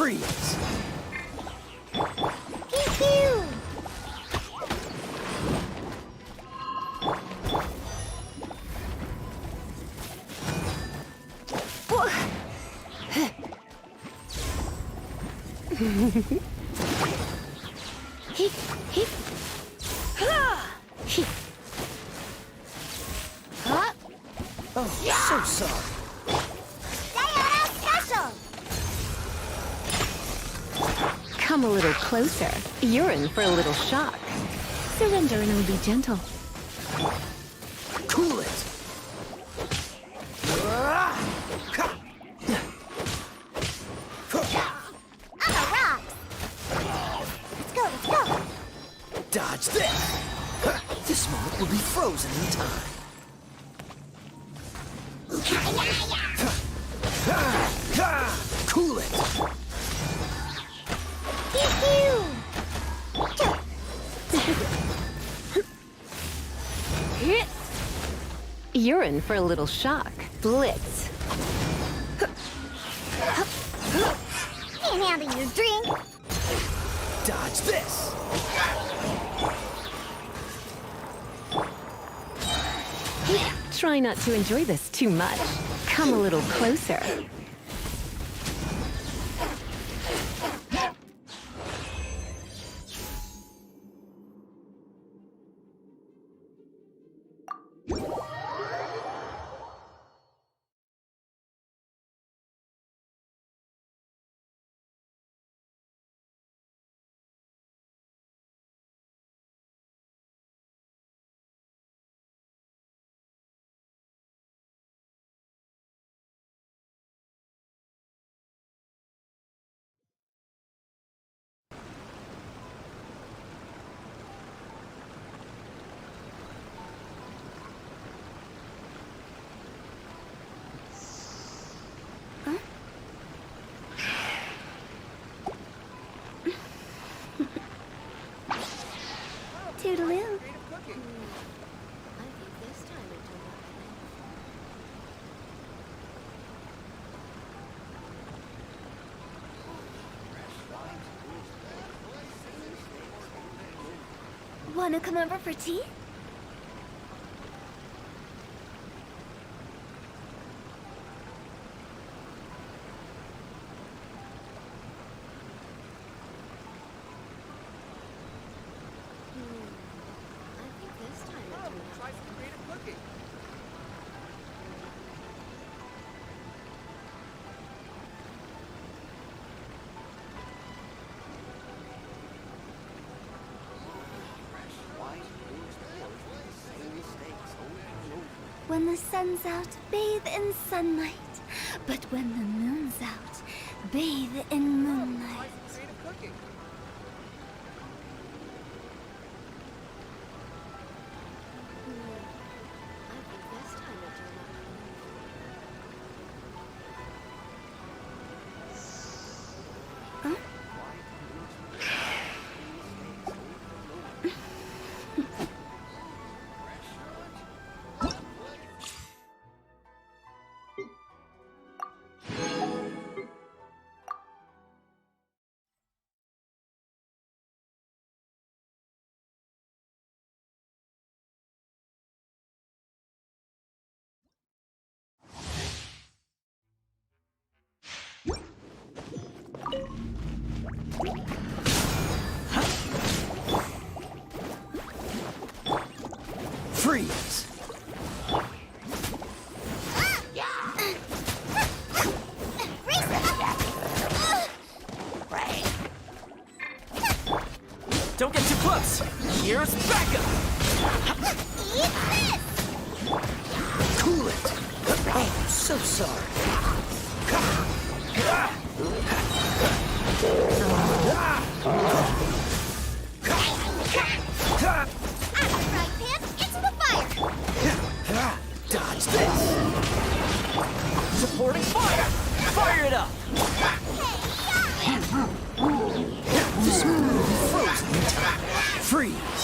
Freeze! Pew pew! Hip, hip. Ha! Hip. Huh? Oh, so sorry. Come a little closer. You're in for a little shock. Surrender and I'll be gentle. Cool it! I'm a rock! Let's go, let's go! Dodge this! This moment will be frozen in time. Cool it! Pew pew! You're in for a little shock. Blitz. Can't handle your drink! Dodge this! Try not to enjoy this too much. Come a little closer. Toodaloo. Wanna come over for tea? When the sun's out, bathe in sunlight. But when the moon's out, bathe in moonlight. Freeze! Don't get too close! Here's backup! Eat this! Cool it! Oh, so sorry. Out of the frying pan, into the fire! Dodge this! Supporting fire! Fire it up! This will be frozen in time. Freeze!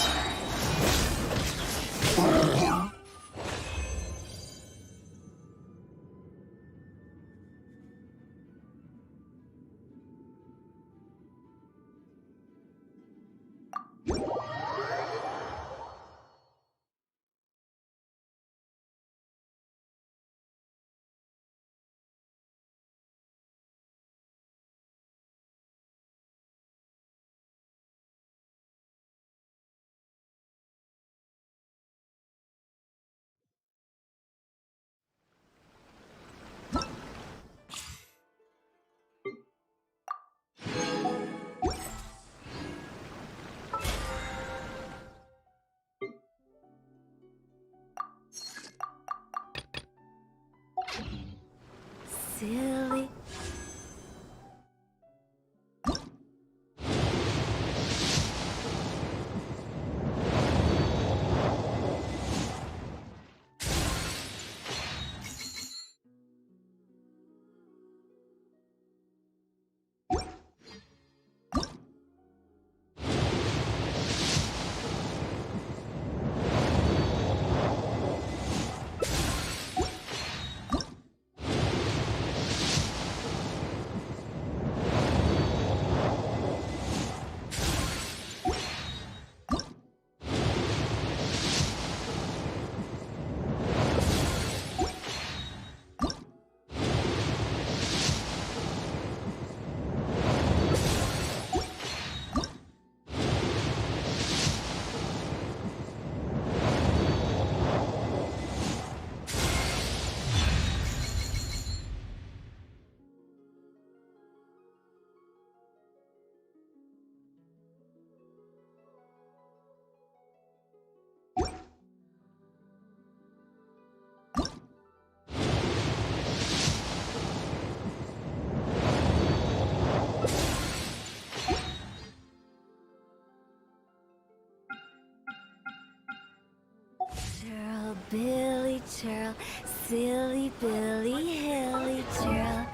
Billy Hilly Churl.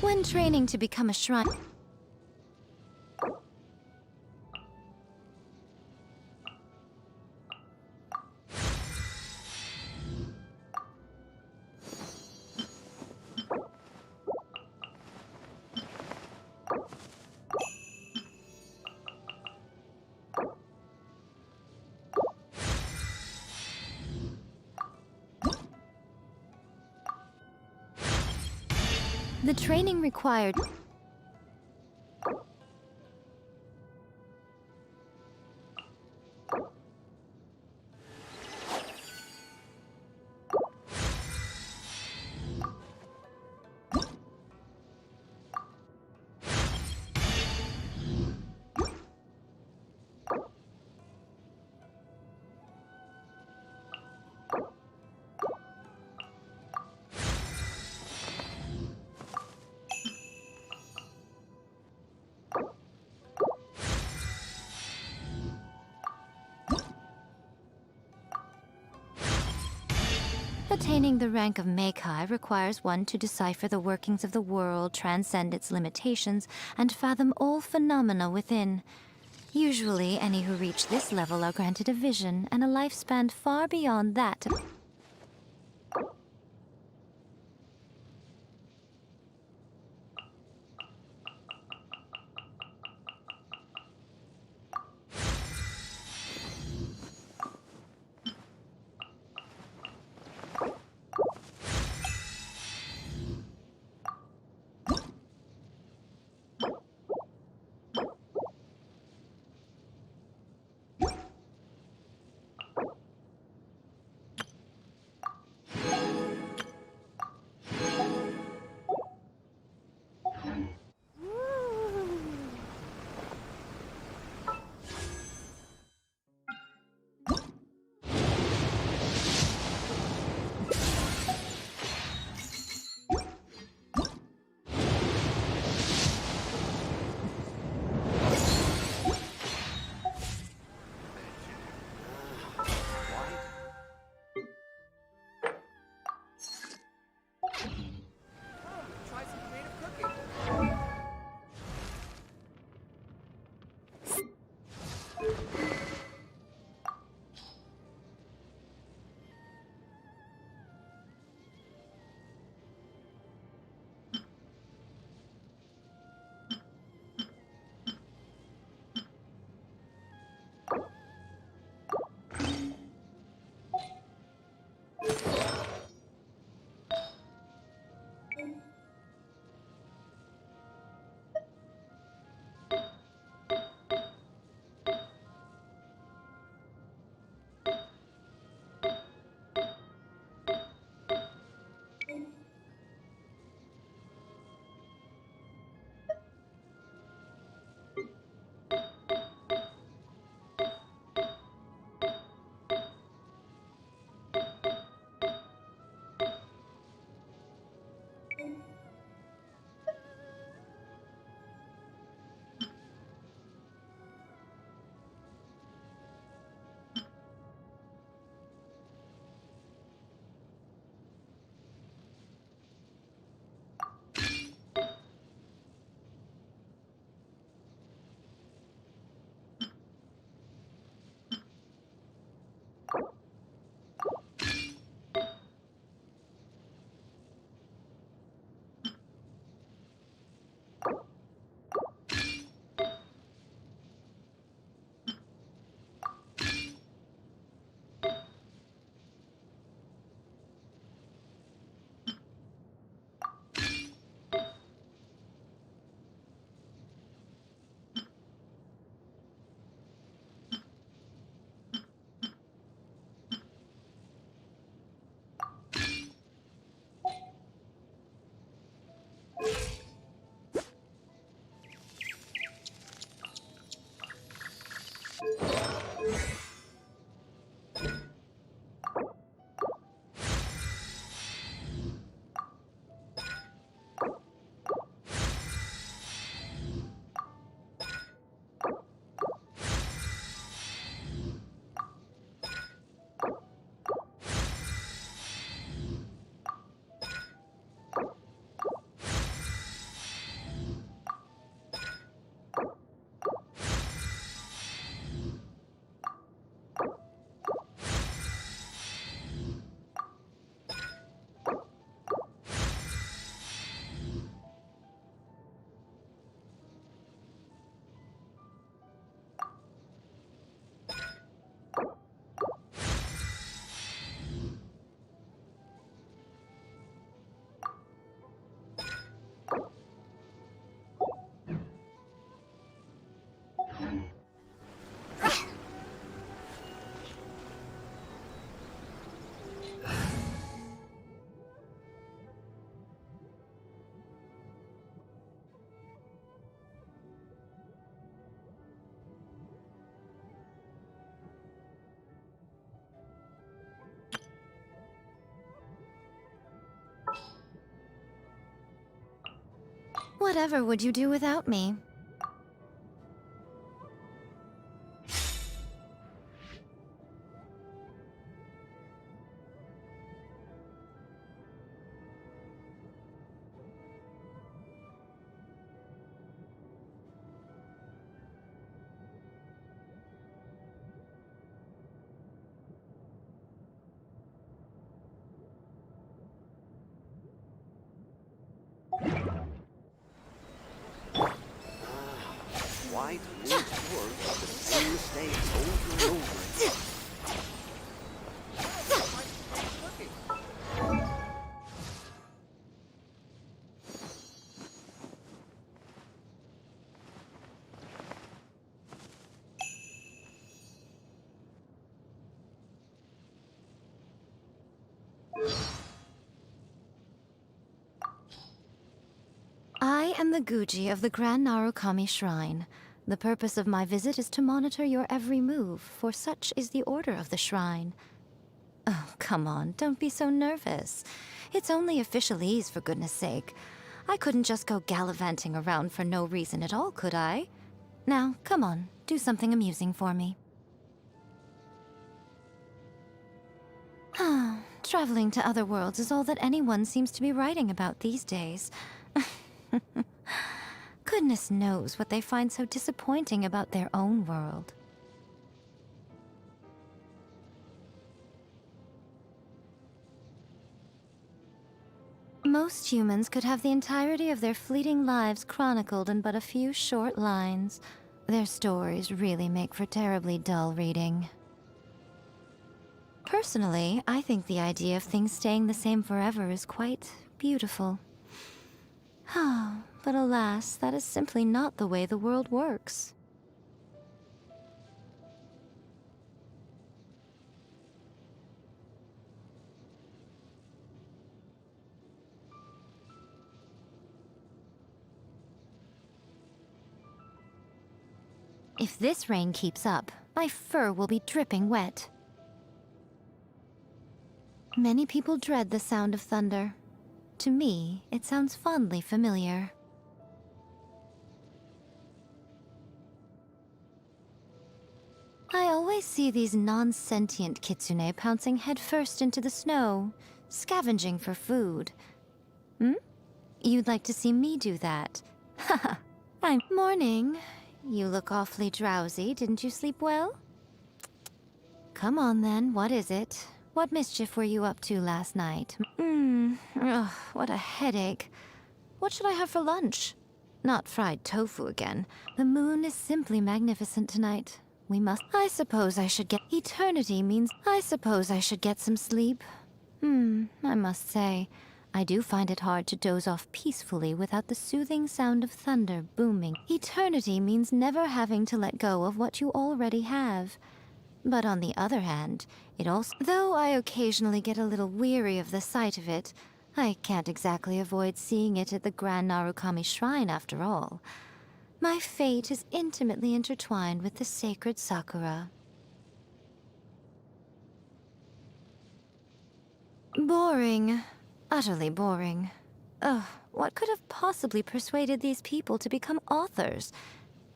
When training to become a shrine... The training required... Attaining the rank of Meikai requires one to decipher the workings of the world, transcend its limitations, and fathom all phenomena within. Usually, any who reach this level are granted a vision and a lifespan far beyond that. Whatever would you do without me? Why do we work the same mistakes over and over again? I am the Guji of the Grand Narukami Shrine. The purpose of my visit is to monitor your every move, for such is the order of the shrine. Oh, come on, don't be so nervous. It's only officialese, for goodness sake. I couldn't just go gallivanting around for no reason at all, could I? Now, come on, do something amusing for me. Traveling to other worlds is all that anyone seems to be writing about these days. Goodness knows what they find so disappointing about their own world. Most humans could have the entirety of their fleeting lives chronicled in but a few short lines. Their stories really make for terribly dull reading. Personally, I think the idea of things staying the same forever is quite beautiful. But alas, that is simply not the way the world works. If this rain keeps up, my fur will be dripping wet. Many people dread the sound of thunder. To me, it sounds fondly familiar. I always see these non-sentient kitsune pouncing headfirst into the snow, scavenging for food. You'd like to see me do that? Haha, I'm... Morning. You look awfully drowsy. Didn't you sleep well? Come on then, what is it? What mischief were you up to last night? Ugh, what a headache. What should I have for lunch? Not fried tofu again. The moon is simply magnificent tonight. We must... I suppose I should get... Eternity means... I suppose I should get some sleep. I must say, I do find it hard to doze off peacefully without the soothing sound of thunder booming. Eternity means never having to let go of what you already have. But on the other hand, it also... Though I occasionally get a little weary of the sight of it, I can't exactly avoid seeing it at the Grand Narukami Shrine after all. My fate is intimately intertwined with the sacred sakura. Boring. Utterly boring. Ugh, what could have possibly persuaded these people to become authors?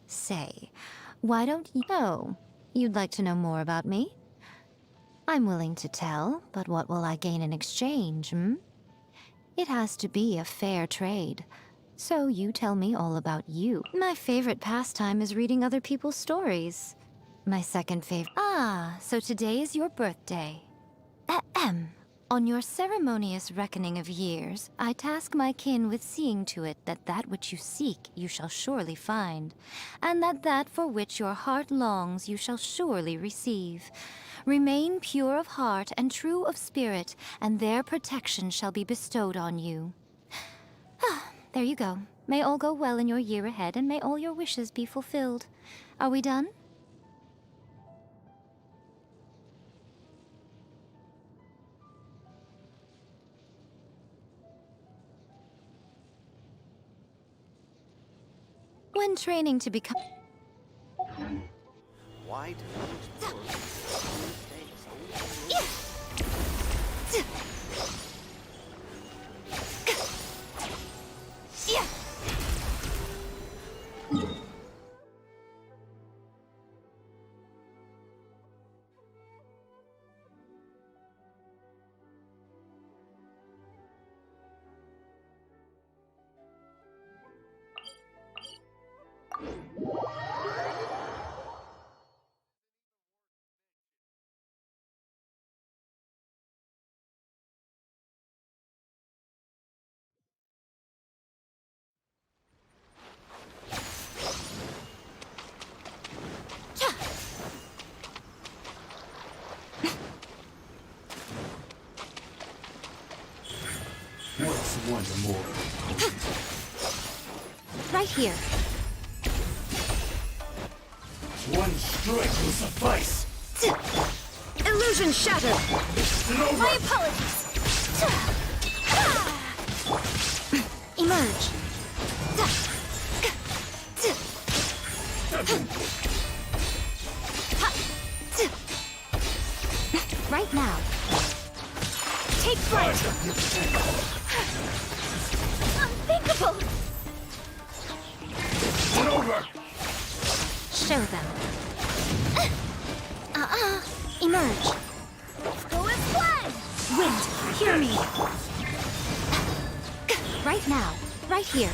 Say, why don't you... Oh, you'd like to know more about me? I'm willing to tell, but what will I gain in exchange, It has to be a fair trade. So you tell me all about you. My favorite pastime is reading other people's stories. My second favorite... Ah, so today is your birthday. Ahem. On your ceremonious reckoning of years, I task my kin with seeing to it that that which you seek you shall surely find, and that that for which your heart longs you shall surely receive. Remain pure of heart and true of spirit, and their protection shall be bestowed on you. There you go. May all go well in your year ahead, and may all your wishes be fulfilled. Are we done? When training to become... Why do we work the same mistakes over and over? What's one more? Right here. One strike will suffice. Illusion shattered. My apologies. Emerge. Right now. Take flight. Unthinkable. Get over! Show them. Emerge. Go and fly. Wind, hear me. Right now. Right here.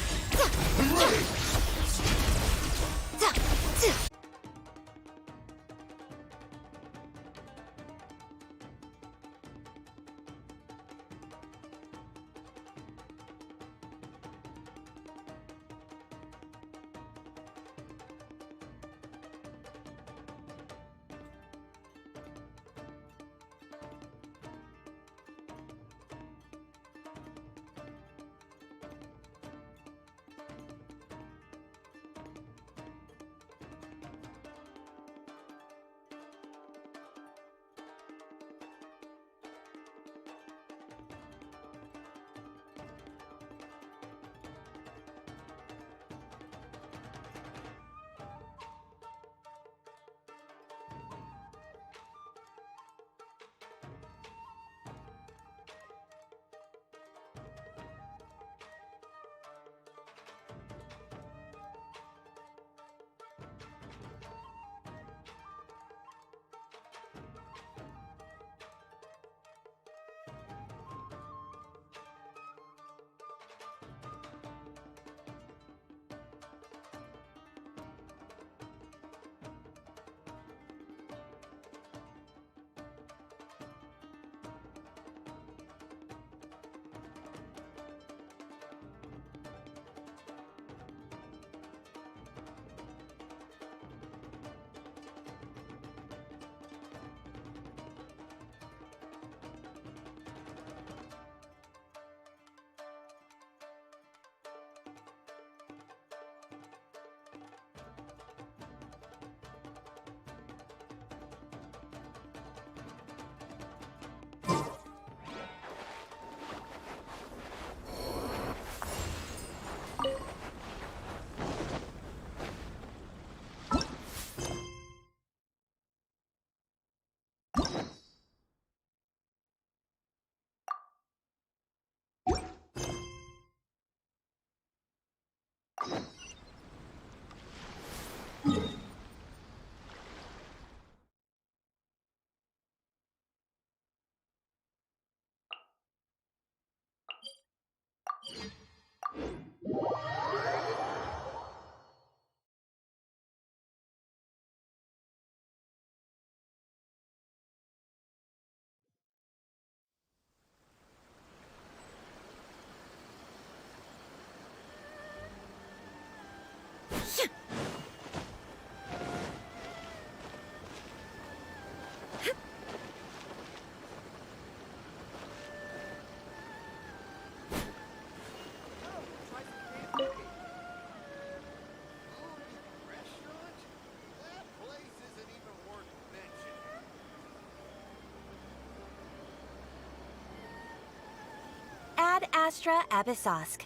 Ad Astra Abyssosk.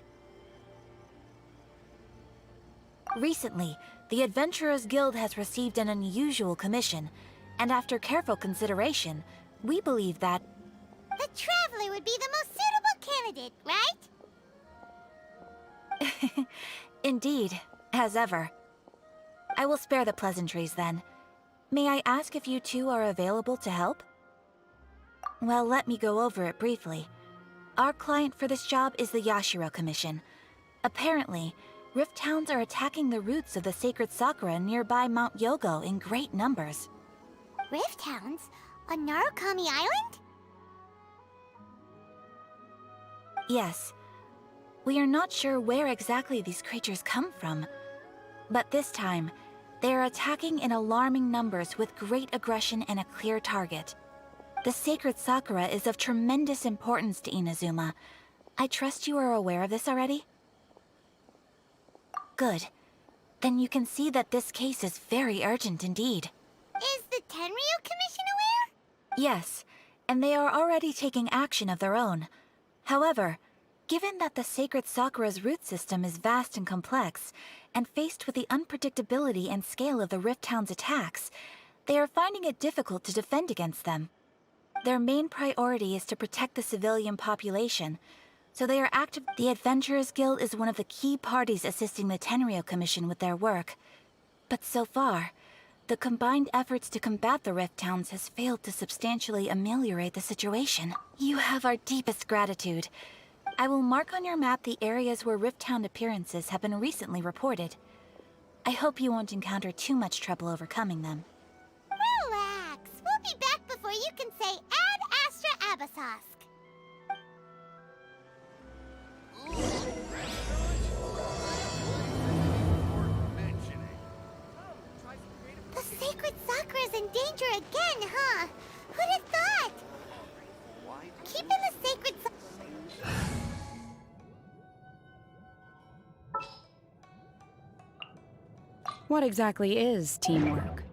Recently, the Adventurers Guild has received an unusual commission, and after careful consideration, we believe that... The Traveler would be the most suitable candidate, right? Indeed, as ever. I will spare the pleasantries then. May I ask if you two are available to help? Well, let me go over it briefly. Our client for this job is the Yashiro Commission. Apparently, Rift Hounds are attacking the roots of the sacred sakura nearby Mount Yogo in great numbers. Rift Hounds? On Narukami Island? Yes. We are not sure where exactly these creatures come from. But this time, they are attacking in alarming numbers with great aggression and a clear target. The sacred sakura is of tremendous importance to Inazuma, I trust you are aware of this already? Good. Then you can see that this case is very urgent indeed. Is the Tenryu Commission aware? Yes, and they are already taking action of their own. However, given that the Sacred Sakura's root system is vast and complex, and faced with the unpredictability and scale of the Rift Hound's attacks, they are finding it difficult to defend against them. Their main priority is to protect the civilian population, so they are active. The Adventurers Guild is one of the key parties assisting the Tenryu Commission with their work. But so far, the combined efforts to combat the Rift Hounds has failed to substantially ameliorate the situation. You have our deepest gratitude. I will mark on your map the areas where Rift Hound appearances have been recently reported. I hope you won't encounter too much trouble overcoming them. Relax. We'll be back before you can say Ad Astra Abasosk. The Sacred Sakura's in danger again, huh? Who'd have thought? Keeping the Sacred What exactly is teamwork?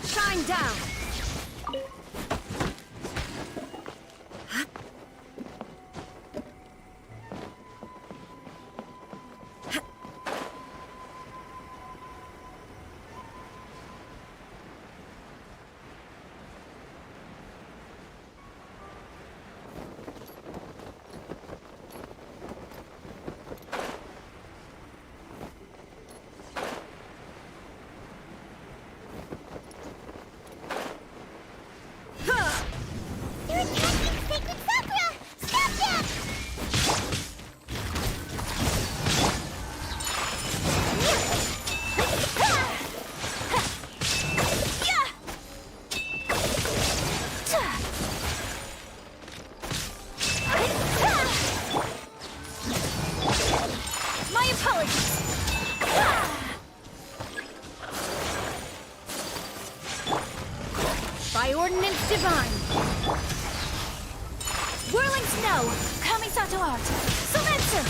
Shine down! They're attacking Sacred Sakura! Stop them! My apologies! By ordinance divine! Whirling snow! Kamisato art! Sumetsu!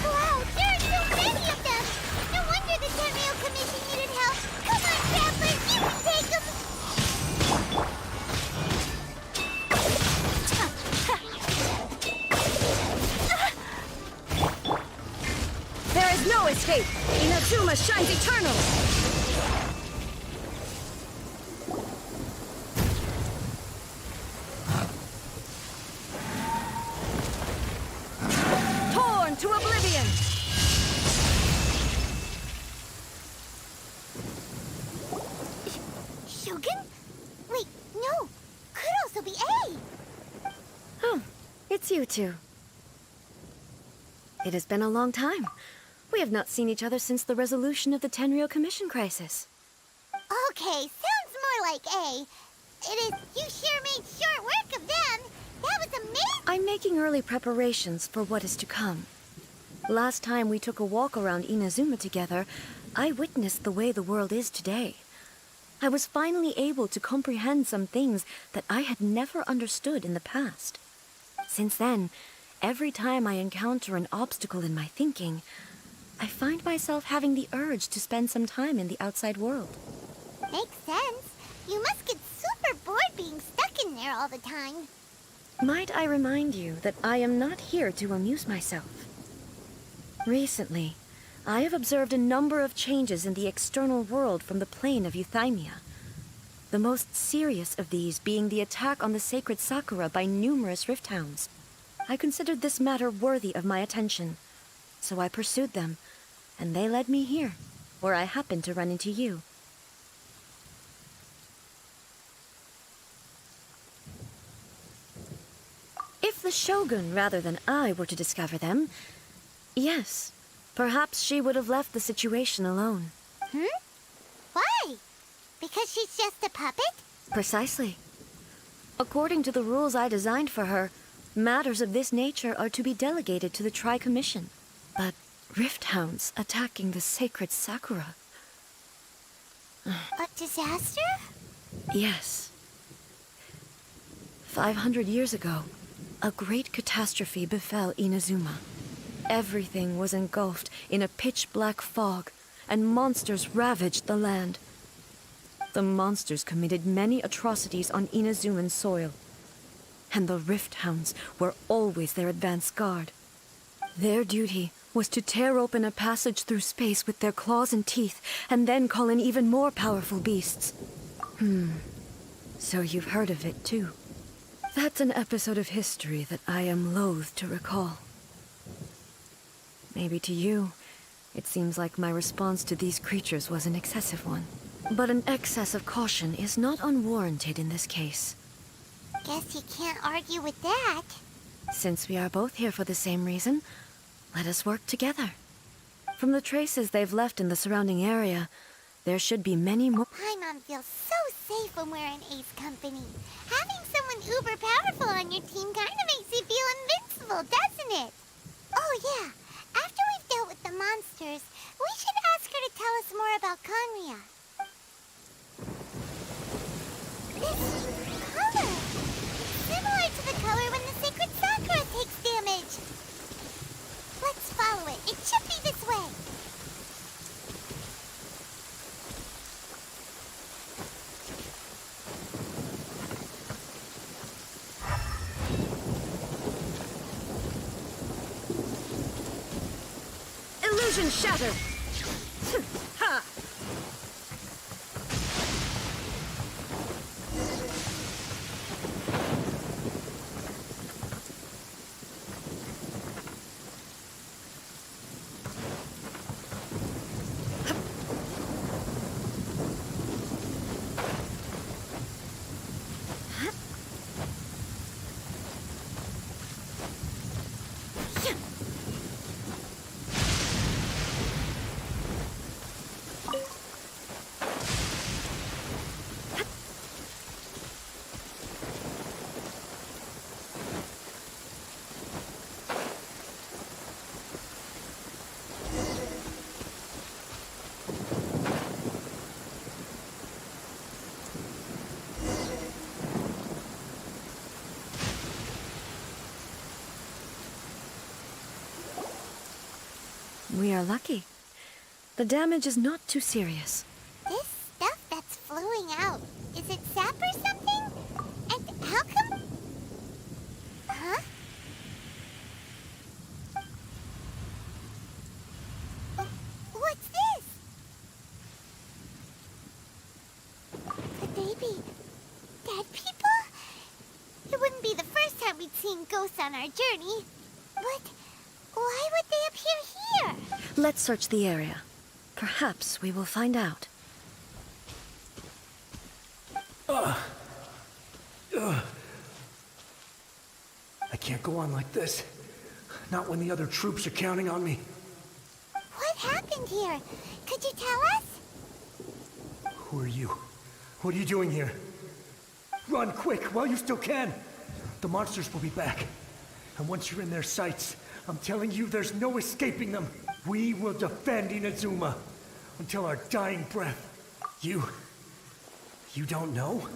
Wow, there are so many of them! No wonder the Tenryu Commission needed help! Come on, travelers, you can take them! There is no escape! Inazuma shines eternal! Torn to oblivion! Shogun? Wait, no! Could also be A! Oh, it's you two. It has been a long time. We have not seen each other since the resolution of the Tenryu Commission crisis. Okay, sounds more like A. It is, you sure made short work of them! That was amazing! I'm making early preparations for what is to come. Last time we took a walk around Inazuma together, I witnessed the way the world is today. I was finally able to comprehend some things that I had never understood in the past. Since then, every time I encounter an obstacle in my thinking, I find myself having the urge to spend some time in the outside world. Makes sense. You must get super bored being stuck in there all the time. Might I remind you that I am not here to amuse myself? Recently, I have observed a number of changes in the external world from the plane of Euthymia. The most serious of these being the attack on the Sacred Sakura by numerous Rift Hounds. I considered this matter worthy of my attention, so I pursued them, and they led me here, where I happened to run into you. the shogun rather than I were to discover them, yes, perhaps she would have left the situation alone. Why? Because she's just a puppet? Precisely. According to the rules I designed for her, matters of this nature are to be delegated to the Tri-Commission. But rift hounds attacking the sacred Sakura... A disaster? Yes. 500 years ago, a great catastrophe befell Inazuma. Everything was engulfed in a pitch-black fog, and monsters ravaged the land. The monsters committed many atrocities on Inazuman soil, and the Rift Hounds were always their advance guard. Their duty was to tear open a passage through space with their claws and teeth, and then call in even more powerful beasts. So you've heard of it too. That's an episode of history that I am loath to recall. Maybe to you, it seems like my response to these creatures was an excessive one. But an excess of caution is not unwarranted in this case. Guess you can't argue with that. Since we are both here for the same reason, let us work together. From the traces they've left in the surrounding area, there should be many more. Paimon feels so safe when we're in Ace company. Having someone uber powerful on your team kind of makes you feel invincible, doesn't it? Oh yeah, after we've dealt with the monsters, we should ask her to tell us more about Conria. This color! Similar to the color when the sacred Sakura takes damage. Let's follow it. It should be this way. Illusion shattered! Ha! We are lucky. The damage is not too serious. This stuff that's flowing out, is it sap or something? And how come... Huh? What's this? Could they be dead people? It wouldn't be the first time we'd seen ghosts on our journey. But why would they appear here? Let's search the area. Perhaps we will find out. I can't go on like this. Not when the other troops are counting on me. What happened here? Could you tell us? Who are you? What are you doing here? Run quick while you still can. The monsters will be back. And once you're in their sights, I'm telling you, there's no escaping them. We will defend Inazuma until our dying breath. You don't know?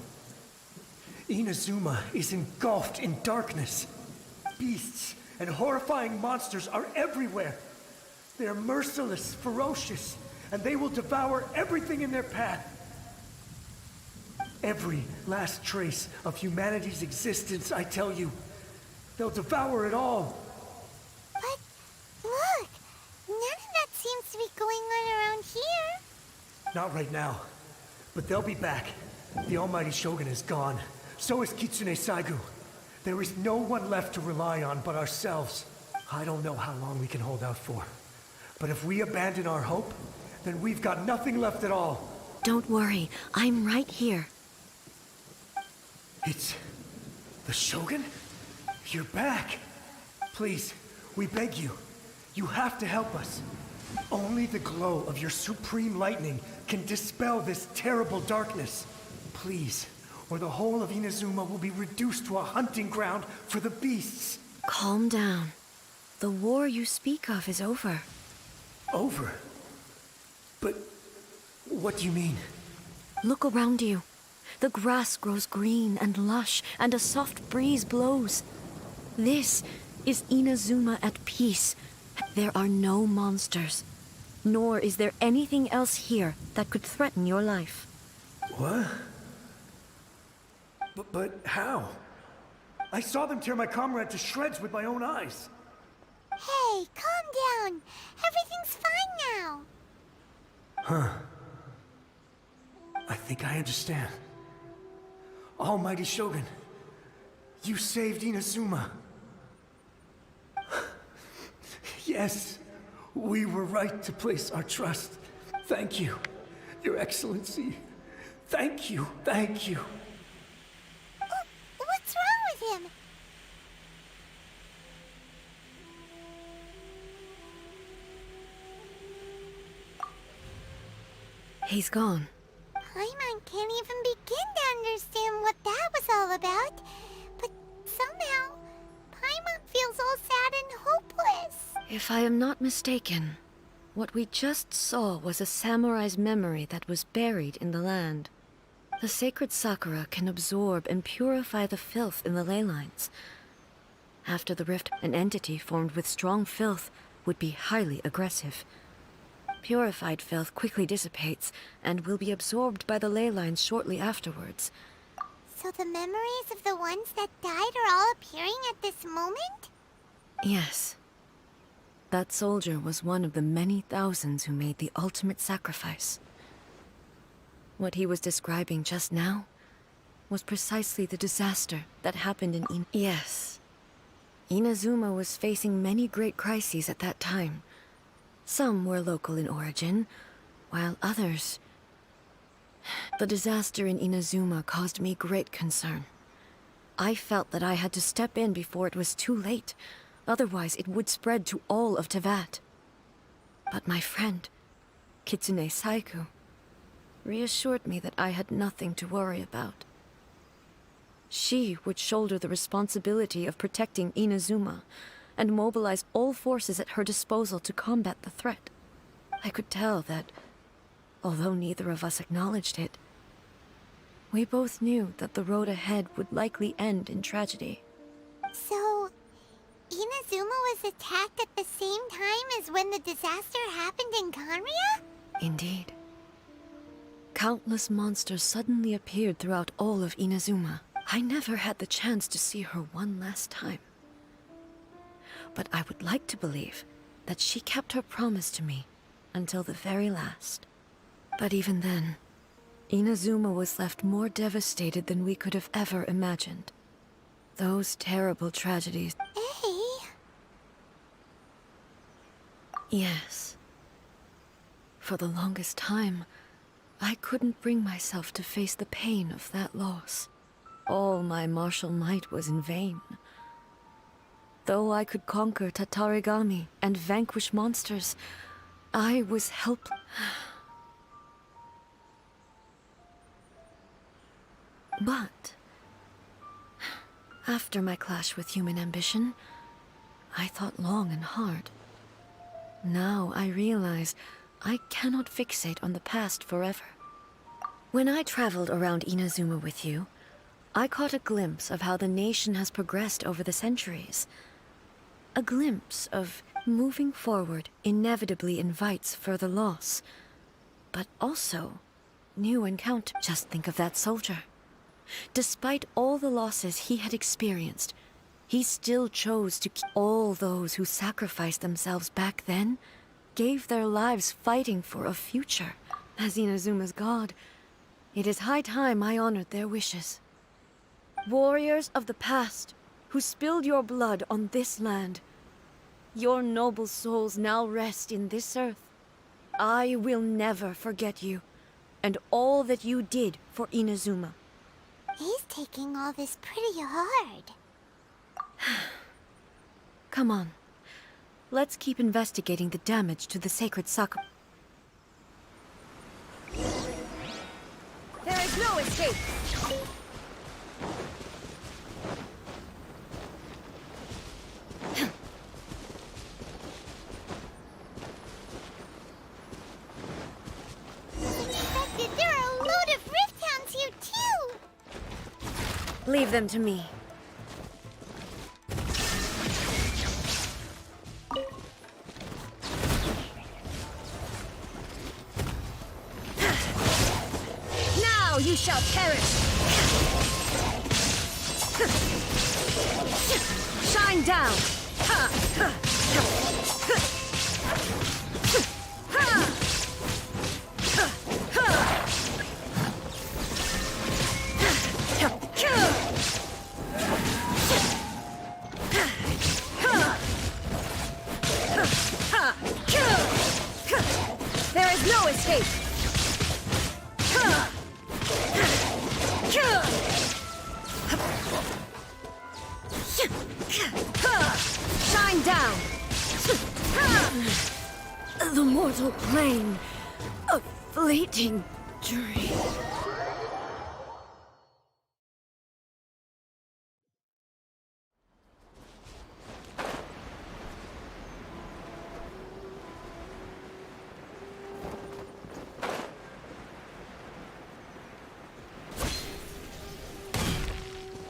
Inazuma is engulfed in darkness. Beasts and horrifying monsters are everywhere. They are merciless, ferocious, and they will devour everything in their path. Every last trace of humanity's existence, I tell you. They'll devour it all. But look, none of that seems to be going on around here. Not right now. But they'll be back. The almighty Shogun is gone. So is Kitsune Saigu. There is no one left to rely on but ourselves. I don't know how long we can hold out for. But if we abandon our hope, then we've got nothing left at all. Don't worry, I'm right here. It's... the Shogun? You're back. Please, we beg you. You have to help us. Only the glow of your supreme lightning can dispel this terrible darkness. Please, or the whole of Inazuma will be reduced to a hunting ground for the beasts. Calm down. The war you speak of is over. Over? But what do you mean? Look around you. The grass grows green and lush, and a soft breeze blows. This is Inazuma at peace. There are no monsters. Nor is there anything else here that could threaten your life. What? But how? I saw them tear my comrade to shreds with my own eyes. Hey, calm down. Everything's fine now. Huh. I think I understand. Almighty Shogun, you saved Inazuma. Yes, we were right to place our trust. Thank you, Your Excellency. Thank you, thank you. What's wrong with him? He's gone. Paimon can't even begin to understand what that was all about. But somehow, Paimon feels all sad and hopeless. If I am not mistaken, what we just saw was a samurai's memory that was buried in the land. The sacred sakura can absorb and purify the filth in the ley lines. After the rift, an entity formed with strong filth would be highly aggressive. Purified filth quickly dissipates and will be absorbed by the ley lines shortly afterwards. So the memories of the ones that died are all appearing at this moment? Yes. That soldier was one of the many thousands who made the ultimate sacrifice. What he was describing just now was precisely the disaster that happened in Yes. Inazuma was facing many great crises at that time. Some were local in origin, while others... The disaster in Inazuma caused me great concern. I felt that I had to step in before it was too late, otherwise it would spread to all of Teyvat. But my friend, Kitsune Saiku, reassured me that I had nothing to worry about. She would shoulder the responsibility of protecting Inazuma, and mobilized all forces at her disposal to combat the threat. I could tell that, although neither of us acknowledged it, we both knew that the road ahead would likely end in tragedy. So, Inazuma was attacked at the same time as when the disaster happened in Kanria? Indeed. Countless monsters suddenly appeared throughout all of Inazuma. I never had the chance to see her one last time. But I would like to believe that she kept her promise to me until the very last. But even then, Inazuma was left more devastated than we could have ever imagined. Those terrible tragedies... Hey! Yes. For the longest time, I couldn't bring myself to face the pain of that loss. All my martial might was in vain. Though I could conquer Tatarigami and vanquish monsters, I was helpless. But after my clash with human ambition, I thought long and hard. Now I realize I cannot fixate on the past forever. When I traveled around Inazuma with you, I caught a glimpse of how the nation has progressed over the centuries. A glimpse of moving forward inevitably invites further loss, but also new encounter. Just think of that soldier. Despite all the losses he had experienced, he still chose to keep. All those who sacrificed themselves back then gave their lives fighting for a future. As Inazuma's god, it is high time I honored their wishes. Warriors of the past, who spilled your blood on this land, your noble souls now rest in this earth. I will never forget you, and all that you did for Inazuma. He's taking all this pretty hard. Come on. Let's keep investigating the damage to the sacred sakura. There is no escape! Expected, there are a load of rift hounds here too! Leave them to me. Now you shall perish! Shine down! There is no escape! Shine down! The mortal plane. A fleeting dream.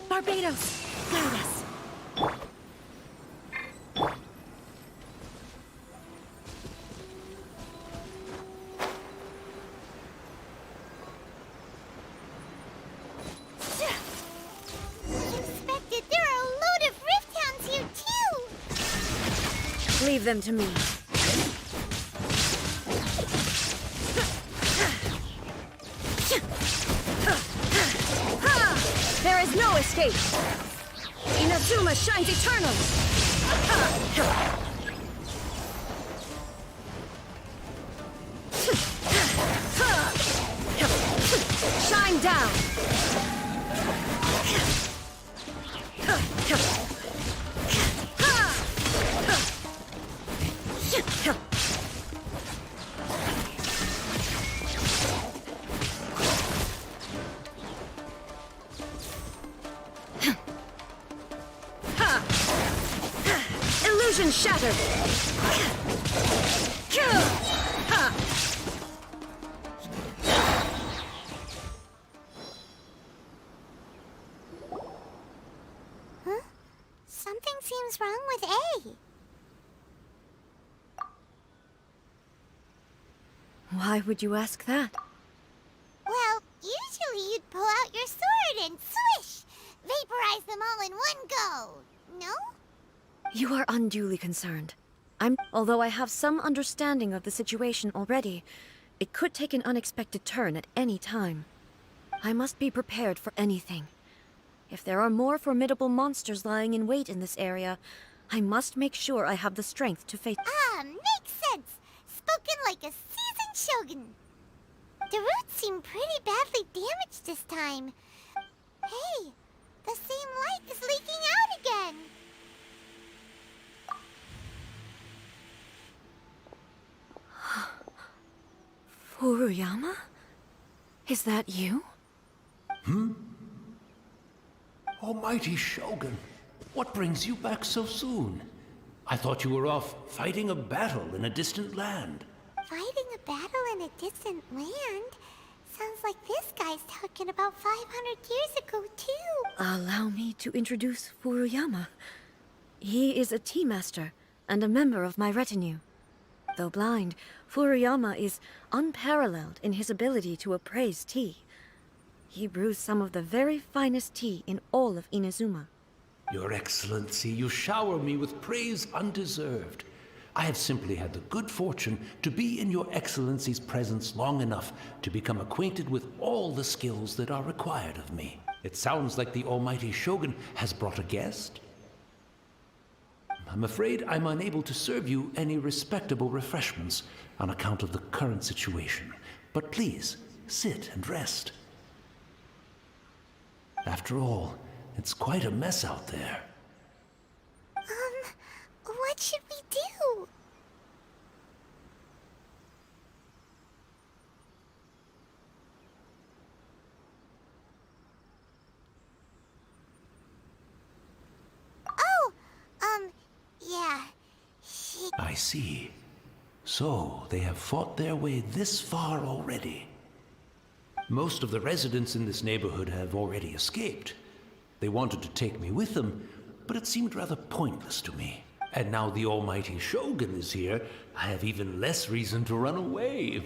Barbados! Guide us! Expected, there are a load of rift hounds here too! Leave them to me. There is no escape! Inazuma shines eternal! Shine down! Illusion shattered! Huh? Something seems wrong with A. Why would you ask that? Well, usually you'd pull out your sword and swish! Vaporize them all in one go! No? You are unduly concerned. Although I have some understanding of the situation already, it could take an unexpected turn at any time. I must be prepared for anything. If there are more formidable monsters lying in wait in this area, I must make sure I have the strength to face— Ah, makes sense! Spoken like a seasoned shogun. The roots seem pretty badly damaged this time. Hey, the same light is leaking out again! Furuyama? Is that you? Almighty Shogun, what brings you back so soon? I thought you were off fighting a battle in a distant land. Fighting a battle in a distant land? Sounds like this guy's talking about 500 years ago, too. Allow me to introduce Furuyama. He is a tea master and a member of my retinue. Though blind, Furuyama is unparalleled in his ability to appraise tea. He brews some of the very finest tea in all of Inazuma. Your Excellency, you shower me with praise undeserved. I have simply had the good fortune to be in Your Excellency's presence long enough to become acquainted with all the skills that are required of me. It sounds like the Almighty Shogun has brought a guest. I'm afraid I'm unable to serve you any respectable refreshments on account of the current situation. But please, sit and rest. After all, it's quite a mess out there. I see. So, they have fought their way this far already. Most of the residents in this neighborhood have already escaped. They wanted to take me with them, but it seemed rather pointless to me. And now the almighty Shogun is here, I have even less reason to run away.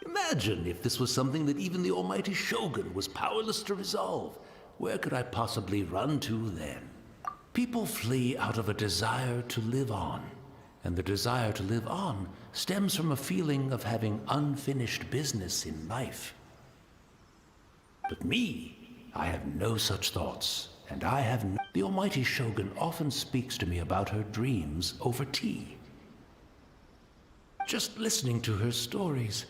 Imagine if this was something that even the almighty Shogun was powerless to resolve. Where could I possibly run to then? People flee out of a desire to live on. And the desire to live on stems from a feeling of having unfinished business in life. But me, I have no such thoughts, and I have no... The almighty Shogun often speaks to me about her dreams over tea. Just listening to her stories.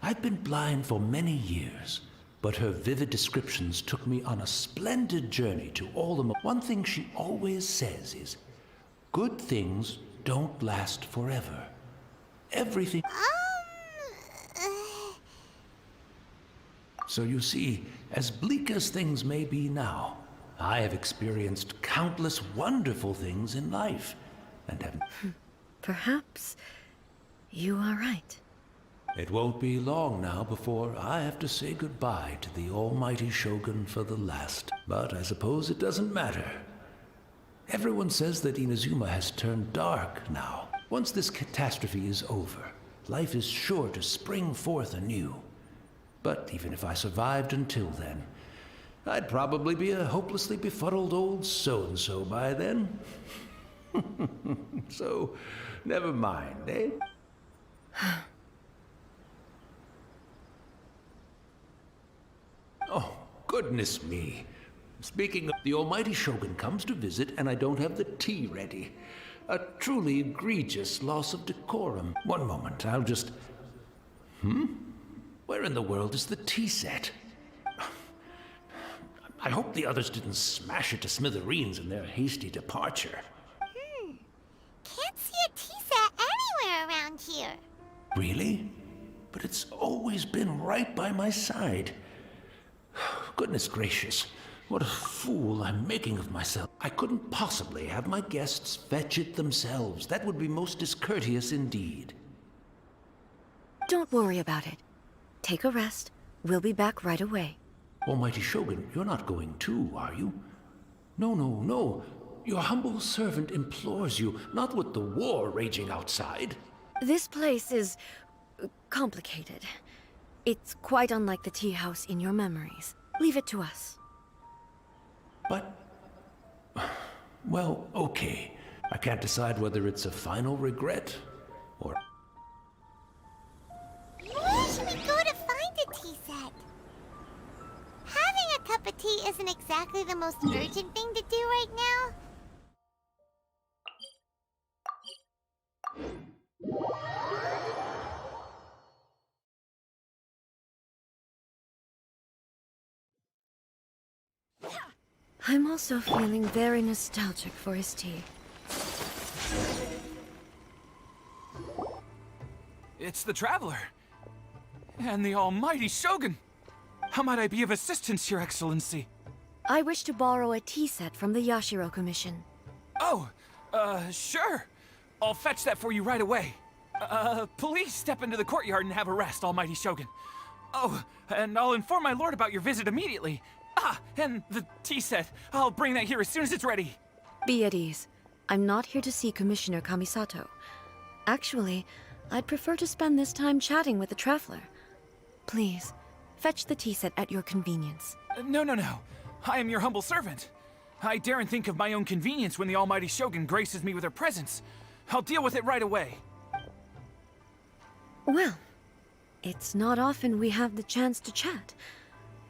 I've been blind for many years, but her vivid descriptions took me on a splendid journey to all the... One thing she always says is, good things don't last forever. Everything... So you see, as bleak as things may be now, I have experienced countless wonderful things in life, and have... Perhaps you are right. It won't be long now before I have to say goodbye to the almighty Shogun for the last. But I suppose it doesn't matter. Everyone says that Inazuma has turned dark now. Once this catastrophe is over, life is sure to spring forth anew. But even if I survived until then, I'd probably be a hopelessly befuddled old so-and-so by then. So, never mind, eh? Oh, goodness me. Speaking of, the almighty Shogun comes to visit and I don't have the tea ready. A truly egregious loss of decorum. One moment, I'll just... Where in the world is the tea set? I hope the others didn't smash it to smithereens in their hasty departure. Can't see a tea set anywhere around here. Really? But it's always been right by my side. Goodness gracious, what a fool I'm making of myself. I couldn't possibly have my guests fetch it themselves. That would be most discourteous indeed. Don't worry about it. Take a rest. We'll be back right away. Almighty Shogun, you're not going too, are you? No, no, no. Your humble servant implores you, not with the war raging outside. This place is... complicated. It's quite unlike the tea house in your memories. Leave it to us. But... well, okay. I can't decide whether it's a final regret, or... Where should we go to find a tea set? Having a cup of tea isn't exactly the most urgent thing to do right now. I'm also feeling very nostalgic for his tea. It's the Traveler. And the almighty Shogun. How might I be of assistance, Your Excellency? I wish to borrow a tea set from the Yashiro Commission. Oh, sure. I'll fetch that for you right away. Please step into the courtyard and have a rest, almighty Shogun. Oh, and I'll inform my lord about your visit immediately. And the tea set. I'll bring that here as soon as it's ready. Be at ease. I'm not here to see Commissioner Kamisato. Actually, I'd prefer to spend this time chatting with the Traveler. Please, fetch the tea set at your convenience. No. I am your humble servant. I daren't think of my own convenience when the almighty Shogun graces me with her presence. I'll deal with it right away. Well, it's not often we have the chance to chat.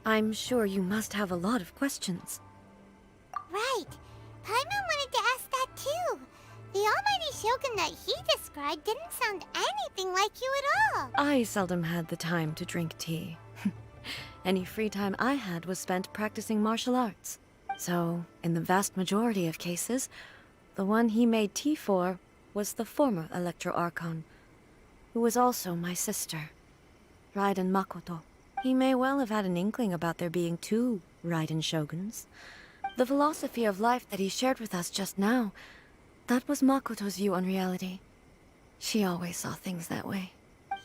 I'm sure you must have a lot of questions. Right. Paimon wanted to ask that too. The almighty Shogun that he described didn't sound anything like you at all. I seldom had the time to drink tea. Any free time I had was spent practicing martial arts. So, in the vast majority of cases, the one he made tea for was the former Electro Archon, who was also my sister, Raiden Makoto. He may well have had an inkling about there being two Raiden Shoguns. The philosophy of life that he shared with us just now That was Makoto's view on reality. She always saw things that way.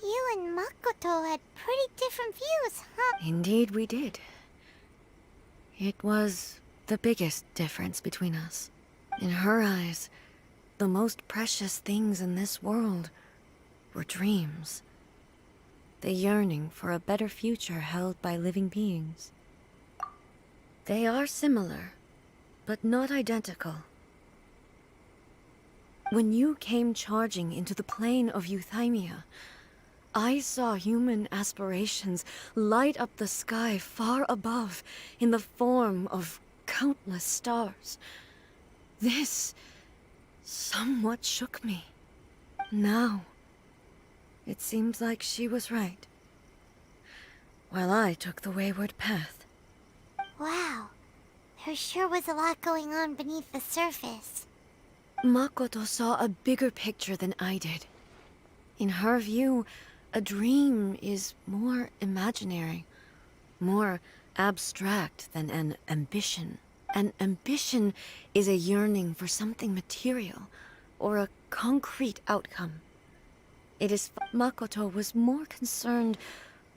You and Makoto had pretty different views, huh? Indeed we did. It was the biggest difference between us. In her eyes, the most precious things in this world were dreams. The yearning for a better future held by living beings. They are similar, but not identical. When you came charging into the plane of Euthymia, I saw human aspirations light up the sky far above in the form of countless stars. This somewhat shook me. Now, it seems like she was right, while I took the wayward path. Wow. There sure was a lot going on beneath the surface. Makoto saw a bigger picture than I did. In her view, a dream is more imaginary, more abstract than an ambition. An ambition is a yearning for something material, or a concrete outcome. Makoto was more concerned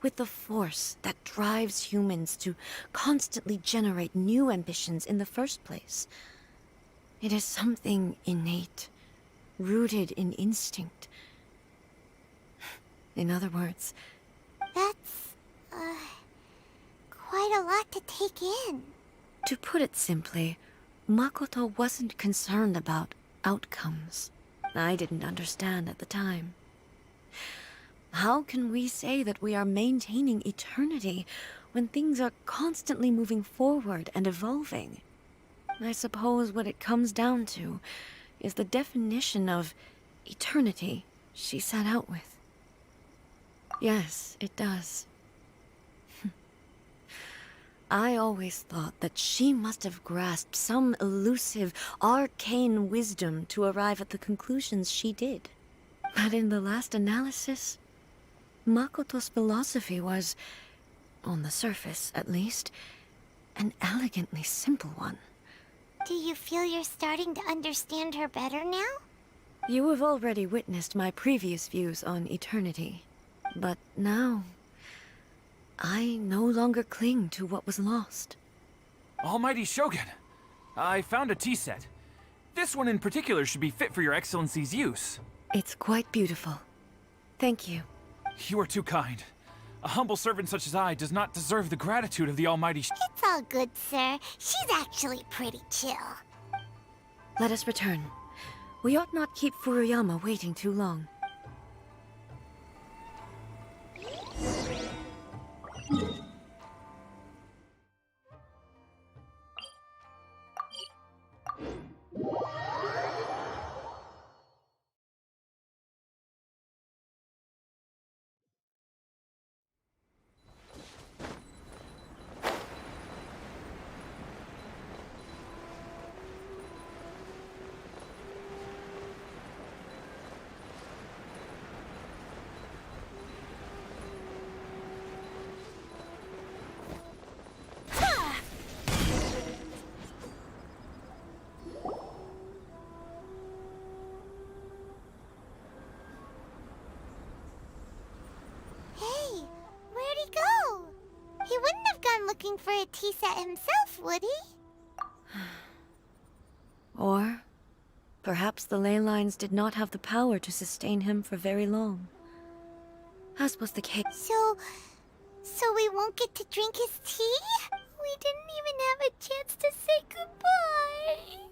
with the force that drives humans to constantly generate new ambitions in the first place. It is something innate, rooted in instinct. In other words, That's, quite a lot to take in. to put it simply, Makoto wasn't concerned about outcomes. I didn't understand at the time. How can we say that we are maintaining eternity when things are constantly moving forward and evolving? I suppose what it comes down to is the definition of eternity she set out with. Yes, it does. I always thought that she must have grasped some elusive, arcane wisdom to arrive at the conclusions she did. But in the last analysis, Makoto's philosophy was, on the surface at least, an elegantly simple one. Do you feel you're starting to understand her better now? You have already witnessed my previous views on eternity, but now I no longer cling to what was lost. Almighty Shogun, I found a tea set. This one in particular should be fit for your Excellency's use. It's quite beautiful. Thank you. You are too kind. A humble servant such as I does not deserve the gratitude of the Almighty It's all good, sir. She's actually pretty chill. Let us return. We ought not keep Furuyama waiting too long. Hey, where'd he go? He wouldn't have gone looking for a tea set himself, would he? Or perhaps the ley lines did not have the power to sustain him for very long. As was the case. So we won't get to drink his tea? We didn't even have a chance to say goodbye.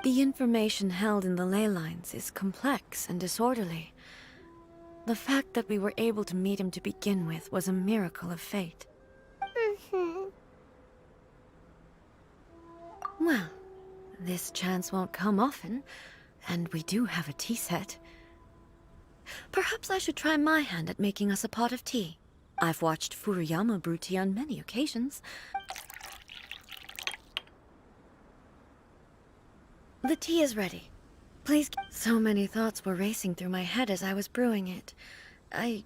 The information held in the ley lines is complex and disorderly. The fact that we were able to meet him to begin with was a miracle of fate. Mm-hmm. Well, this chance won't come often, and we do have a tea set. Perhaps I should try my hand at making us a pot of tea. I've watched Furuyama brew tea on many occasions. The tea is ready. Please. So many thoughts were racing through my head as I was brewing it. I'm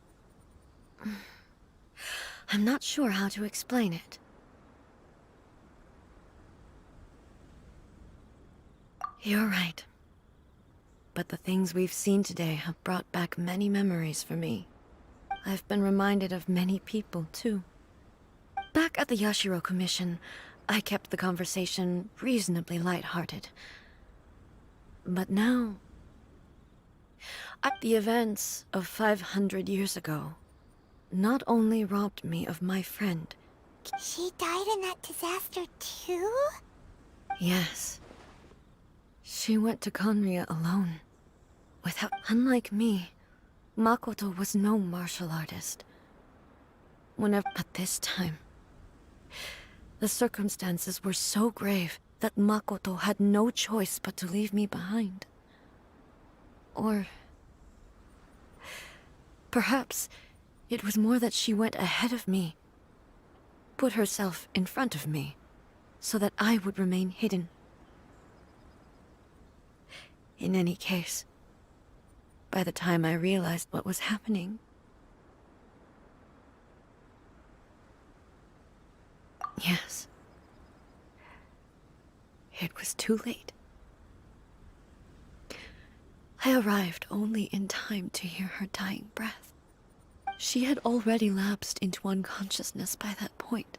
not sure how to explain it. You're right. But the things we've seen today have brought back many memories for me. I've been reminded of many people, too. Back at the Yashiro Commission, I kept the conversation reasonably lighthearted. But now... the events of 500 years ago not only robbed me of my friend... She died in that disaster too? Yes. She went to Conria alone. Without... Unlike me, Makoto was no martial artist. But this time... the circumstances were so grave that Makoto had no choice but to leave me behind. Or... perhaps it was more that she went ahead of me, put herself in front of me, so that I would remain hidden. In any case, by the time I realized what was happening... yes. It was too late. I arrived only in time to hear her dying breath. She had already lapsed into unconsciousness by that point,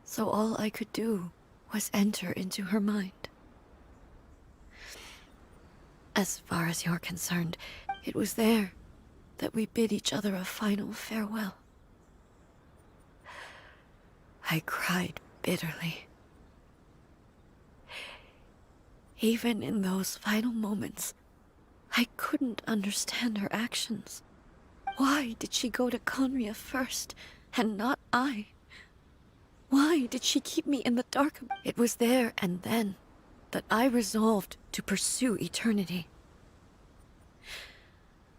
so all I could do was enter into her mind. As far as you're concerned, it was there that we bid each other a final farewell. I cried bitterly. Even in those final moments, I couldn't understand her actions. Why did she go to Conria first, and not I? Why did she keep me in the dark? It was there and then that I resolved to pursue eternity.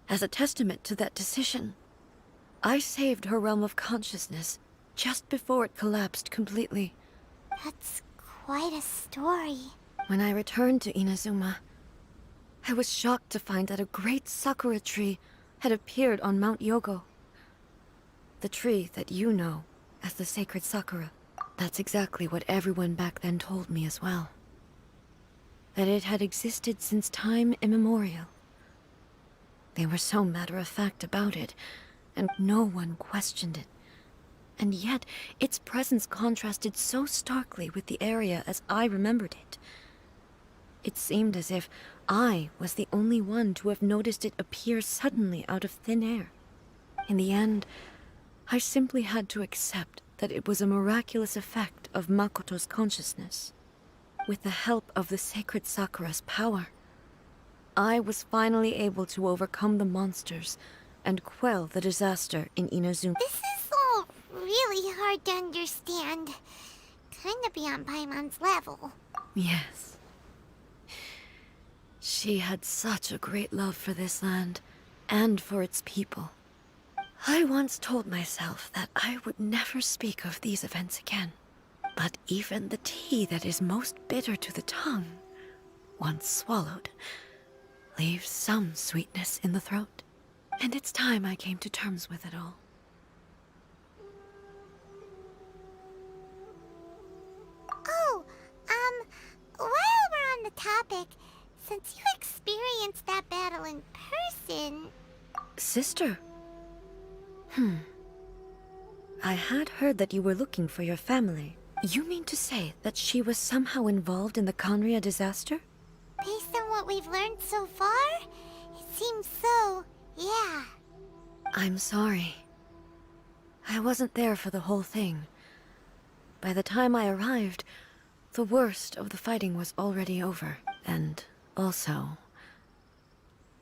As a testament to that decision, I saved her realm of consciousness just before it collapsed completely. That's quite a story. When I returned to Inazuma, I was shocked to find that a great sakura tree had appeared on Mount Yogo. The tree that you know as the sacred sakura. That's exactly what everyone back then told me as well. That it had existed since time immemorial. They were so matter-of-fact about it, and no one questioned it. And yet, its presence contrasted so starkly with the area as I remembered it. It seemed as if I was the only one to have noticed it appear suddenly out of thin air. In the end, I simply had to accept that it was a miraculous effect of Makoto's consciousness. With the help of the sacred Sakura's power, I was finally able to overcome the monsters and quell the disaster in Inazuma. This is all really hard to understand. Kinda beyond Paimon's level. Yes. She had such a great love for this land, and for its people. I once told myself that I would never speak of these events again. But even the tea that is most bitter to the tongue, once swallowed, leaves some sweetness in the throat. And it's time I came to terms with it all. Oh, while we're on the topic, since you experienced that battle in person... Sister? I had heard that you were looking for your family. You mean to say that she was somehow involved in the Conria disaster? Based on what we've learned so far, it seems so, yeah. I'm sorry. I wasn't there for the whole thing. By the time I arrived, the worst of the fighting was already over. And also,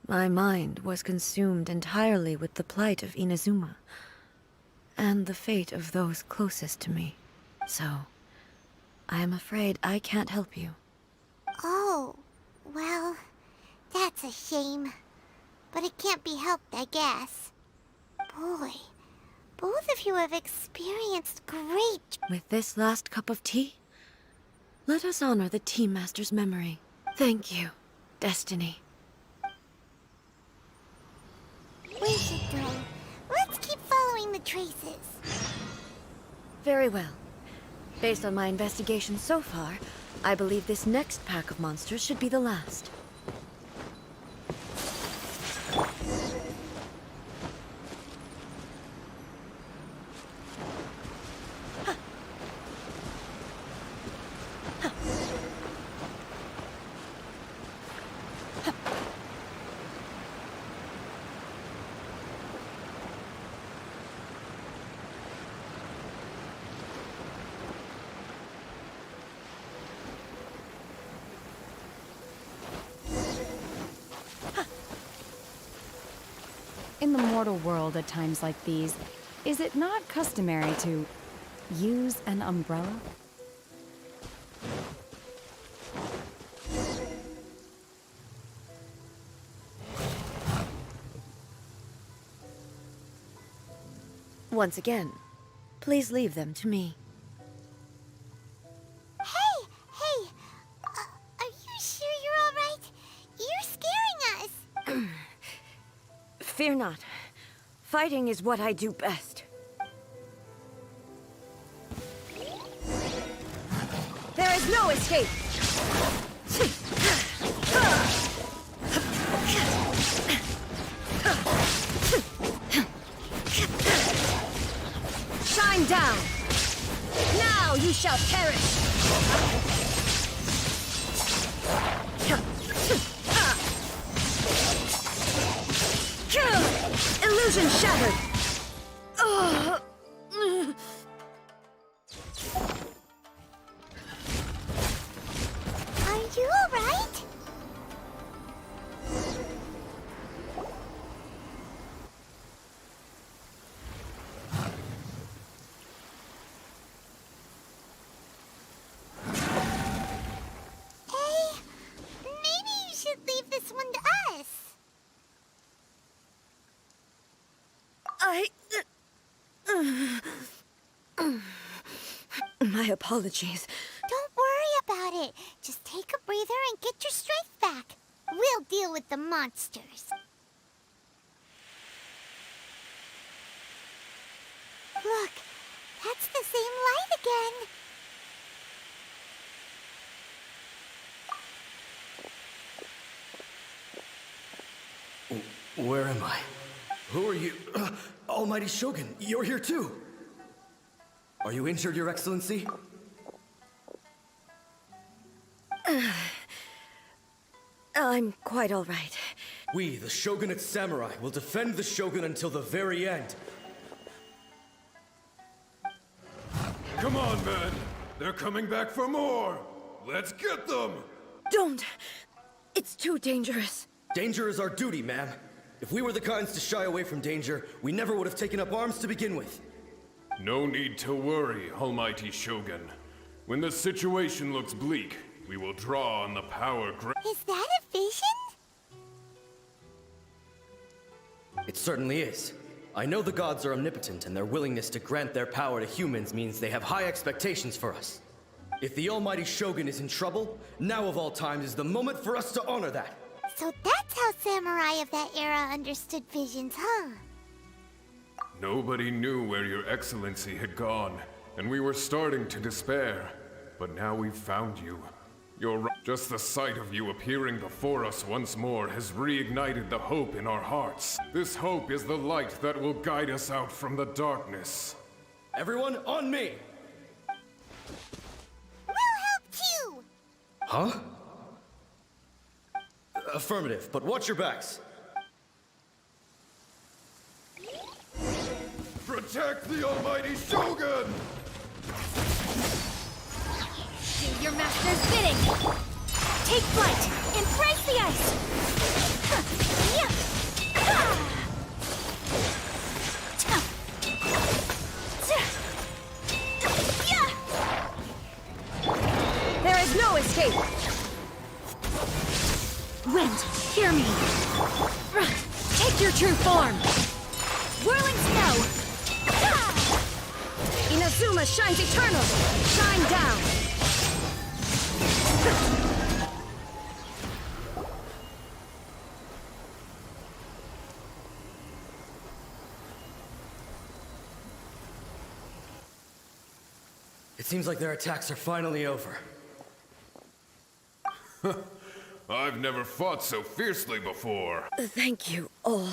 my mind was consumed entirely with the plight of Inazuma, and the fate of those closest to me. So, I am afraid I can't help you. Oh, well, that's a shame. But it can't be helped, I guess. Boy, both of you have experienced great... With this last cup of tea, let us honor the Tea Master's memory. Thank you, Destiny. We should go. Let's keep following the traces. Very well. Based on my investigation so far, I believe this next pack of monsters should be the last. In the mortal world at times like these, is it not customary to use an umbrella? Once again, please leave them to me. Hey! Are you sure you're all right? You're scaring us! Fear not. Fighting is what I do best. There is no escape! Shine down! Now you shall perish! Illusion shattered! Are you all right? Hey, maybe you should leave this one to us. My apologies. Don't worry about it. Just take a breather and get your strength back. We'll deal with the monsters. Look, that's the same light again. Where am I? Who are you? Almighty Shogun, you're here too! Are you injured, Your Excellency? I'm quite all right. We, the Shogunate Samurai, will defend the Shogun until the very end. Come on, men! They're coming back for more! Let's get them! Don't! It's too dangerous. Danger is our duty, ma'am. If we were the kinds to shy away from danger, we never would have taken up arms to begin with. No need to worry, Almighty Shogun. When the situation looks bleak, we will draw on the power Is that a vision? It certainly is. I know the gods are omnipotent, and their willingness to grant their power to humans means they have high expectations for us. If the Almighty Shogun is in trouble, now of all times is the moment for us to honor that. So that's how samurai of that era understood visions, huh? Nobody knew where Your Excellency had gone, and we were starting to despair. But now we've found you. Just the sight of you appearing before us once more has reignited the hope in our hearts. This hope is the light that will guide us out from the darkness. Everyone, on me! We'll help too! Huh? Affirmative, but watch your backs. Protect the Almighty Shogun! Do your master's bidding! Take flight! Embrace the ice! There is no escape! Wind, hear me! Take your true form! Whirling snow! Inazuma shines eternal! Shine down! It seems like their attacks are finally over. I've never fought so fiercely before. Thank you all.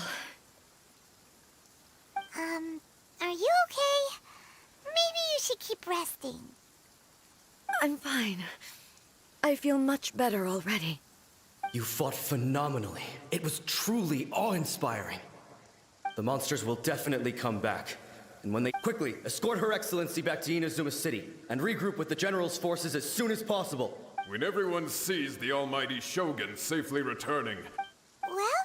Are you okay? Maybe you should keep resting. I'm fine. I feel much better already. You fought phenomenally. It was truly awe-inspiring. The monsters will definitely come back. And when they quickly escort Her Excellency back to Inazuma City and regroup with the General's forces as soon as possible. When everyone sees the almighty Shogun safely returning, Well,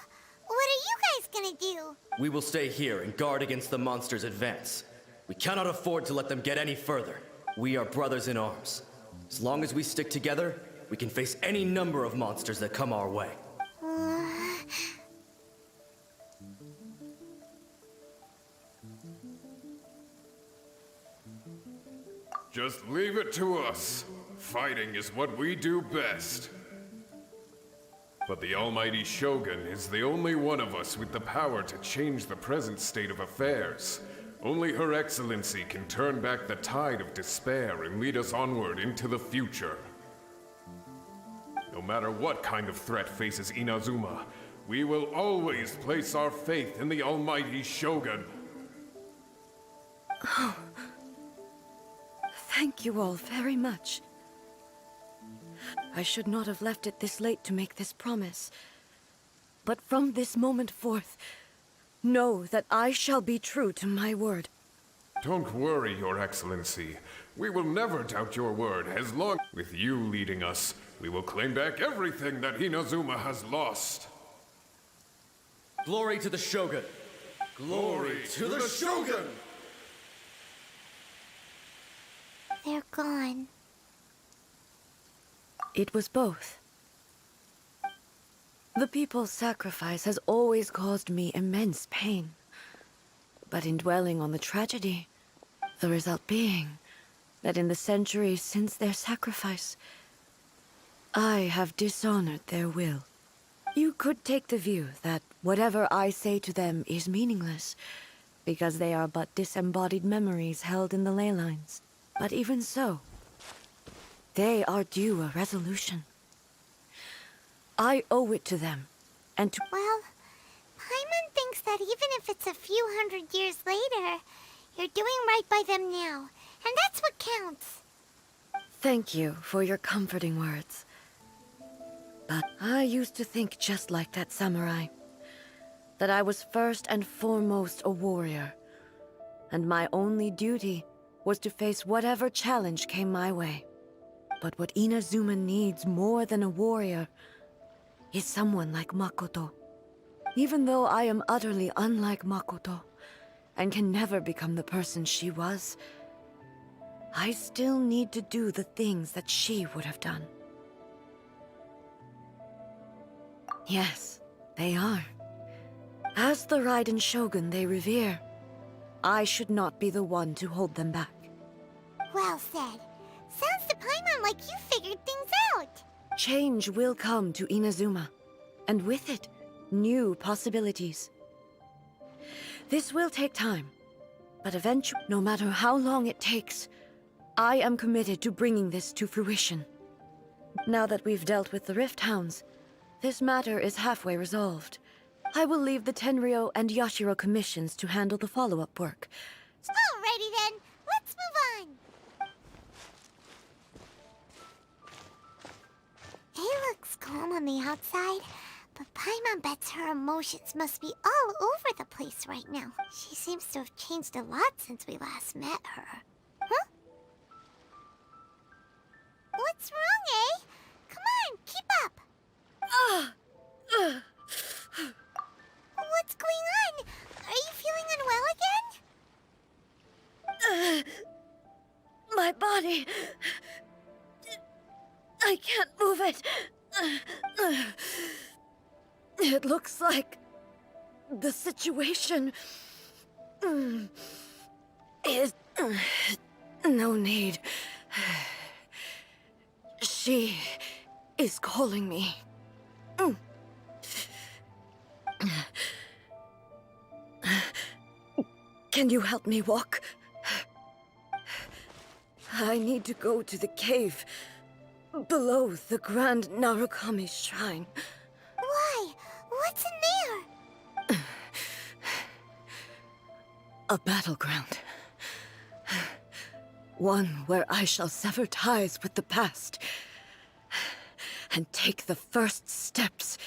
what are you guys gonna do? We will stay here and guard against the monsters' advance. We cannot afford to let them get any further. We are brothers in arms. As long as we stick together, we can face any number of monsters that come our way. just leave it to us. Fighting is what we do best. But the almighty Shogun is the only one of us with the power to change the present state of affairs. Only Her Excellency can turn back the tide of despair and lead us onward into the future. No matter what kind of threat faces Inazuma, we will always place our faith in the almighty Shogun. Oh. Thank you all very much. I should not have left it this late to make this promise. But from this moment forth, know that I shall be true to my word. Don't worry, Your Excellency. We will never doubt your word as long with you leading us. We will claim back everything that Inazuma has lost. Glory to the Shogun! Glory to the Shogun! They're gone. It was both. The people's sacrifice has always caused me immense pain. But in dwelling on the tragedy, the result being that in the centuries since their sacrifice, I have dishonored their will. You could take the view that whatever I say to them is meaningless, because they are but disembodied memories held in the ley lines. But even so, they are due a resolution. I owe it to them, and to— Well, Paimon thinks that even if it's a few hundred years later, you're doing right by them now, and that's what counts. Thank you for your comforting words. But I used to think just like that samurai, that I was first and foremost a warrior, and my only duty was to face whatever challenge came my way. But what Inazuma needs more than a warrior is someone like Makoto. Even though I am utterly unlike Makoto, and can never become the person she was, I still need to do the things that she would have done. Yes, they are. As the Raiden Shogun they revere, I should not be the one to hold them back. Well said. Sounds to Paimon like you figured things out. Change will come to Inazuma, and with it, new possibilities. This will take time, but eventually, no matter how long it takes, I am committed to bringing this to fruition. Now that we've dealt with the Rift Hounds, this matter is halfway resolved. I will leave the Tenryo and Yashiro commissions to handle the follow-up work. Alrighty then, let's move on. It looks calm on the outside, but Paimon bets her emotions must be all over the place right now. She seems to have changed a lot since we last met her. Huh? What's wrong, eh? Come on, keep up. What's going on? Are you feeling unwell again? My body... I can't move it. It looks like the situation is no need. She is calling me. Can you help me walk? I need to go to the cave below the Grand Narukami Shrine. Why? What's in there? A battleground. One where I shall sever ties with the past and take the first steps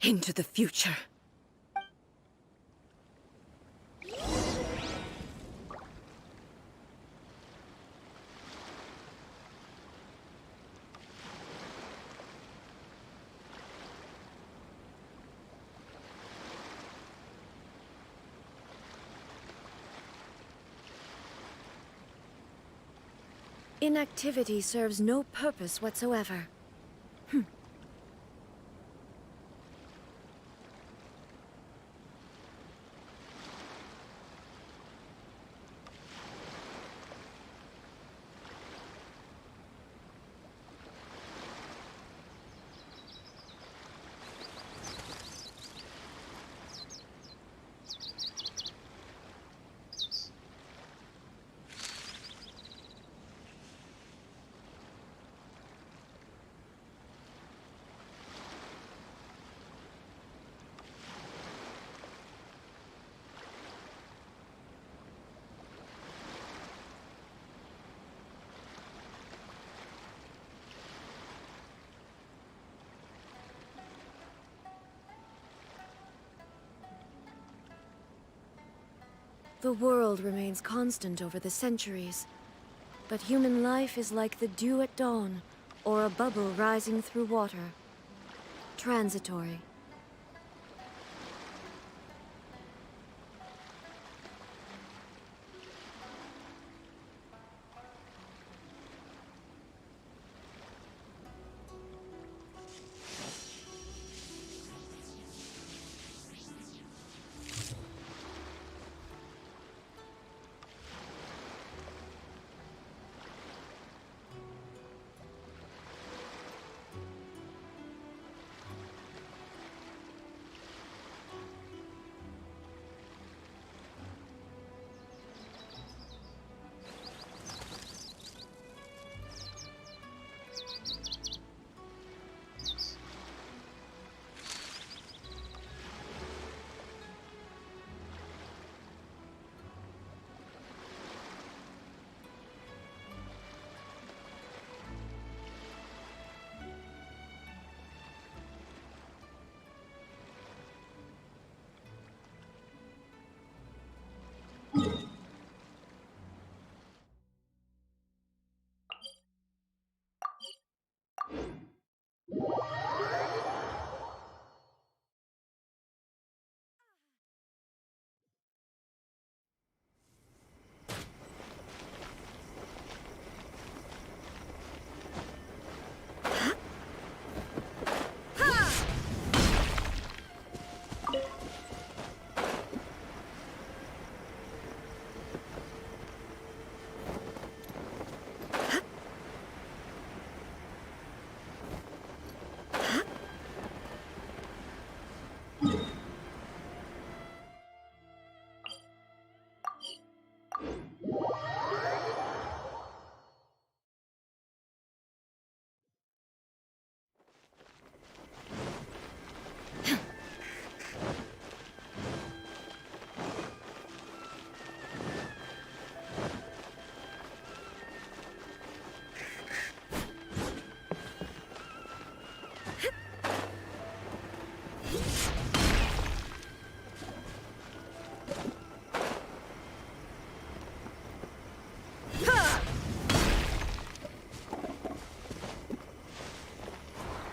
into the future. Inactivity serves no purpose whatsoever. The world remains constant over the centuries, but human life is like the dew at dawn, or a bubble rising through water. Transitory.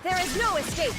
There is no escape!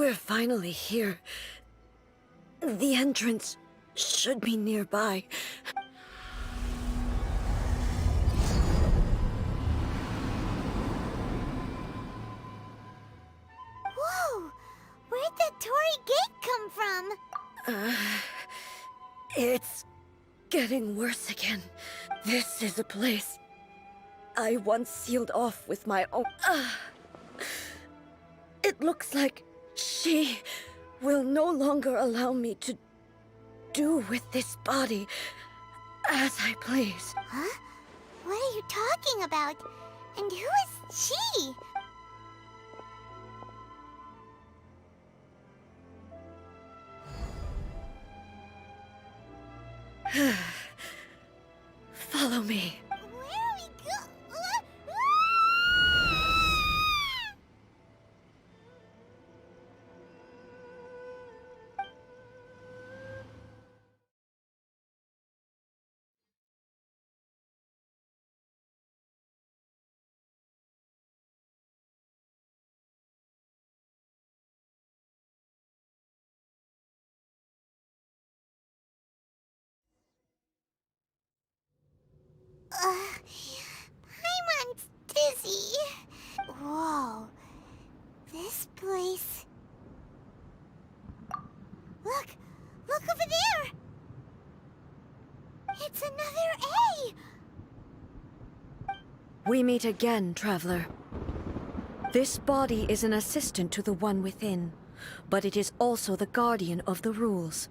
We're finally here. The entrance should be nearby. Whoa! Where'd the Torii Gate come from? It's getting worse again. This is a place I once sealed off with my own... It looks like she will no longer allow me to do with this body as I please. Huh? What are you talking about? And who is she? Follow me. Where are we go? Paimon's dizzy. Whoa. This place... Look! Look over there! It's another A! We meet again, traveler. This body is an assistant to the one within, but it is also the guardian of the rules.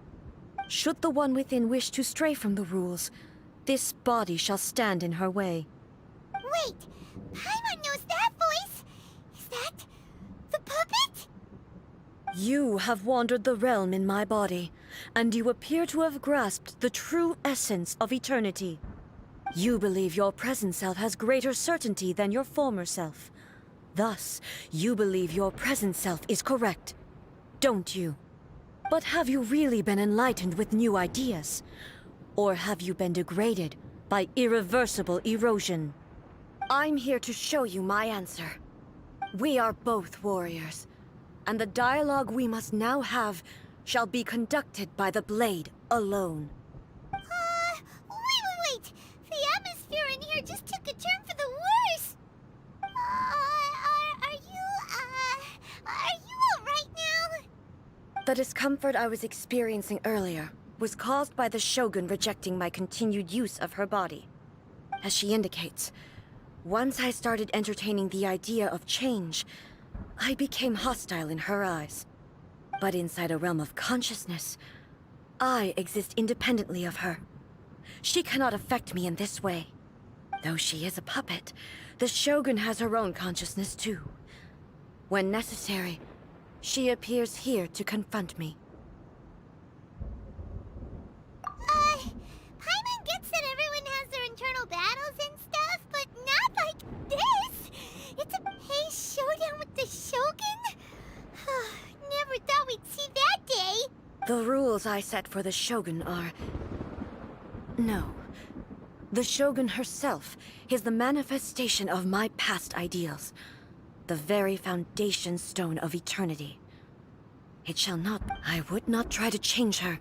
Should the one within wish to stray from the rules, this body shall stand in her way. Wait! Paimon knows that voice! Is that... the puppet? You have wandered the realm in my body, and you appear to have grasped the true essence of eternity. You believe your present self has greater certainty than your former self. Thus, you believe your present self is correct, don't you? But have you really been enlightened with new ideas? Or have you been degraded by irreversible erosion? I'm here to show you my answer. We are both warriors, and the dialogue we must now have shall be conducted by the blade alone. Wait! The atmosphere in here just took a turn for the worse! Are you alright now? The discomfort I was experiencing earlier was caused by the Shogun rejecting my continued use of her body. As she indicates, once I started entertaining the idea of change, I became hostile in her eyes. But inside a realm of consciousness, I exist independently of her. She cannot affect me in this way. Though she is a puppet, the Shogun has her own consciousness too. When necessary, she appears here to confront me. Paimon gets that everyone has their internal battles and stuff, but not like this! It's a pace showdown with the Shogun? Never thought we'd see that day! The rules I set for the Shogun are... No. The Shogun herself is the manifestation of my past ideals. The very foundation stone of eternity. It shall not... I would not try to change her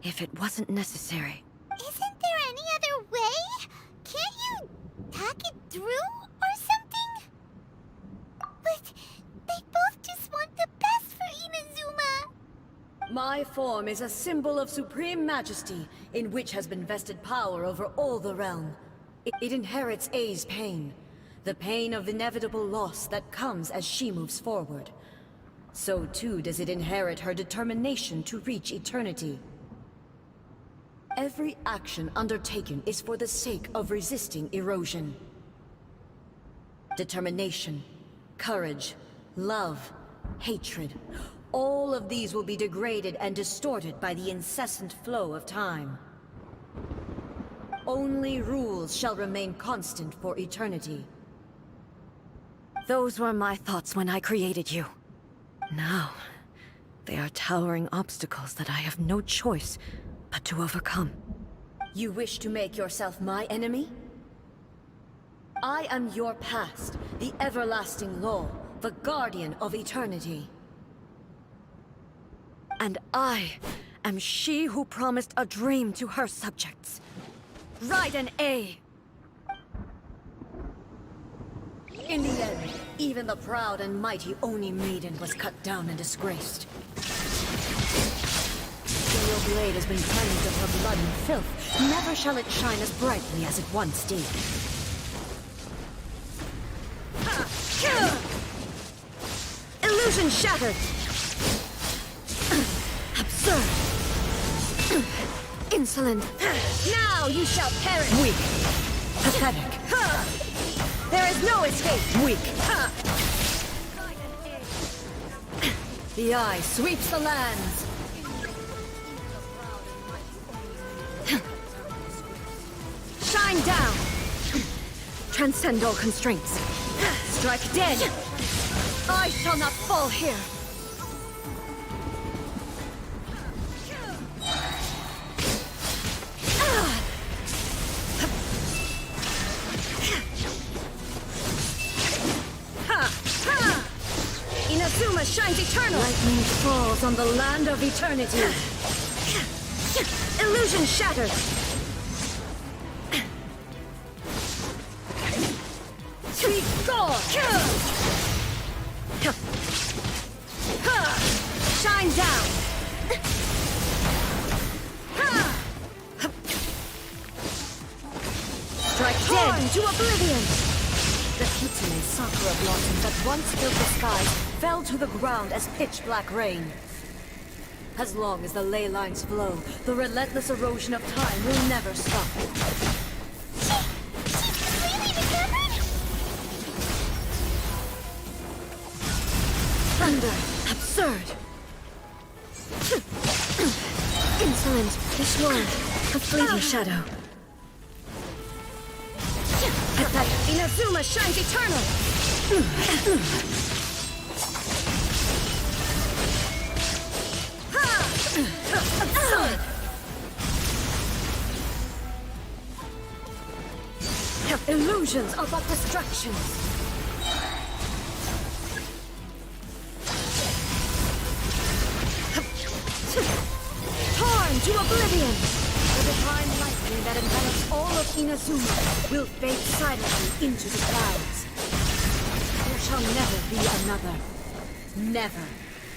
if it wasn't necessary. Isn't there any other way? Can't you talk it through or something? But they both just want the best for Inazuma. My form is a symbol of supreme majesty, in which has been vested power over all the realm. It inherits A's pain, the pain of inevitable loss that comes as she moves forward. So too does it inherit her determination to reach eternity. Every action undertaken is for the sake of resisting erosion. Determination, courage, love, hatred, all of these will be degraded and distorted by the incessant flow of time. Only rules shall remain constant for eternity. Those were my thoughts when I created you. Now, they are towering obstacles that I have no choice but to overcome. You wish to make yourself my enemy? I am your past, the everlasting law, the guardian of eternity. And I am she who promised a dream to her subjects. Raiden A. In the end, even the proud and mighty Oni maiden was cut down and disgraced. Though your blade has been cleansed of her blood and filth, never shall it shine as brightly as it once did. Illusion shattered! Absurd! Insolent! Now you shall perish! Weak! Pathetic! There is no escape! Weak! The eye sweeps the lands! Shine down! Transcend all constraints! Strike dead! I shall not fall here! Inazuma shines eternal! Lightning falls on the land of eternity! Illusion shattered! Be gone! Shine down! Strike dead to oblivion! The Kitsune sakura blossoms that once filled the skies fell to the ground as pitch-black rain. As long as the ley lines flow, the relentless erosion of time will never stop. She's completely recovered? Thunder! Absurd! Insolent! Destroyed! A fleeting shadow. Pathetic! Inazuma shines eternal! Illusions are but distractions. Torn to oblivion! The divine lightning that envelops all of Inazuma will fade silently into the clouds. There shall never be another. Never.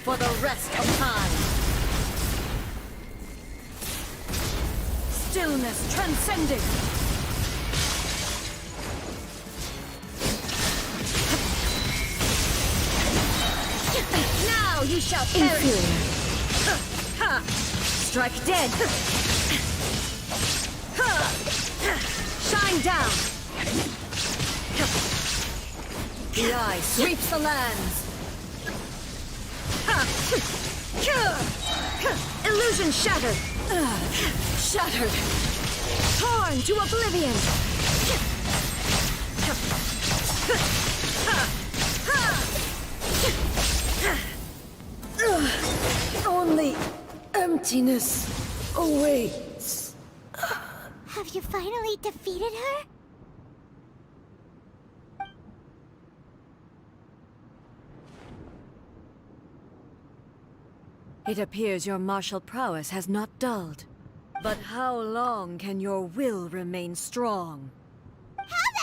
For the rest of time. Stillness transcending! Now you shall perish! Inferior. Strike dead! Shine down! The eye sweeps the lands! Illusion shattered! Shattered! Torn to oblivion! Only emptiness awaits. Have you finally defeated her? It appears your martial prowess has not dulled. But how long can your will remain strong? How the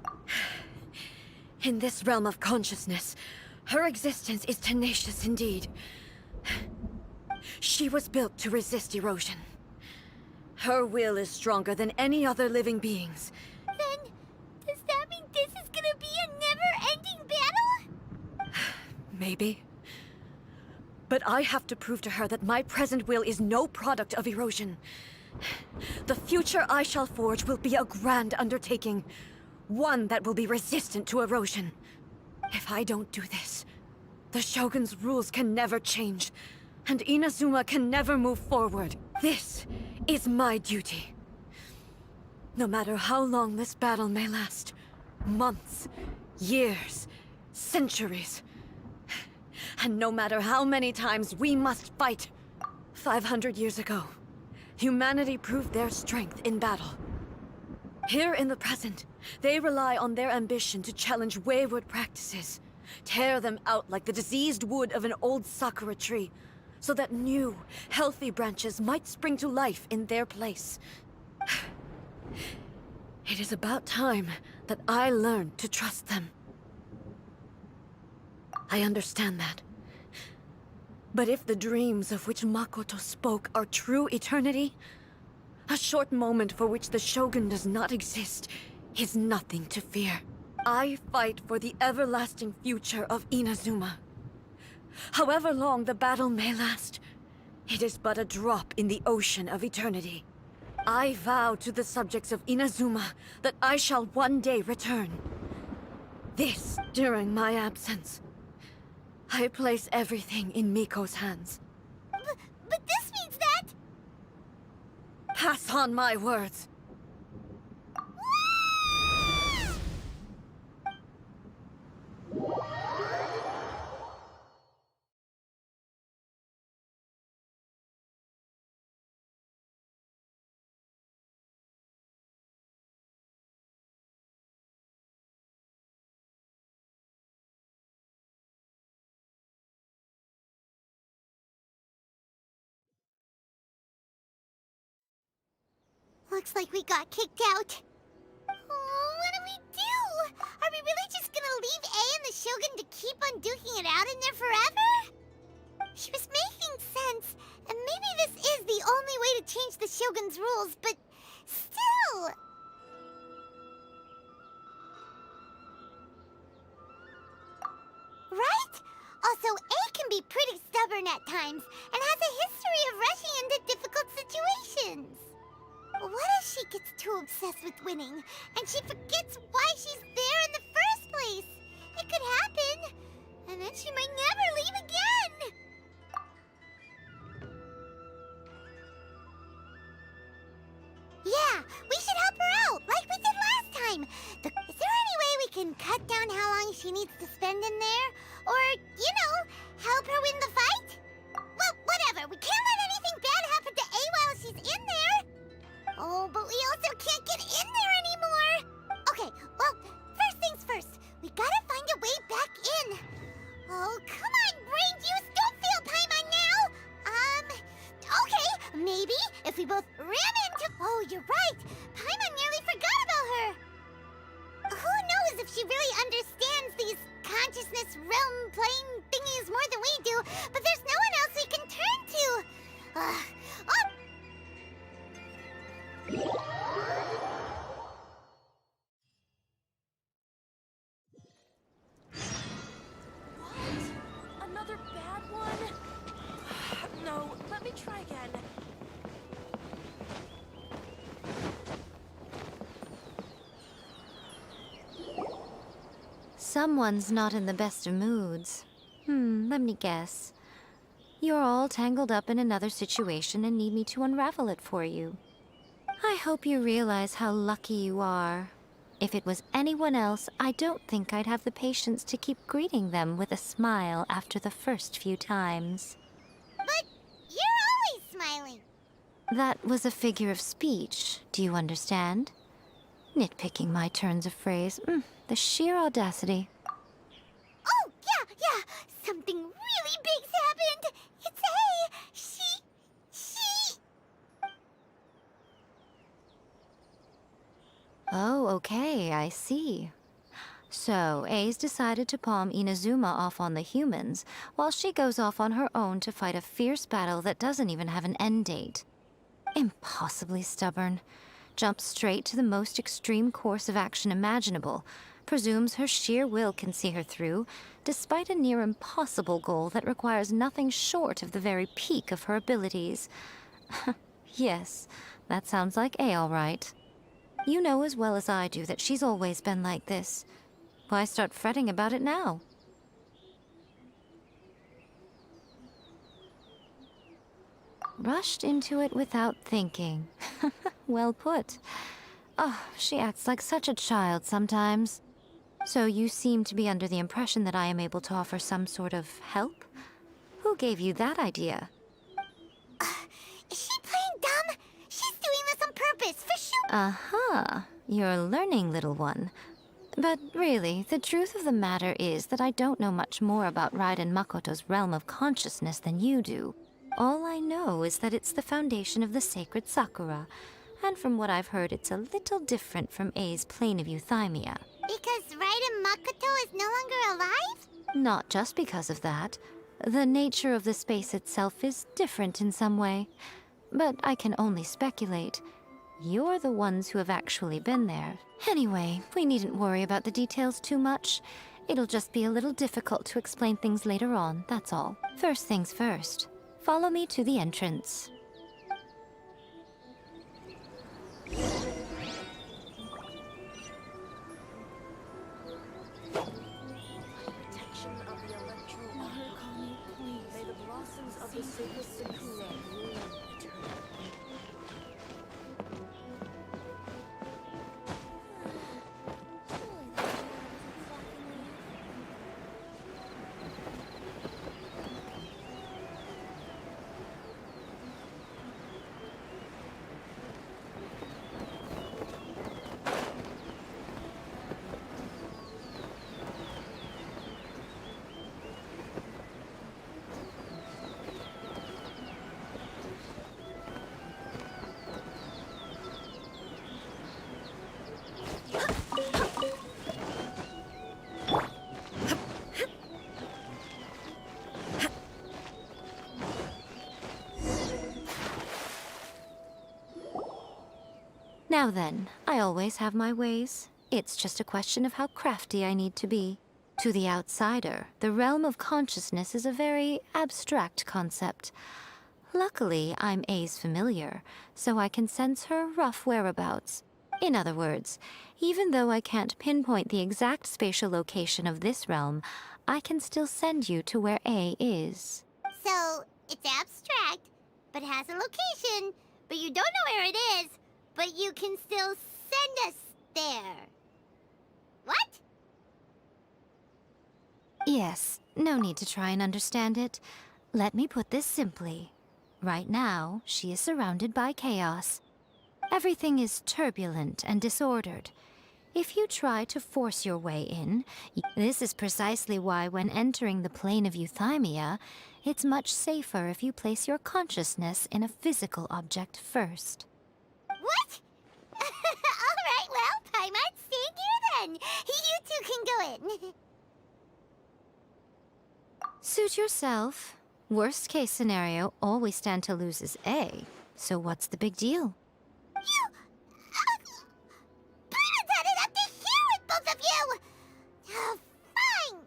heck? In this realm of consciousness, her existence is tenacious indeed. She was built to resist erosion. Her will is stronger than any other living being's. Then, does that mean this is gonna be a never-ending battle? Maybe. But I have to prove to her that my present will is no product of erosion. The future I shall forge will be a grand undertaking. One that will be resistant to erosion. If I don't do this, the Shogun's rules can never change, and Inazuma can never move forward. This is my duty. No matter how long this battle may last, months, years, centuries, and no matter how many times we must fight. 500 years ago, humanity proved their strength in battle. Here in the present, they rely on their ambition to challenge wayward practices, tear them out like the diseased wood of an old sakura tree, so that new, healthy branches might spring to life in their place. It is about time that I learned to trust them. I understand that. But if the dreams of which Makoto spoke are true eternity, a short moment for which the Shogun does not exist is nothing to fear. I fight for the everlasting future of Inazuma. However long the battle may last, it is but a drop in the ocean of eternity. I vow to the subjects of Inazuma that I shall one day return. This during my absence. I place everything in Miko's hands. But this means that... Pass on my words. Looks like we got kicked out. Oh, what do we do? Are we really just gonna leave A and the Shogun to keep on duking it out in there forever? She was making sense, and maybe this is the only way to change the Shogun's rules, but still... Right? Also, A can be pretty stubborn at times, and has a history of rushing into difficult situations. What if she gets too obsessed with winning, and she forgets why she's there in the first place? It could happen, and then she might never leave again! Yeah, we should help her out, like we did last time! Is there any way we can cut down how long she needs to spend in there? Or, you know, help her win the fight? Well, whatever, we can't let anything bad happen to A while she's in there! Oh, but we also can't get in there anymore! Okay, well, first things first. We gotta find a way back in. Oh, come on, brain juice! Don't fail Paimon now! Okay, maybe if we both ram into... Oh, you're right! Paimon nearly forgot about her! Who knows if she really understands these consciousness realm playing thingies more than we do, but there's no one else we can turn to! What? Another bad one? No, let me try again. Someone's not in the best of moods. Let me guess. You're all tangled up in another situation and need me to unravel it for you. I hope you realize how lucky you are. If it was anyone else, I don't think I'd have the patience to keep greeting them with a smile after the first few times. But you're always smiling. That was a figure of speech, do you understand? Nitpicking my turns of phrase. The sheer audacity. Oh, yeah, something really big's happened. It's A. She... Oh, okay, I see. So, A's decided to palm Inazuma off on the humans, while she goes off on her own to fight a fierce battle that doesn't even have an end date. Impossibly stubborn. Jumps straight to the most extreme course of action imaginable, presumes her sheer will can see her through, despite a near impossible goal that requires nothing short of the very peak of her abilities. Yes, that sounds like A all right. You know as well as I do that she's always been like this. Why start fretting about it now? Rushed into it without thinking. Well put. Oh, she acts like such a child sometimes. So you seem to be under the impression that I am able to offer some sort of help? Who gave you that idea? Is she playing dumb? She's doing this on purpose, for sure. Uh-huh. You're learning, little one. But really, the truth of the matter is that I don't know much more about Raiden Makoto's realm of consciousness than you do. All I know is that it's the foundation of the sacred Sakura, and from what I've heard, it's a little different from A's plane of euthymia. Because Raiden Makoto is no longer alive? Not just because of that. The nature of the space itself is different in some way. But I can only speculate. You're the ones who have actually been there. Anyway, we needn't worry about the details too much. It'll just be a little difficult to explain things later on, that's all. First things first. Follow me to the entrance. Protection of the electoral Archon, please. May the blossoms of the sacred Sakura bloom eternally. Now then, I always have my ways. It's just a question of how crafty I need to be. To the outsider, the realm of consciousness is a very abstract concept. Luckily, I'm A's familiar, so I can sense her rough whereabouts. In other words, even though I can't pinpoint the exact spatial location of this realm, I can still send you to where A is. So, it's abstract, but has a location, but you don't know where it is, but you can still send us there. What? Yes, no need to try and understand it. Let me put this simply. Right now, she is surrounded by chaos. Everything is turbulent and disordered. If you try to force your way in, this is precisely why when entering the plane of euthymia, it's much safer if you place your consciousness in a physical object first. What? Alright, well, Paimon, stay here then. You two can go in. Suit yourself. Worst case scenario, all we stand to lose is A. So what's the big deal? You... Paimon had up to here with both of you! Fine!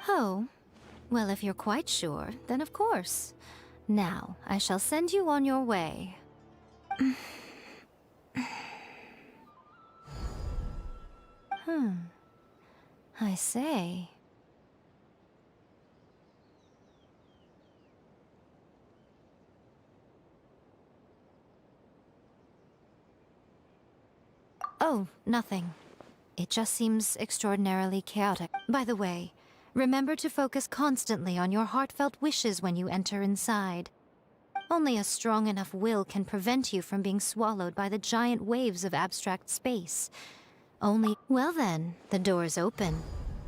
Oh, well, if you're quite sure, then of course. Now, I shall send you on your way. I say. Oh, nothing. It just seems extraordinarily chaotic. By the way, remember to focus constantly on your heartfelt wishes when you enter inside. Only a strong enough will can prevent you from being swallowed by the giant waves of abstract space. Well then, the door's open.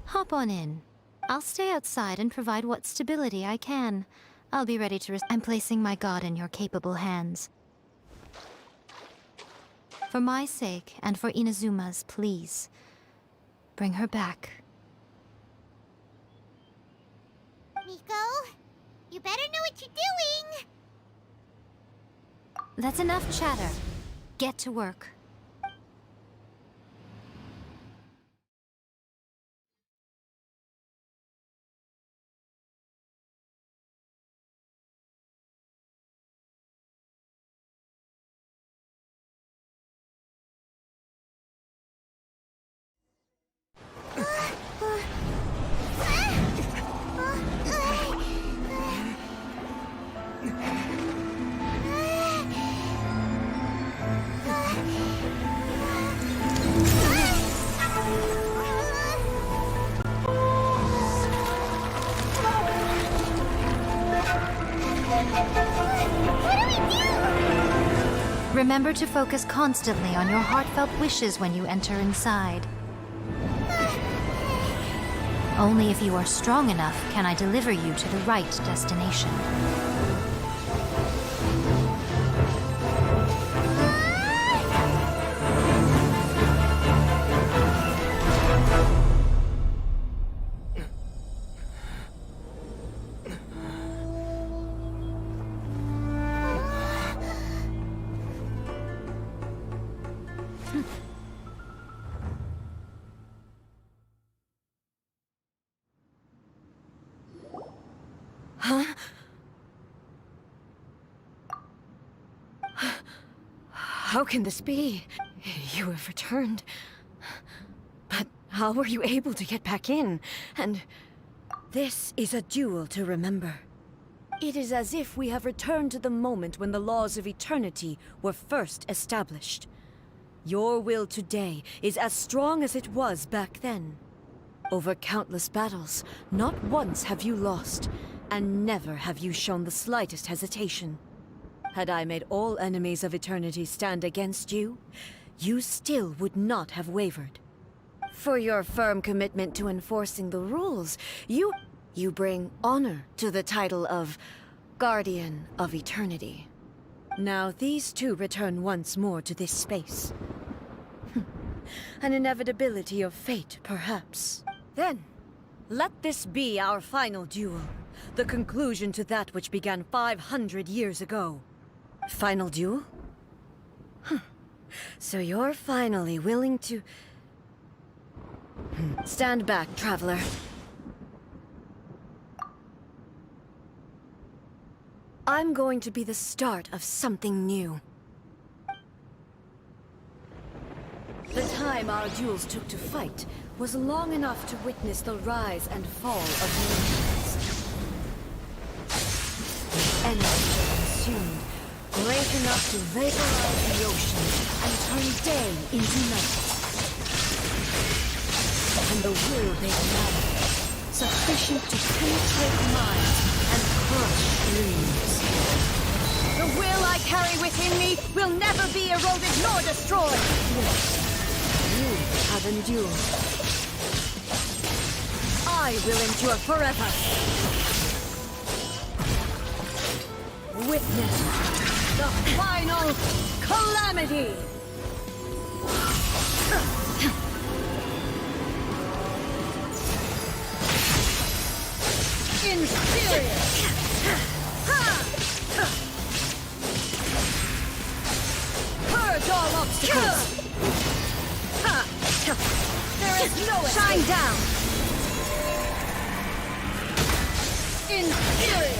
Hop on in. I'll stay outside and provide what stability I can. I'll be ready to I'm placing my god in your capable hands. For my sake, and for Inazuma's, please. Bring her back. Miko, you better know what you're doing! That's enough chatter. Get to work. Remember to focus constantly on your heartfelt wishes when you enter inside. Only if you are strong enough can I deliver you to the right destination. How can this be? You have returned. But how were you able to get back in? And this is a duel to remember. It is as if we have returned to the moment when the laws of eternity were first established. Your will today is as strong as it was back then. Over countless battles, not once have you lost, and never have you shown the slightest hesitation. Had I made all enemies of eternity stand against you, you still would not have wavered. For your firm commitment to enforcing the rules, you bring honor to the title of Guardian of Eternity. Now these two return once more to this space. An inevitability of fate, perhaps. Then, let this be our final duel, the conclusion to that which began 500 years ago. Final duel? So you're finally willing to... Stand back, traveler. I'm going to be the start of something new. The time our duels took to fight was long enough to witness the rise and fall of nations. Energy consumed, great enough to vaporize the ocean and turn day into night. And the will they commanded, sufficient to penetrate minds and crush dreams. The will I carry within me will never be eroded nor destroyed. Yes, you have endured. I will endure forever. Witness the final calamity! Inferior! Purge all obstacles! There is no escape! Shine down! Inferior!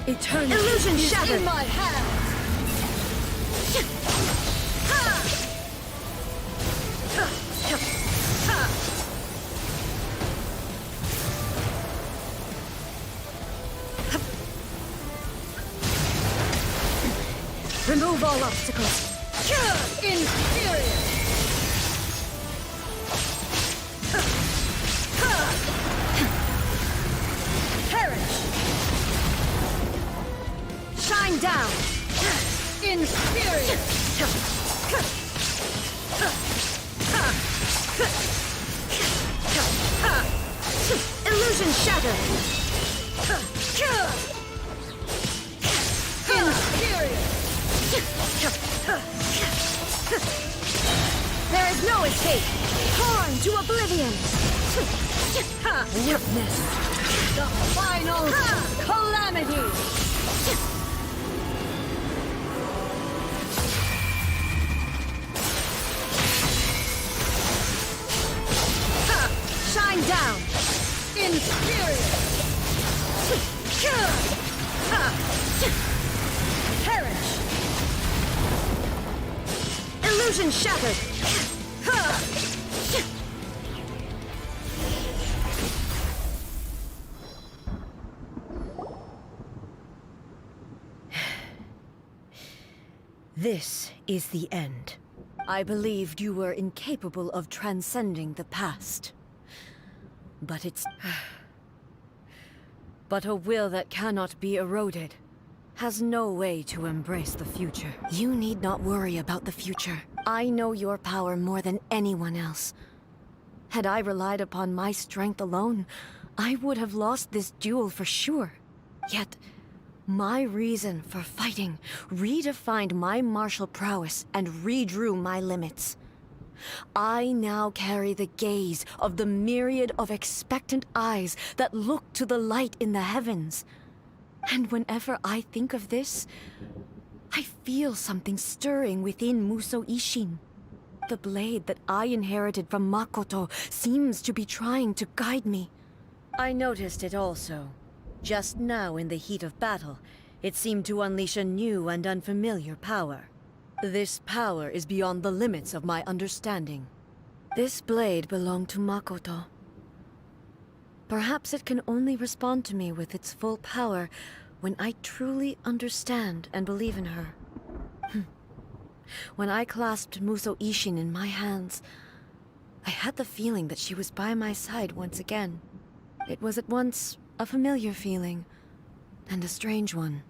Eternity illusion shattered in my hands. Remove all obstacles. Inferior. Perish. Shine down! Inferior! Illusion shattered! Inferior! There is no escape! Torn to oblivion! Witness the final calamity! Shine down! Inferior! Perish! Illusion shattered! This is the end. I believed you were incapable of transcending the past. But it's... but a will that cannot be eroded. has no way to embrace the future. You need not worry about the future. I know your power more than anyone else. Had I relied upon my strength alone, I would have lost this duel for sure. Yet, my reason for fighting redefined my martial prowess and redrew my limits. I now carry the gaze of the myriad of expectant eyes that look to the light in the heavens. And whenever I think of this, I feel something stirring within Musou Ishin. The blade that I inherited from Makoto seems to be trying to guide me. I noticed it also. Just now in the heat of battle, it seemed to unleash a new and unfamiliar power. This power is beyond the limits of my understanding. This blade belonged to Makoto. Perhaps it can only respond to me with its full power when I truly understand and believe in her. When I clasped Musou Ishin in my hands, I had the feeling that she was by my side once again. It was at once a familiar feeling and a strange one.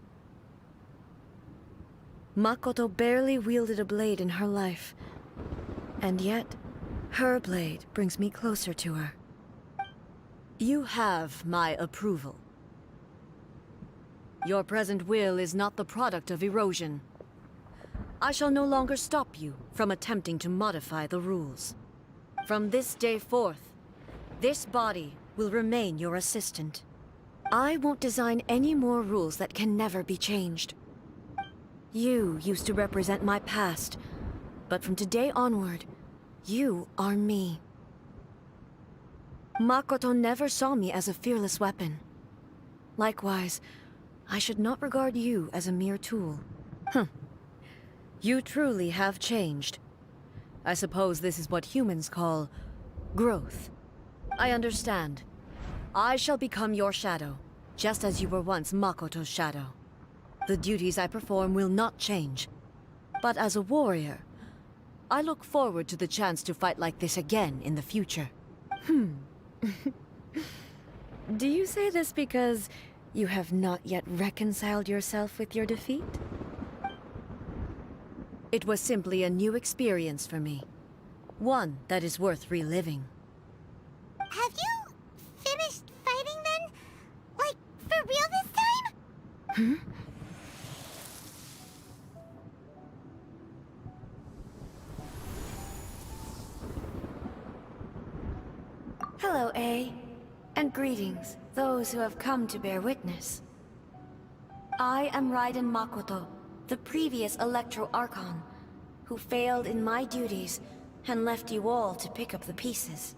Makoto barely wielded a blade in her life, and yet her blade brings me closer to her. You have my approval. Your present will is not the product of erosion. I shall no longer stop you from attempting to modify the rules. From this day forth, this body will remain your assistant. I won't design any more rules that can never be changed. You used to represent my past, but from today onward, you are me. Makoto never saw me as a fearless weapon. Likewise, I should not regard you as a mere tool. You truly have changed. I suppose this is what humans call growth. I understand. I shall become your shadow, just as you were once Makoto's shadow. The duties I perform will not change. But as a warrior, I look forward to the chance to fight like this again in the future. Do you say this because you have not yet reconciled yourself with your defeat? It was simply a new experience for me. One that is worth reliving. Have you finished fighting then? Like, for real this time? Hello, A. And greetings, those who have come to bear witness. I am Raiden Makoto, the previous Electro Archon, who failed in my duties and left you all to pick up the pieces.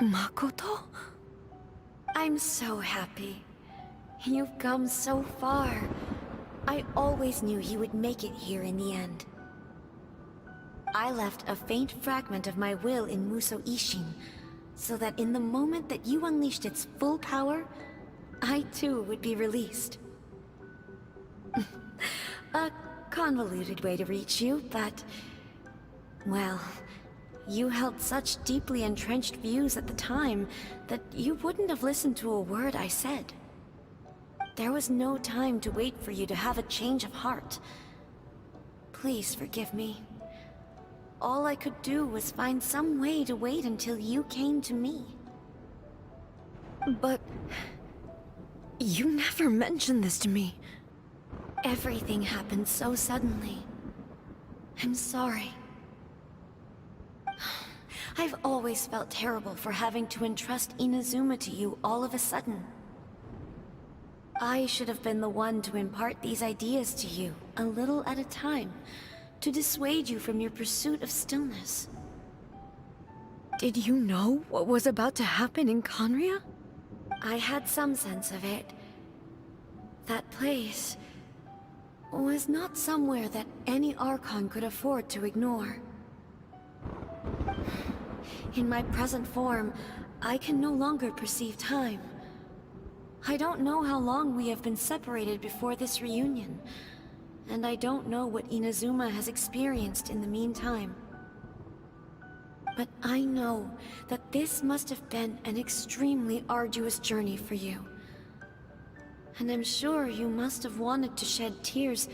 Makoto? I'm so happy. You've come so far. I always knew you would make it here in the end. I left a faint fragment of my will in Musou Ishin, so that in the moment that you unleashed its full power, I too would be released. A convoluted way to reach you, but... well, you held such deeply entrenched views at the time that you wouldn't have listened to a word I said. There was no time to wait for you to have a change of heart. Please forgive me. All I could do was find some way to wait until you came to me. But... you never mentioned this to me. Everything happened so suddenly. I'm sorry. I've always felt terrible for having to entrust Inazuma to you all of a sudden. I should have been the one to impart these ideas to you, a little at a time, to dissuade you from your pursuit of stillness. Did you know what was about to happen in Conria? I had some sense of it. That place was not somewhere that any Archon could afford to ignore. In my present form, I can no longer perceive time. I don't know how long we have been separated before this reunion, and I don't know what Inazuma has experienced in the meantime. But I know that this must have been an extremely arduous journey for you. And I'm sure you must have wanted to shed tears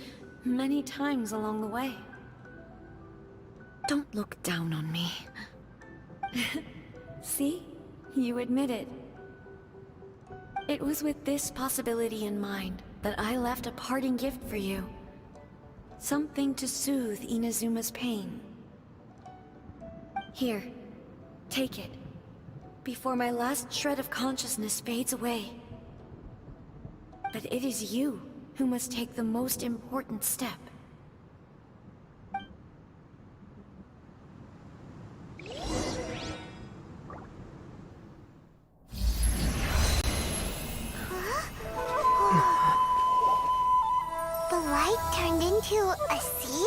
many times along the way. Don't look down on me. See? You admit it. It was with this possibility in mind that I left a parting gift for you. Something to soothe Inazuma's pain. Here, take it, before my last shred of consciousness fades away. But it is you who must take the most important step. The light turned into a seed?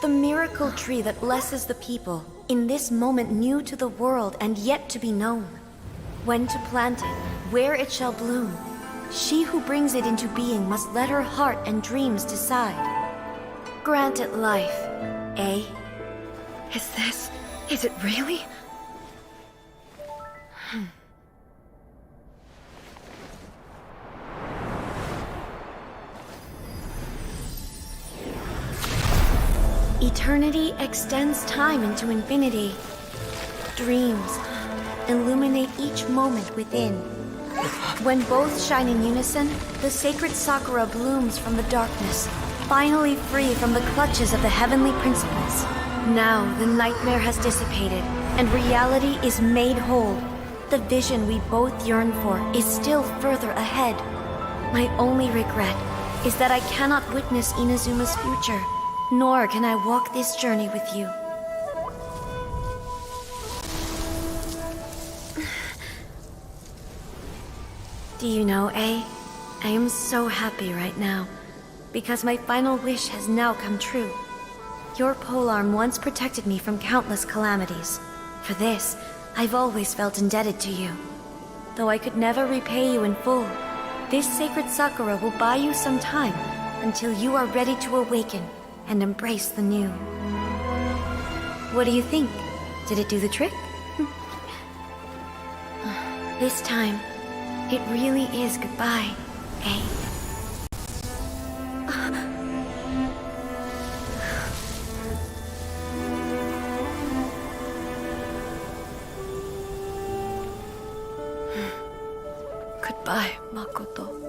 The miracle tree that blesses the people, in this moment new to the world and yet to be known. When to plant it, where it shall bloom. She who brings it into being must let her heart and dreams decide. Grant it life, eh? Is it really? Eternity extends time into infinity. Dreams illuminate each moment within. When both shine in unison, the sacred Sakura blooms from the darkness, finally free from the clutches of the heavenly principles. Now the nightmare has dissipated, and reality is made whole. The vision we both yearn for is still further ahead. My only regret is that I cannot witness Inazuma's future, nor can I walk this journey with you. Do you know, I am so happy right now, because my final wish has now come true. Your polearm once protected me from countless calamities. For this, I've always felt indebted to you. Though I could never repay you in full, this sacred Sakura will buy you some time until you are ready to awaken and embrace the new. What do you think? Did it do the trick? This time, it really is goodbye, eh? Goodbye, Makoto.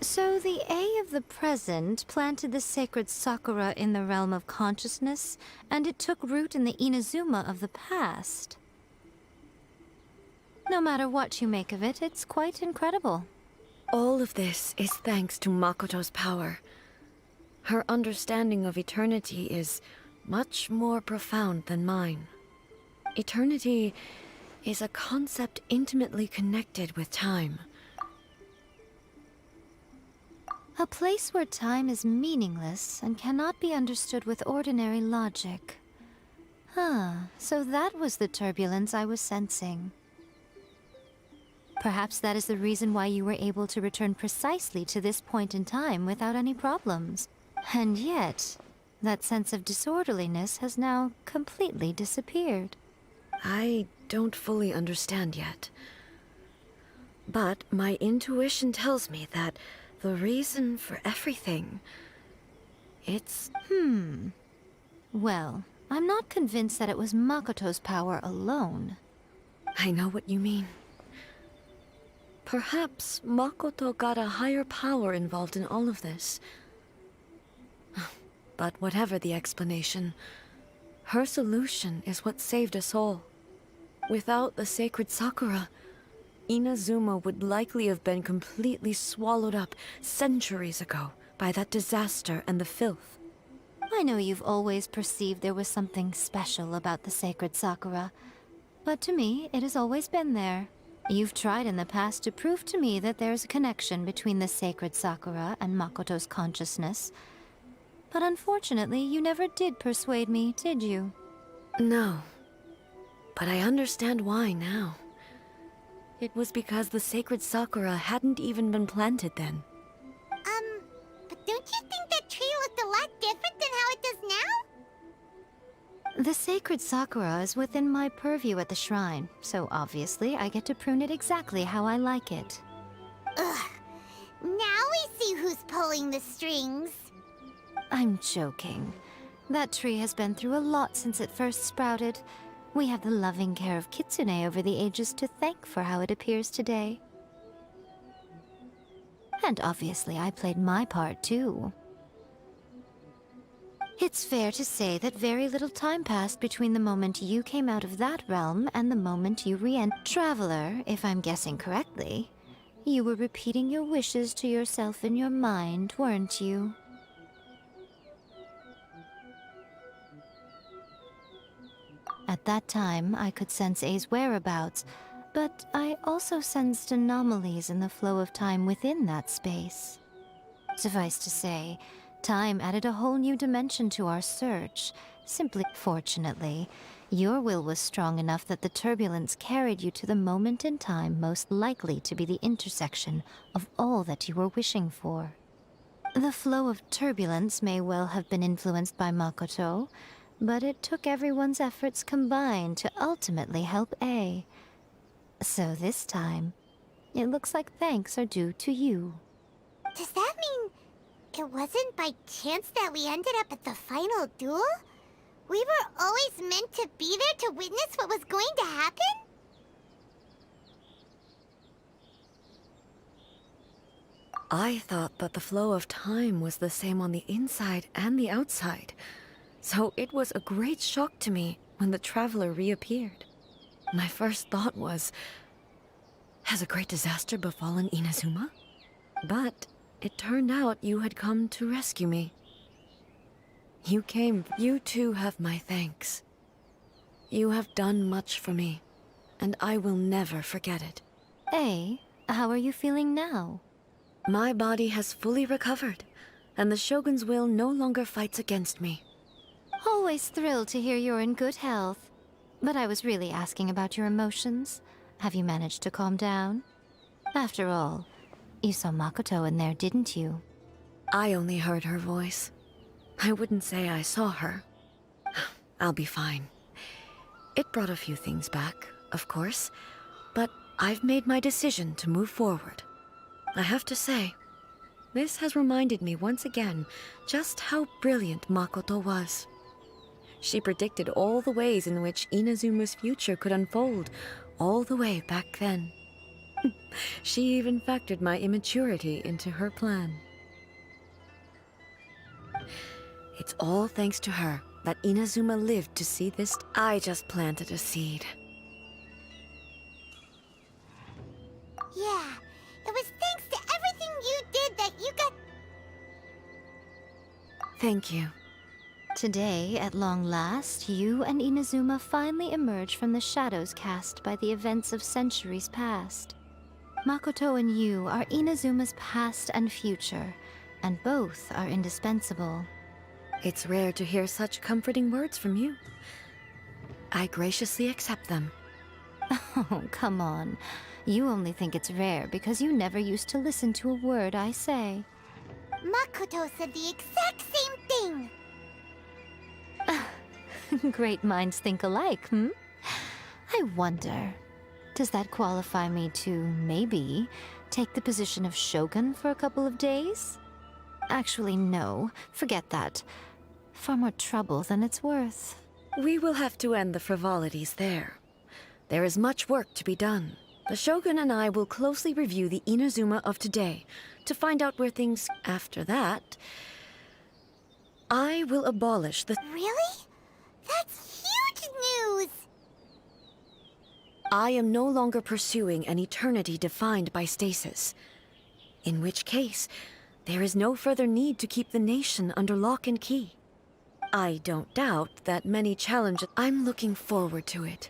So the A of the present planted the sacred Sakura in the realm of consciousness, and it took root in the Inazuma of the past. No matter what you make of it, it's quite incredible. All of this is thanks to Makoto's power. Her understanding of eternity is much more profound than mine. Eternity is a concept intimately connected with time. A place where time is meaningless and cannot be understood with ordinary logic. So that was the turbulence I was sensing. Perhaps that is the reason why you were able to return precisely to this point in time without any problems. And yet, that sense of disorderliness has now completely disappeared. I don't fully understand yet. But my intuition tells me that the reason for everything, it's... Well, I'm not convinced that it was Makoto's power alone. I know what you mean. Perhaps Makoto got a higher power involved in all of this. But whatever the explanation, her solution is what saved us all. Without the sacred Sakura, Inazuma would likely have been completely swallowed up centuries ago by that disaster and the filth. I know you've always perceived there was something special about the sacred Sakura, but to me, it has always been there. You've tried in the past to prove to me that there's a connection between the sacred Sakura and Makoto's consciousness. But unfortunately, you never did persuade me, did you? No. But I understand why now. It was because the sacred Sakura hadn't even been planted then. But don't you think that tree looked a lot different than how it does now? The sacred Sakura is within my purview at the shrine, so obviously I get to prune it exactly how I like it. Ugh. Now we see who's pulling the strings. I'm joking. That tree has been through a lot since it first sprouted. We have the loving care of Kitsune over the ages to thank for how it appears today. And obviously I played my part too. It's fair to say that very little time passed between the moment you came out of that realm and the moment you re-entered. Traveler, if I'm guessing correctly, you were repeating your wishes to yourself in your mind, weren't you? At that time, I could sense A's whereabouts, but I also sensed anomalies in the flow of time within that space. Suffice to say, time added a whole new dimension to our search. Simply, fortunately, your will was strong enough that the turbulence carried you to the moment in time most likely to be the intersection of all that you were wishing for. The flow of turbulence may well have been influenced by Makoto, but it took everyone's efforts combined to ultimately help A. So this time, it looks like thanks are due to you. Does that mean it wasn't by chance that we ended up at the final duel? We were always meant to be there to witness what was going to happen? I thought that the flow of time was the same on the inside and the outside. So it was a great shock to me when the traveler reappeared. My first thought was, has a great disaster befallen Inazuma? But it turned out you had come to rescue me. You came. You too have my thanks. You have done much for me, and I will never forget it. A, how are you feeling now? My body has fully recovered, and the Shogun's will no longer fights against me. Always thrilled to hear you're in good health. But I was really asking about your emotions. Have you managed to calm down? After all, you saw Makoto in there, didn't you? I only heard her voice. I wouldn't say I saw her. I'll be fine. It brought a few things back, of course, but I've made my decision to move forward. I have to say, this has reminded me once again just how brilliant Makoto was. She predicted all the ways in which Inazuma's future could unfold, all the way back then. She even factored my immaturity into her plan. It's all thanks to her that Inazuma lived to see this. I just planted a seed. Yeah, it was thanks to everything you did that you got... Thank you. Today, at long last, you and Inazuma finally emerge from the shadows cast by the events of centuries past. Makoto and you are Inazuma's past and future, and both are indispensable. It's rare to hear such comforting words from you. I graciously accept them. Oh, come on. You only think it's rare because you never used to listen to a word I say. Makoto said the exact same thing! Great minds think alike, hmm? I wonder, does that qualify me to, maybe, take the position of shogun for a couple of days? Actually, no. Forget that. Far more trouble than it's worth. We will have to end the frivolities there. There is much work to be done. The Shogun and I will closely review the Inazuma of today to find out where things... After that, I will abolish the... Really? That's huge news! I am no longer pursuing an eternity defined by stasis. In which case, there is no further need to keep the nation under lock and key. I don't doubt that many challenges... I'm looking forward to it.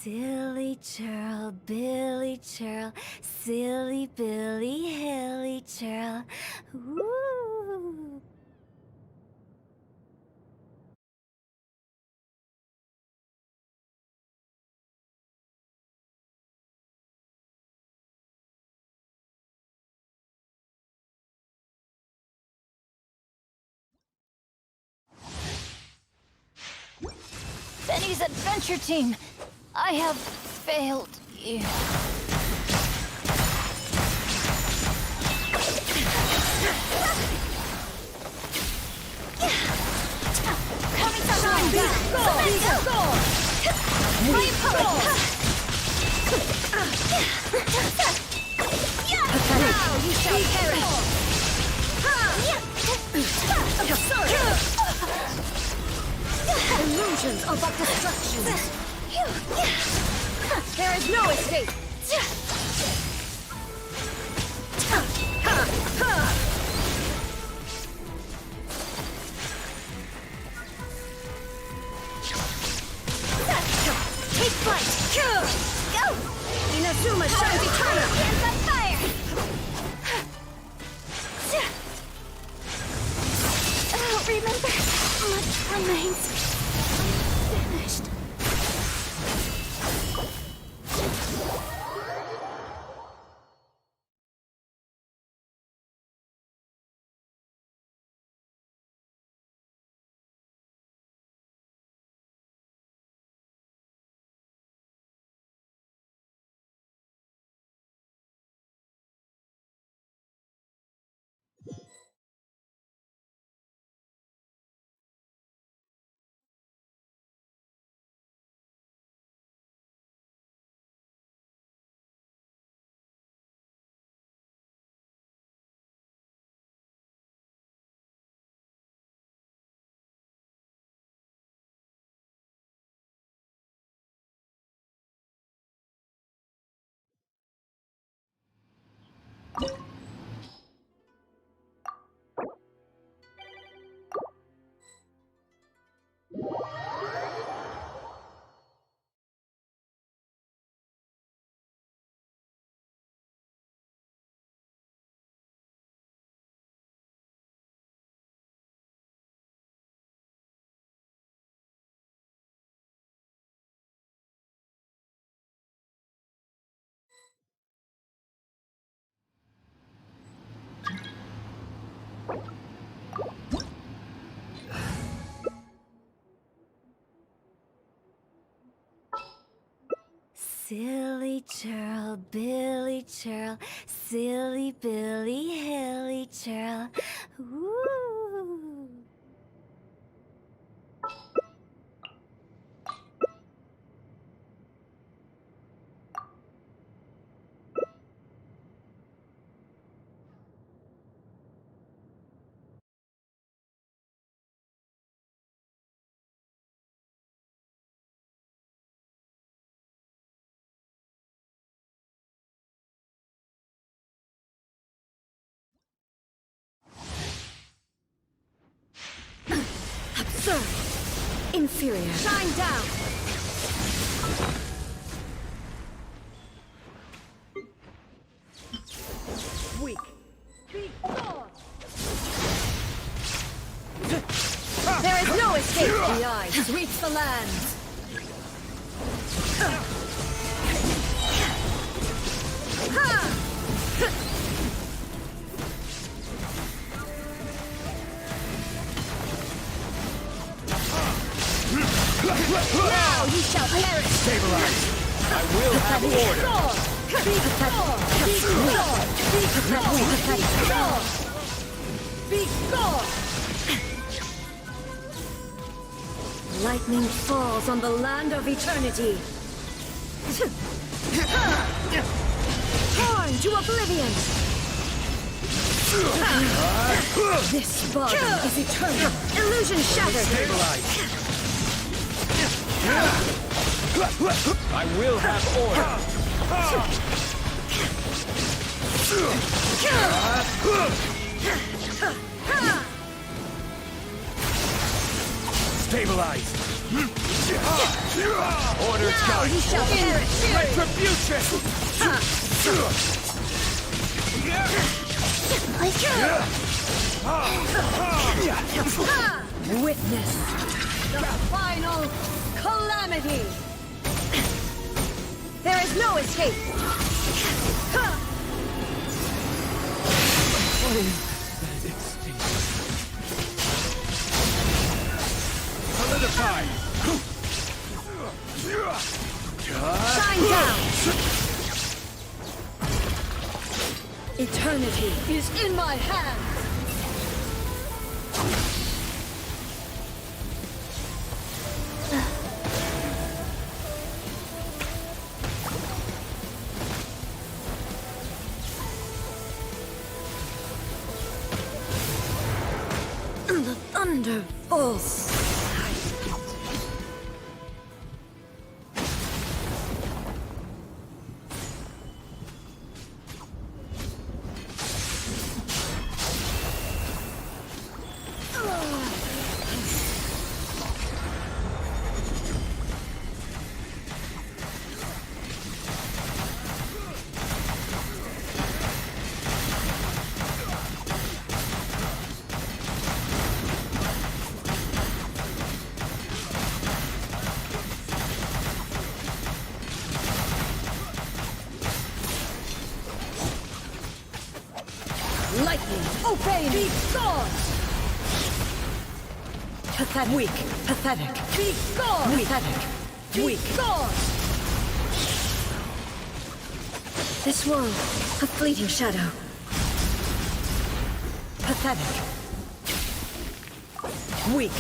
Silly churl, Billy churl, silly Billy, hilly churl. Ooh. Benny's adventure team! I have failed you. Illusions of destruction. There is no escape. Take flight. Go. Inazuma shines eternal. Hands on fire! Oh, remember, much remains unfinished. Silly churl, Billy churl, silly Billy, hilly churl. Ooh. Absurd! Inferior! Shine down! weak. Be gone! There is no escape! The eye sweeps the land! Now you shall perish! Stabilize! I will have order! Be gone! Be gone! Lightning falls on the land of eternity. Torn to oblivion. This body is eternal. Illusion shattered. Stabilize! I will have order! Stabilize! Order Now you shall perish. Retribution! Witness the final calamity. There is no escape. Solidify! Shine down. Eternity is in my hands. The thunder falls. Lightning, obey me! Be gone! Pathetic. Weak. Pathetic. Be gone! Weak. Pathetic. Weak. Be gone! This world, a fleeting shadow. Pathetic. Weak.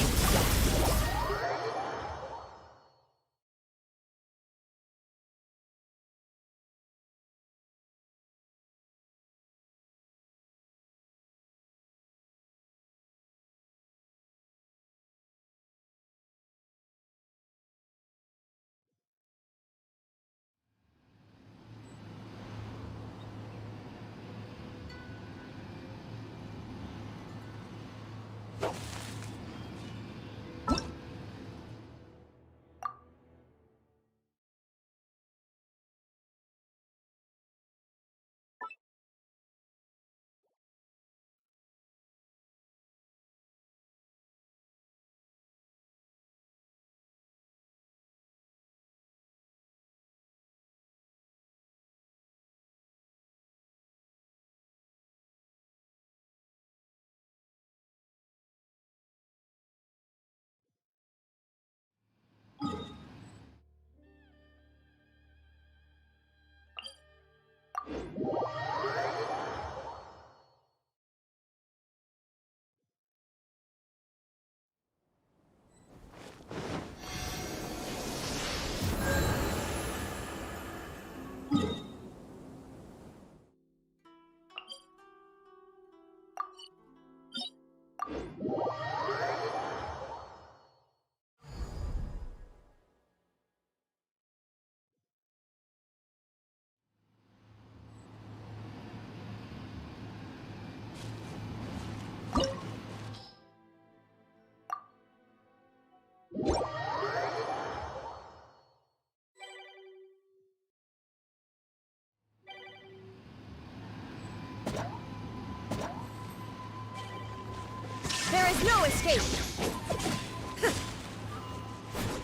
There is no escape!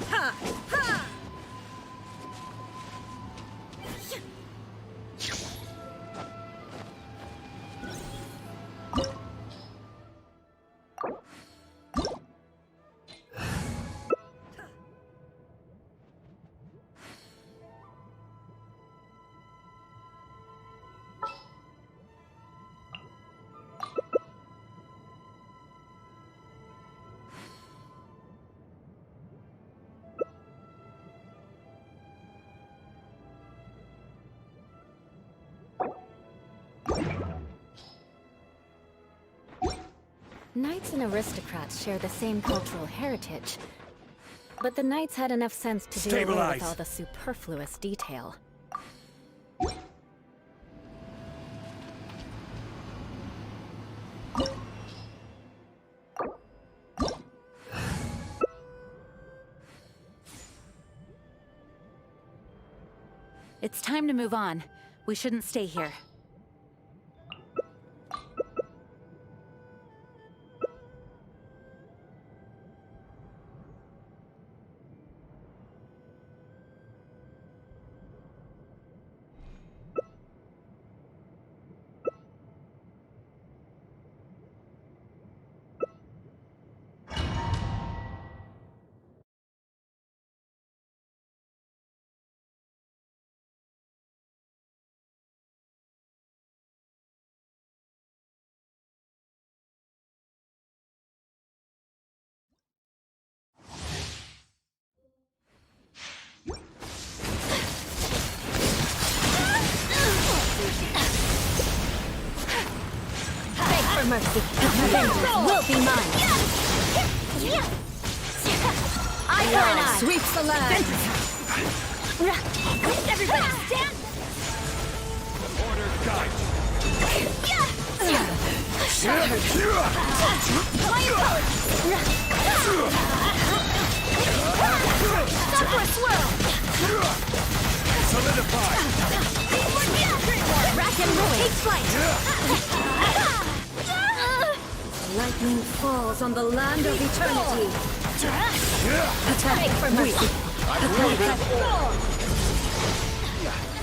Ha! Ha! Knights and aristocrats share the same cultural heritage, but the knights had enough sense to do away with all the superfluous detail. It's time to move on. We shouldn't stay here. For mercy, vengeance will be mine. Eye for an eye sweeps the land. Everybody stand. Order guide. Shattered. My Suffer a swirl. Solidify. Rack and roll. Take flight. Lightning falls on the land of eternity. Attack for mercy.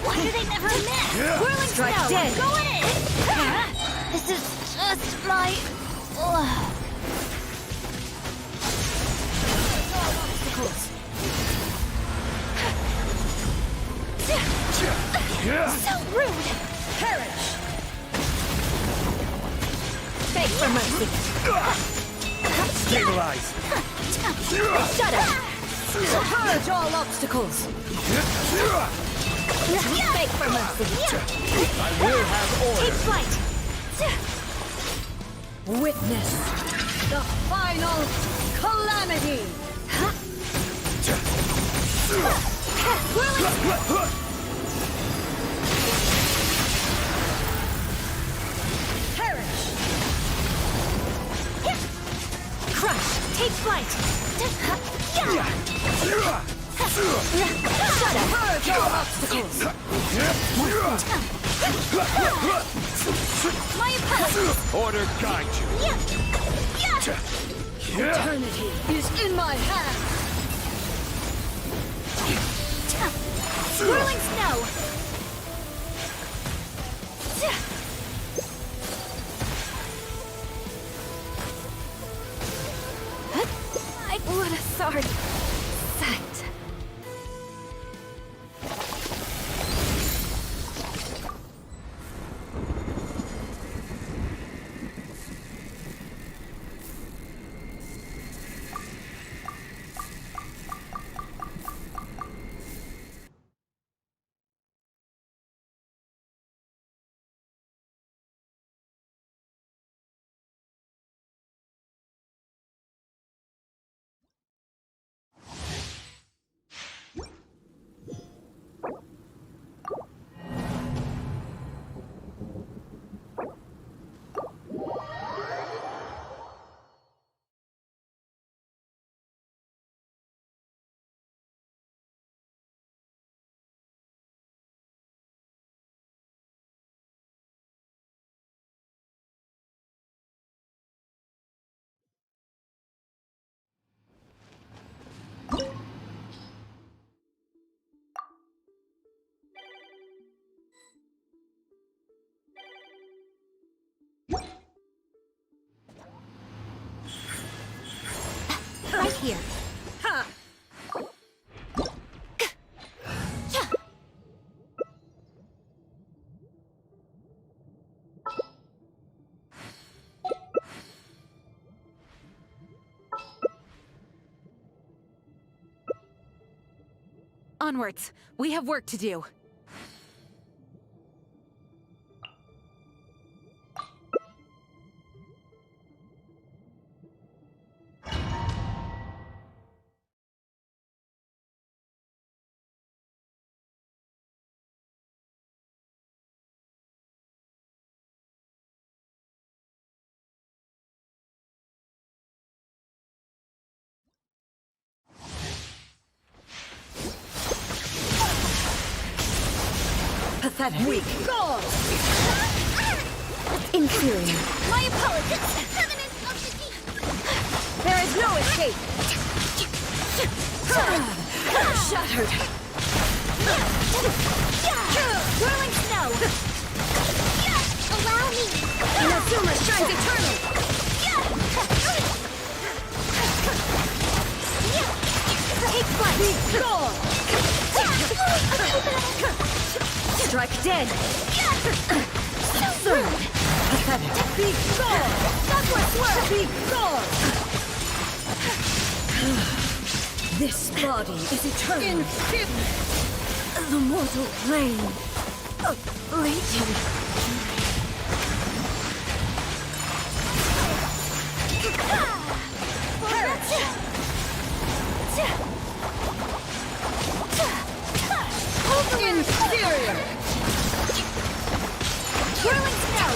Why do they never miss? Whirling Strike snow. dead. Go in. This is just my. So rude. Perish! Beg for mercy. Stabilize. Shudder. Purge all obstacles! Beg for mercy. I will have order. Take flight. Witness the final calamity! Perish! Crush. Take flight. Shudder. Purge all obstacles! My opponent. Order guide you. Eternity is in my hand! Whirling snow. What a sword. Sight. here. Ha! Onwards. We have work to do. Pathetic. Weak. God! Inferior. My apologies! Covenant of the Deep! There is no escape! Shattered! Whirling snow! Allow me! Inazuma shines eternal! Take flight! Be gone! Strike dead! So rude! Pathetic! Be gone! Southward swerve! Be gone! This body is eternal. The mortal plane of Raiden. Inferior! Whirling snow!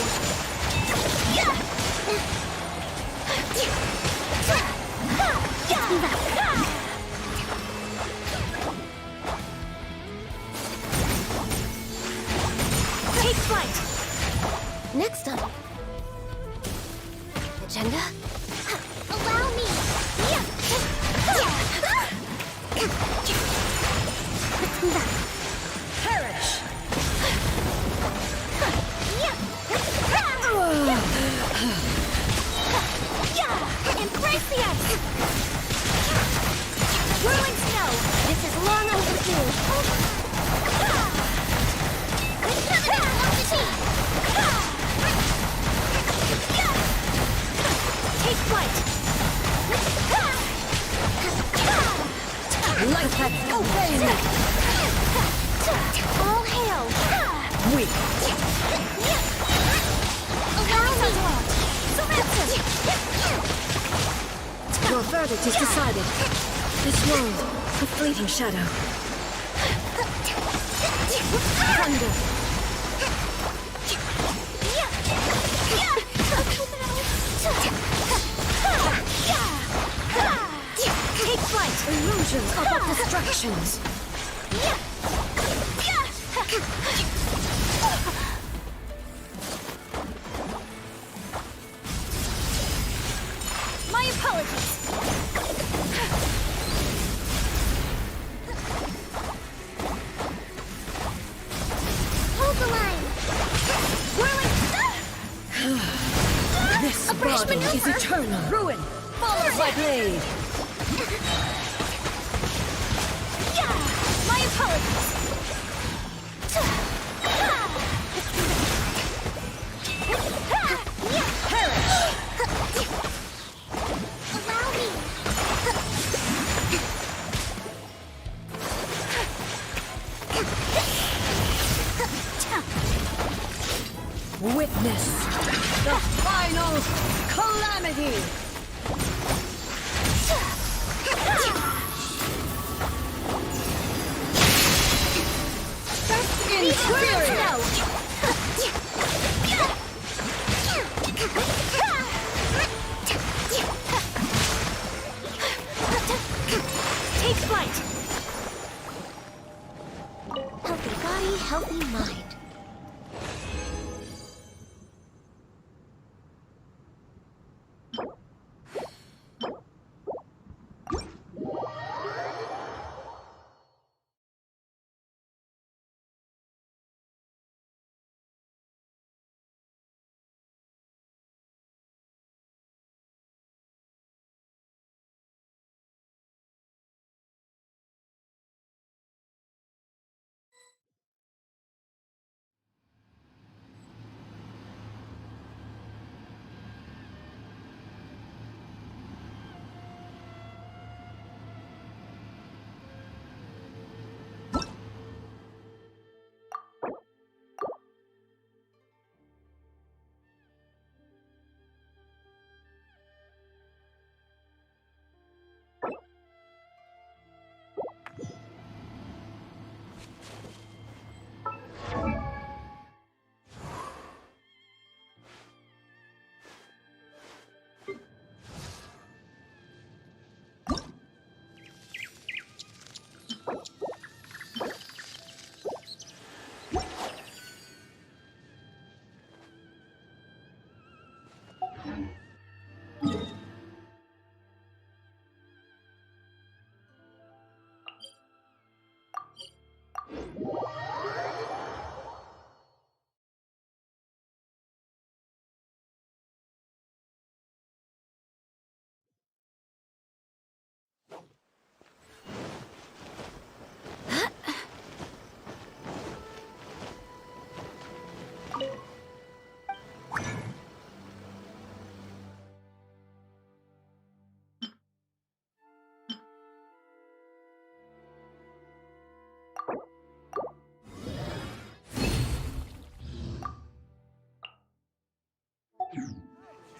Take flight! Next up. Agenda? Allow me! Perish! Embrace the ice! Whirling snow! This is long overdue! Take flight! Light that obey me! All hail! Weak! Your verdict is decided. This world, a fleeting shadow. Thunder! Take flight! Illusions are but distractions. My apologies! Hold the line! Whirling! This A brash body is maneuver. eternal. Ruin! Follow my blade! My apologies! Allow me! Witness the final calamity! Inferior! Take flight! Healthy body, healthy mind.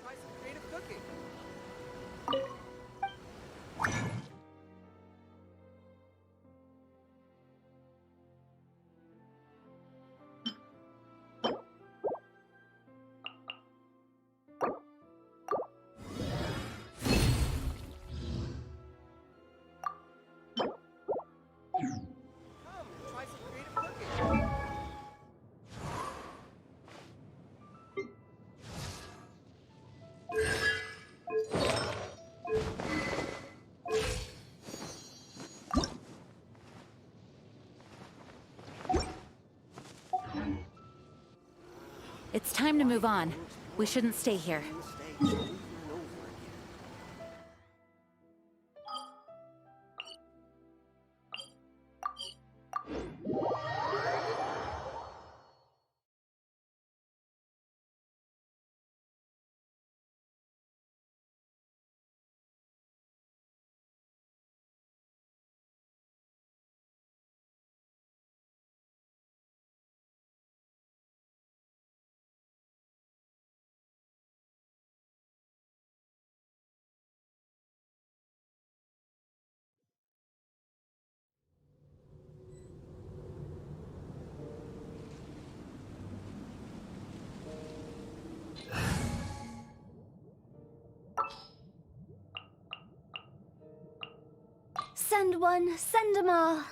Try some creative cooking. Come, try some creative cooking. It's time to move on. We shouldn't stay here. Mistakes over and over again. Send one, send them all.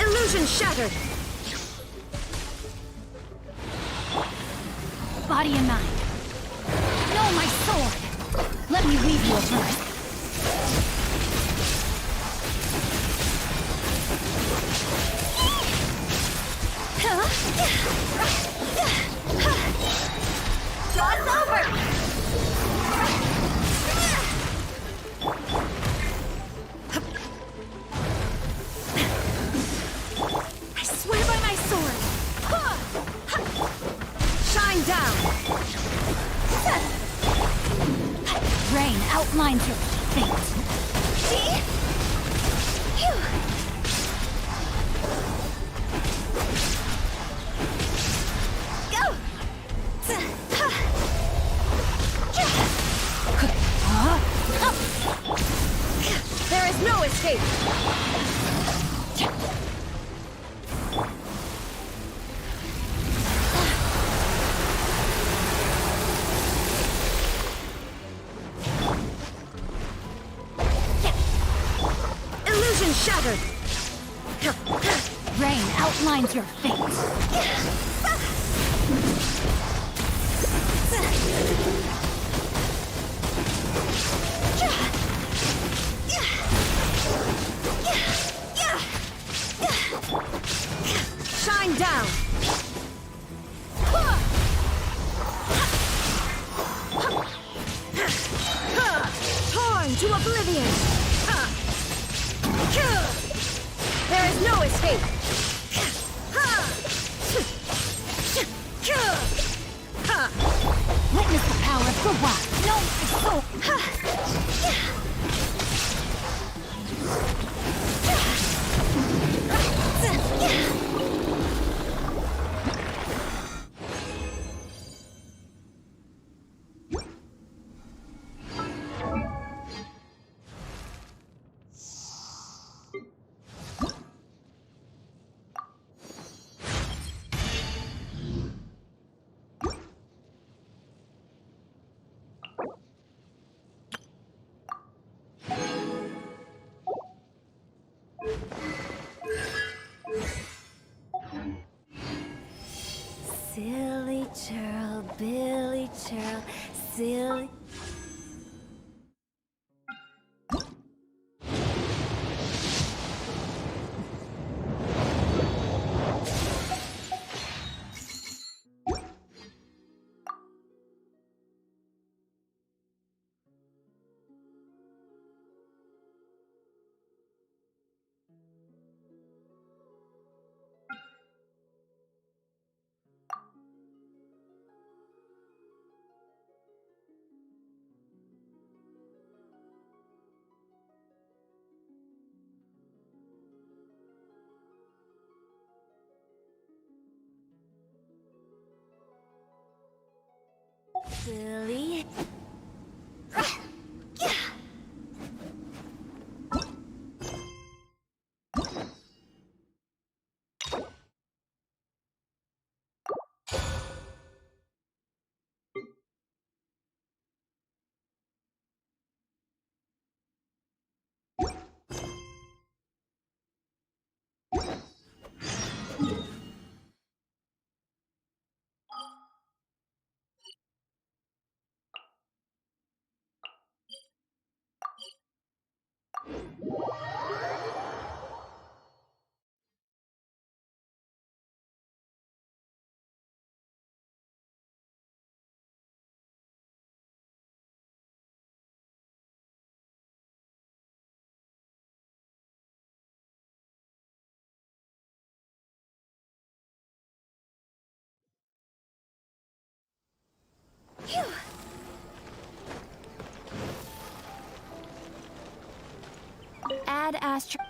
Illusion shattered! Body and mind. No, my sword! Let me weave you a verse. Jaw's over! I swear by my sword! Shine down! Rain outlines your fate. See? Phew. Go! There is no escape! Illusion shattered! Rain outlines your fate. Shine down! Torn to oblivion! There is no escape! Witness the power of the wild. No, Silly churl, Billy churl, silly... Silly. Add astro...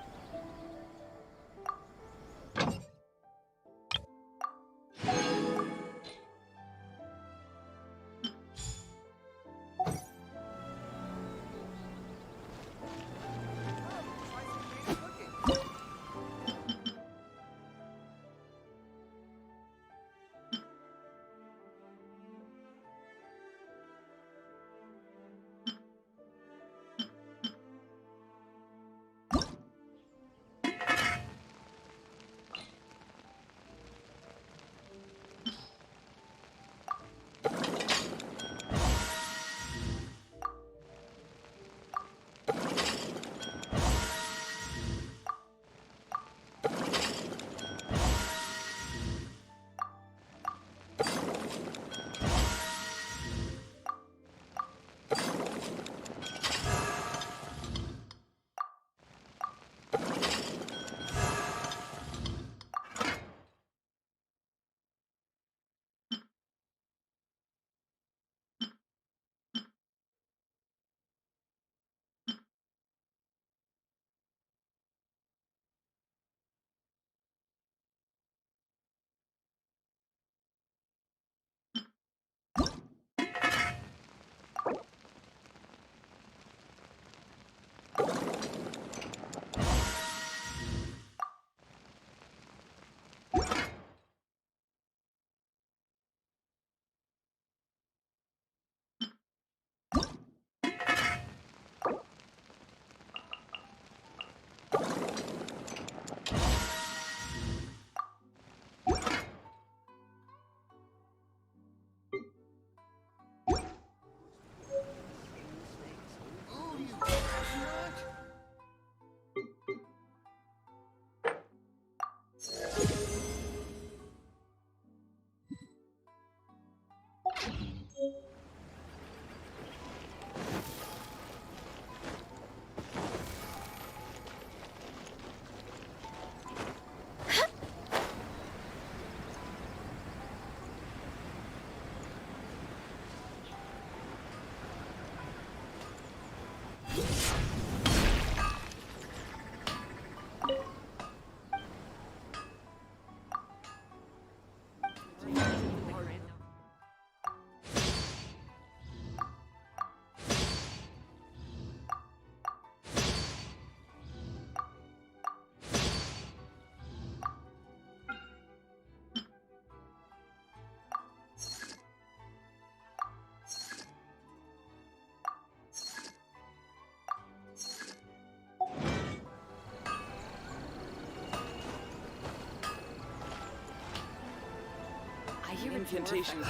incantations.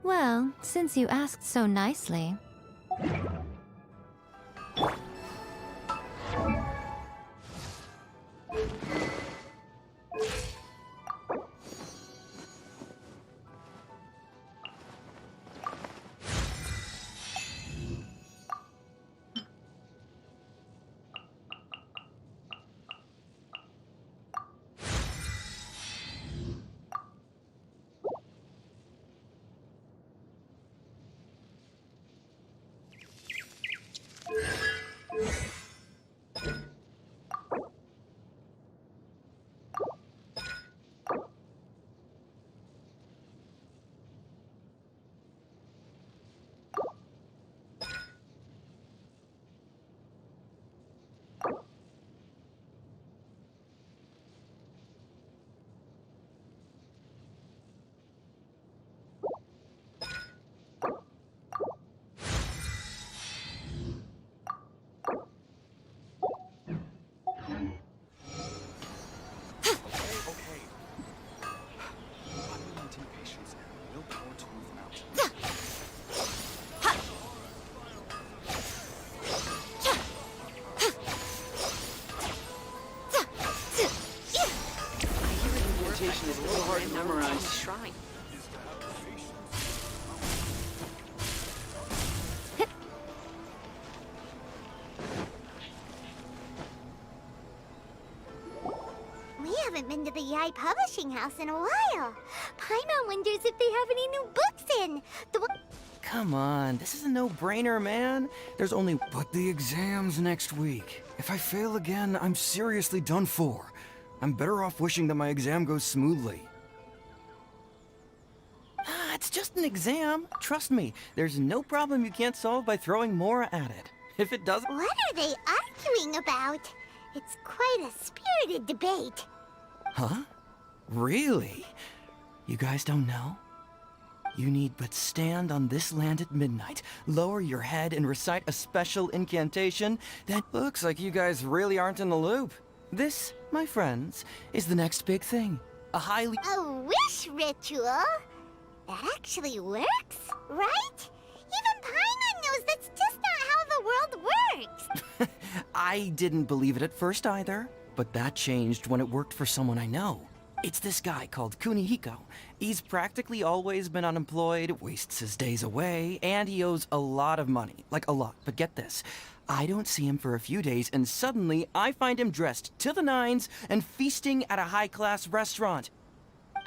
Well, since you asked so nicely. Incantation is a little hard to memorize. Shrine. We haven't been to the Yae Publishing House in a while. Paimon wonders if they have any new books in. Come on, this is a no-brainer, man. There's only... But the exam's next week. If I fail again, I'm seriously done for. I'm better off wishing that my exam goes smoothly. Ah, it's just an exam. Trust me, there's no problem you can't solve by throwing Mora at it. If it doesn't... What are they arguing about? It's quite a spirited debate. Huh? Really? You guys don't know? You need but stand on this land at midnight, lower your head and recite a special incantation. That looks like you guys really aren't in the loop. This, my friends, is the next big thing. A highly... A wish ritual? That actually works, right? Even Paimon knows that's just not how the world works. I didn't believe it at first either, but that changed when it worked for someone I know. It's this guy called Kunihiko. He's practically always been unemployed, wastes his days away, and he owes a lot of money. Like a lot, but get this. I don't see him for a few days, and suddenly I find him dressed to the nines and feasting at a high-class restaurant.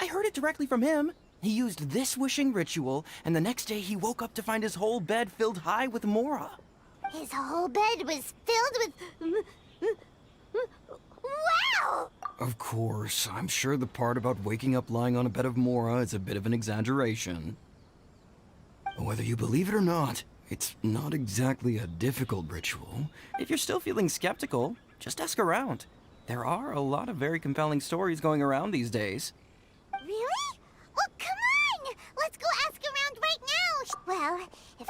I heard it directly from him. He used this wishing ritual, and the next day he woke up to find his whole bed filled high with Mora. His whole bed was filled with... Wow! Of course, I'm sure the part about waking up lying on a bed of Mora is a bit of an exaggeration. Whether you believe it or not, it's not exactly a difficult ritual. If you're still feeling skeptical, just ask around. There are a lot of very compelling stories going around these days. Really? Well, come on! Let's go ask around right now! Well, if...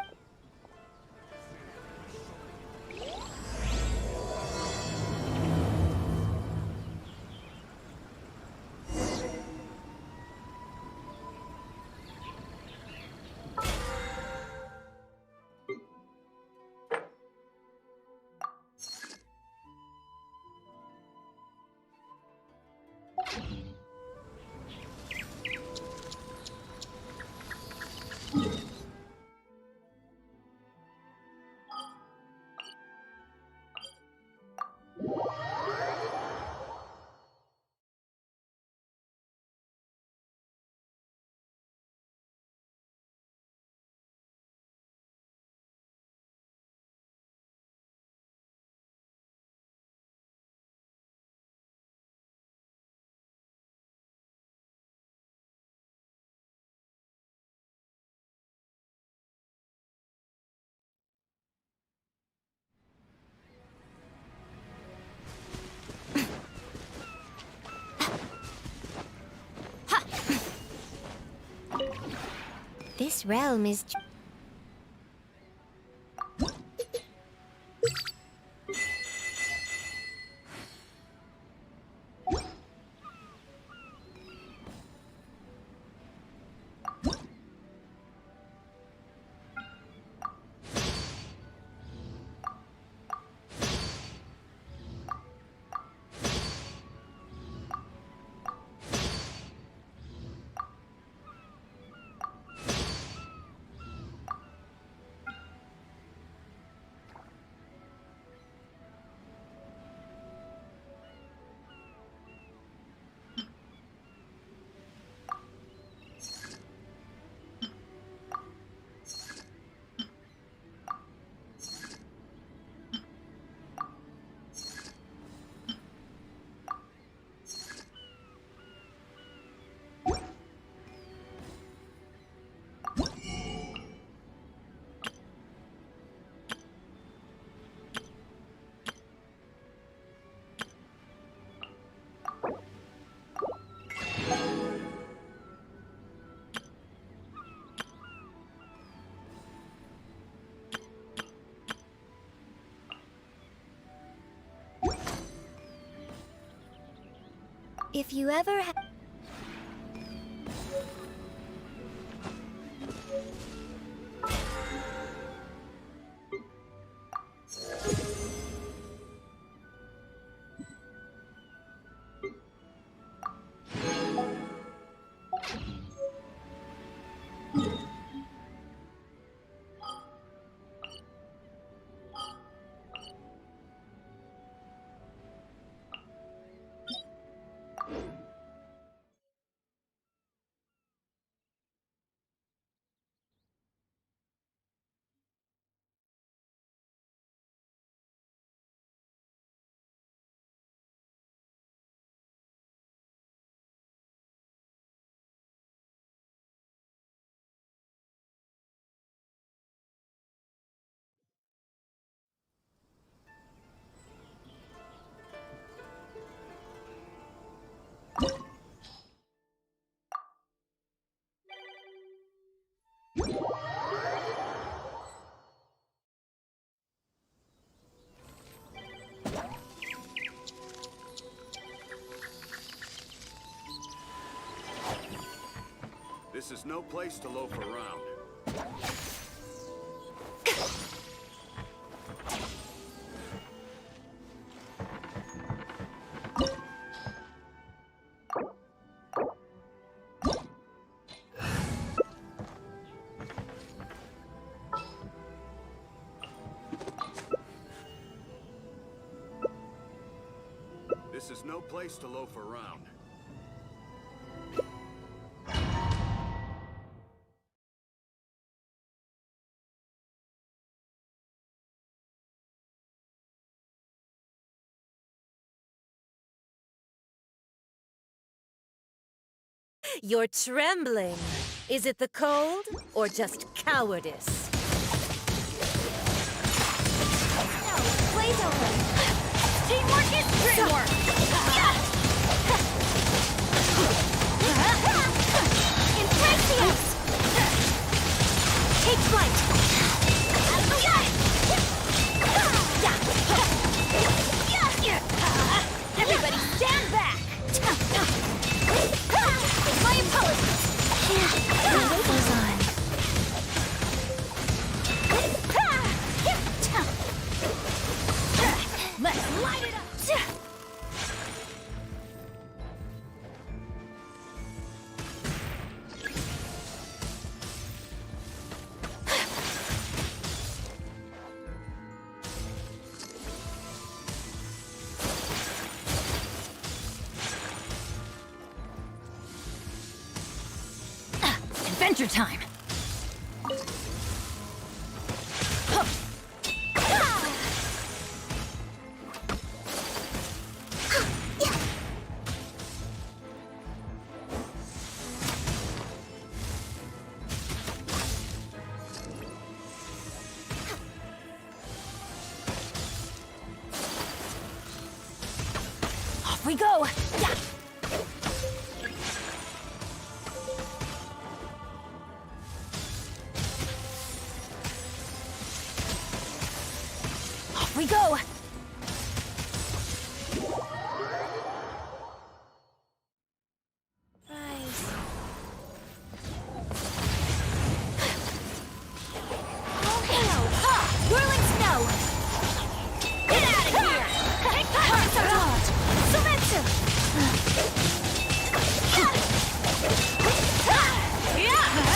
This realm is... If you ever This is no place to loaf around. This is no place to loaf around. You're trembling. Is it the cold or just cowardice? No, blaze over. Teamwork is dreamwork. Impressive. Take flight. Everybody stand back. My apologies. What goes on? Let's light it up. Adventure time! Off we go! Off we go! Whirling snow! Get out of here!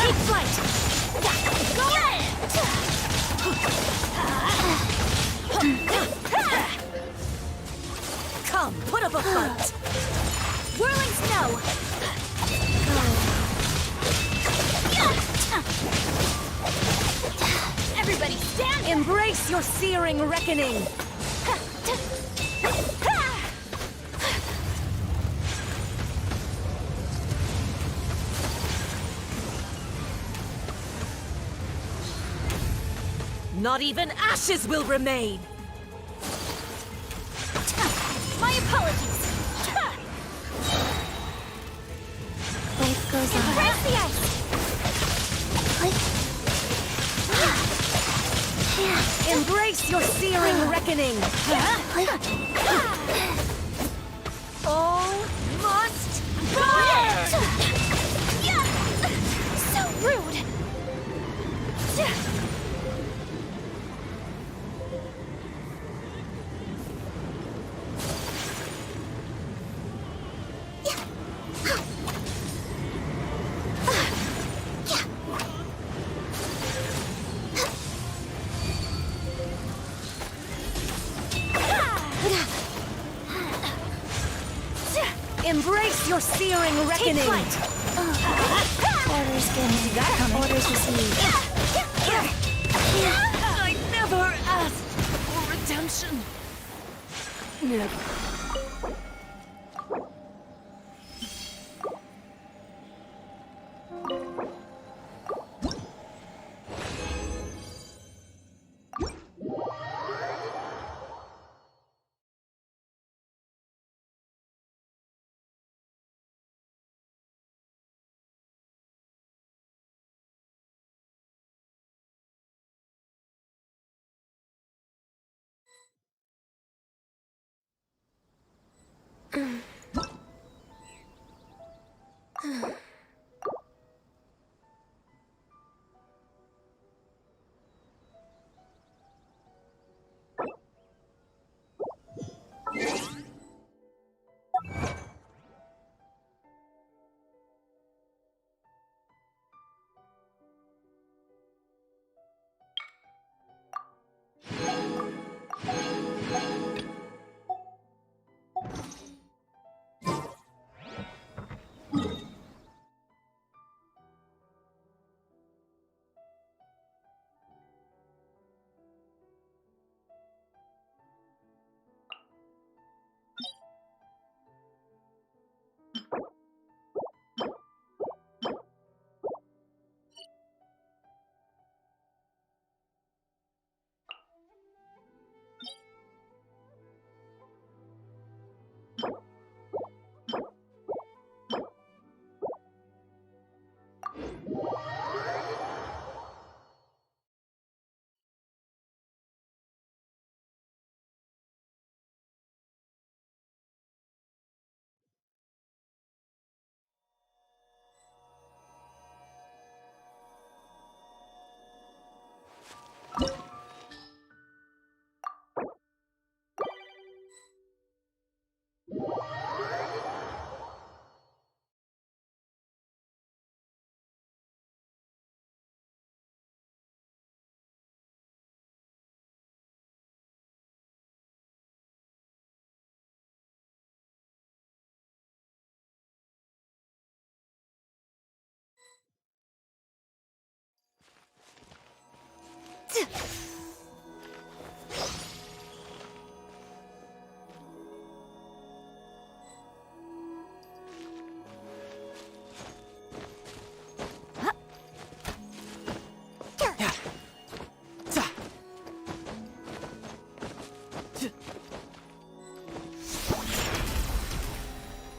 Take flight. Go ahead! Come, put up a fight. Whirling snow! Everybody stand! Embrace your searing reckoning. Not even ashes will remain. My apologies! Life goes on. Press the ice! Embrace your searing reckoning. All monsters! Embrace your searing reckoning! Take flight! Orders given. Orders received. I never asked for redemption. Never.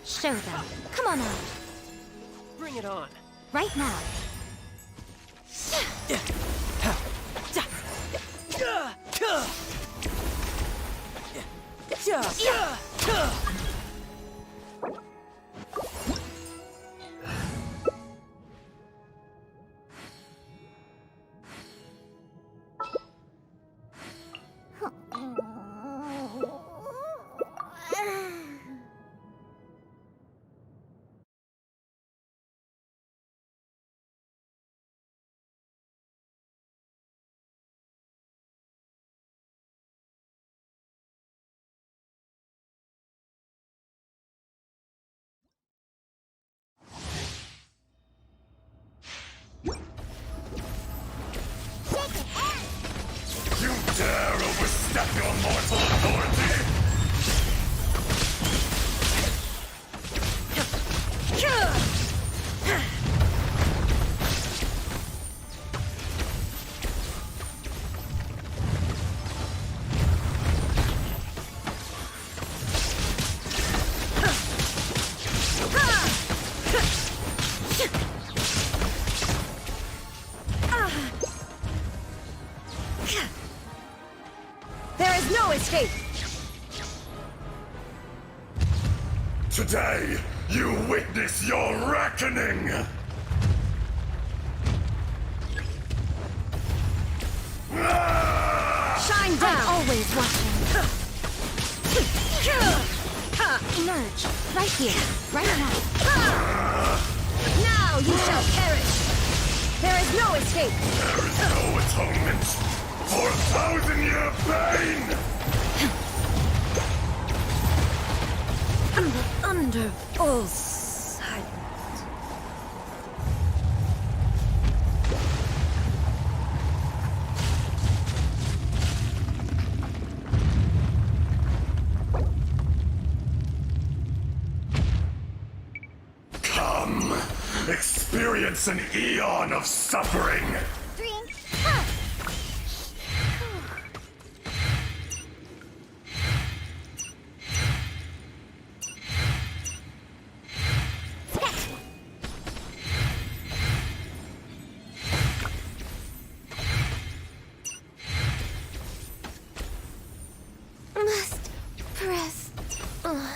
Show them. Come on out. Bring it on. Right now. You dare overstep your mortal authority! There is no escape! Today, you witness your reckoning! Shine down! I'm always watching. Emerge. Right here. Right now. Now you shall perish! There is no escape! There is no atonement for 1,000-year pain! Under all silence. Come, experience an eon of suffering. Drink. Must press on.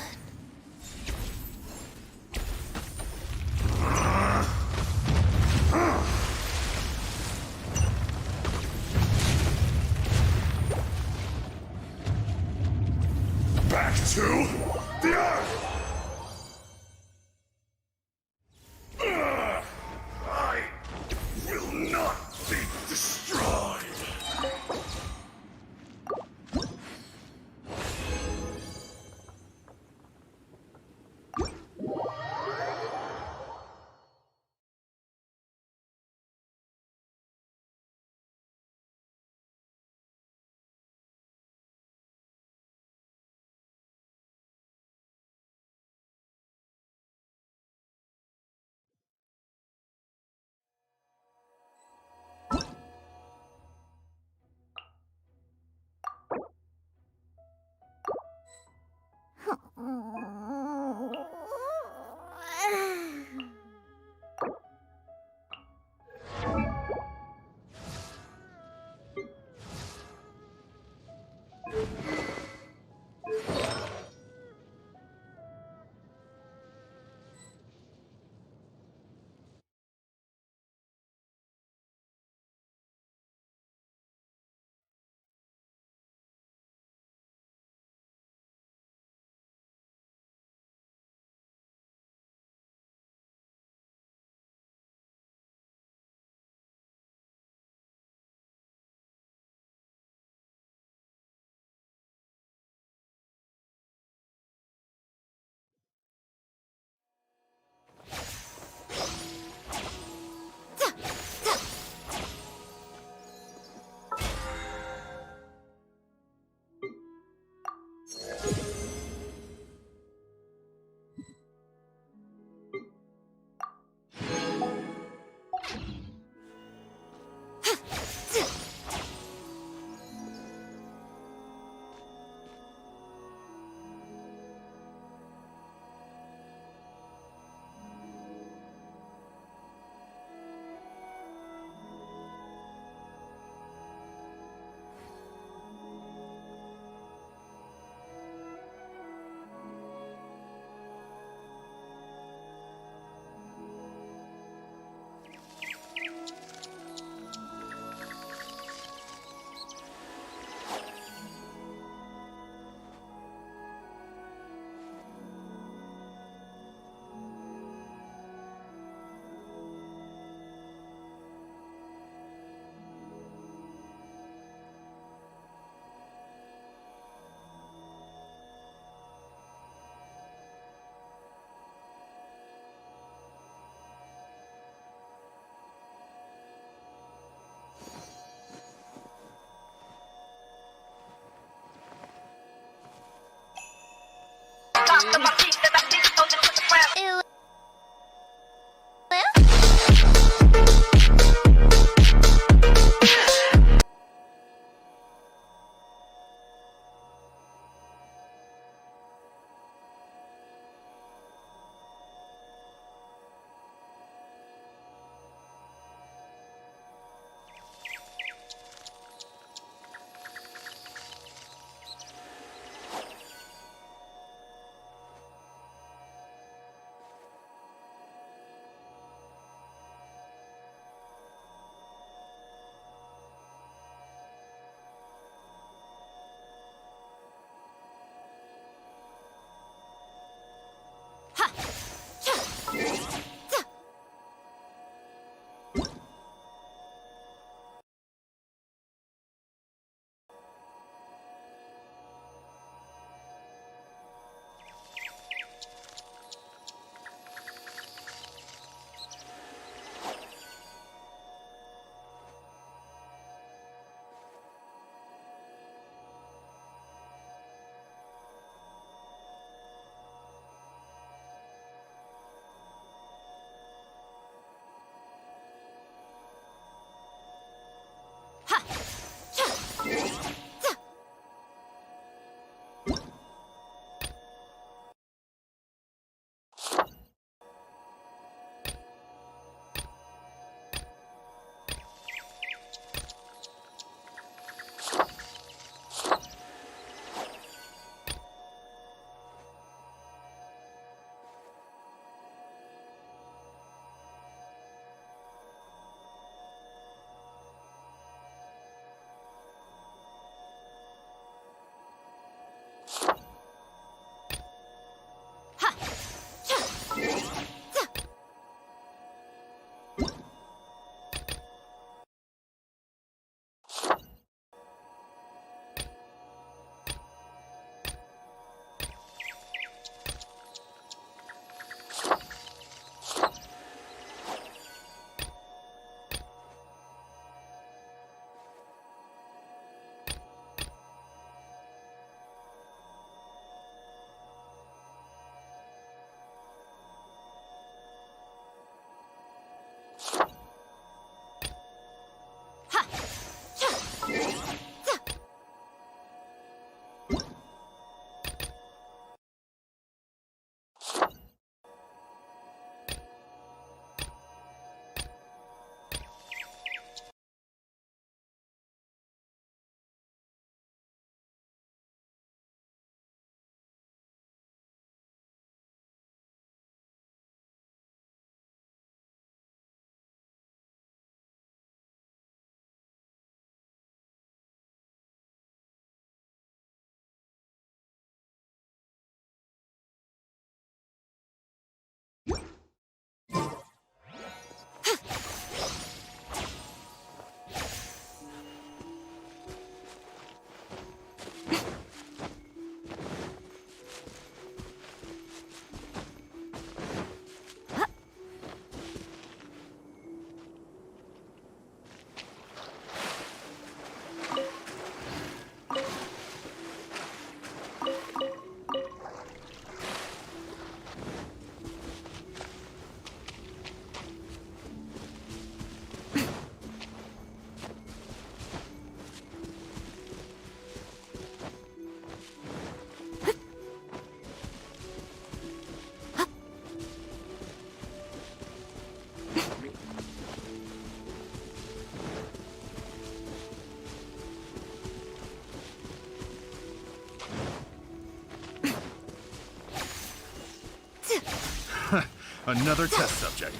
Another test subject.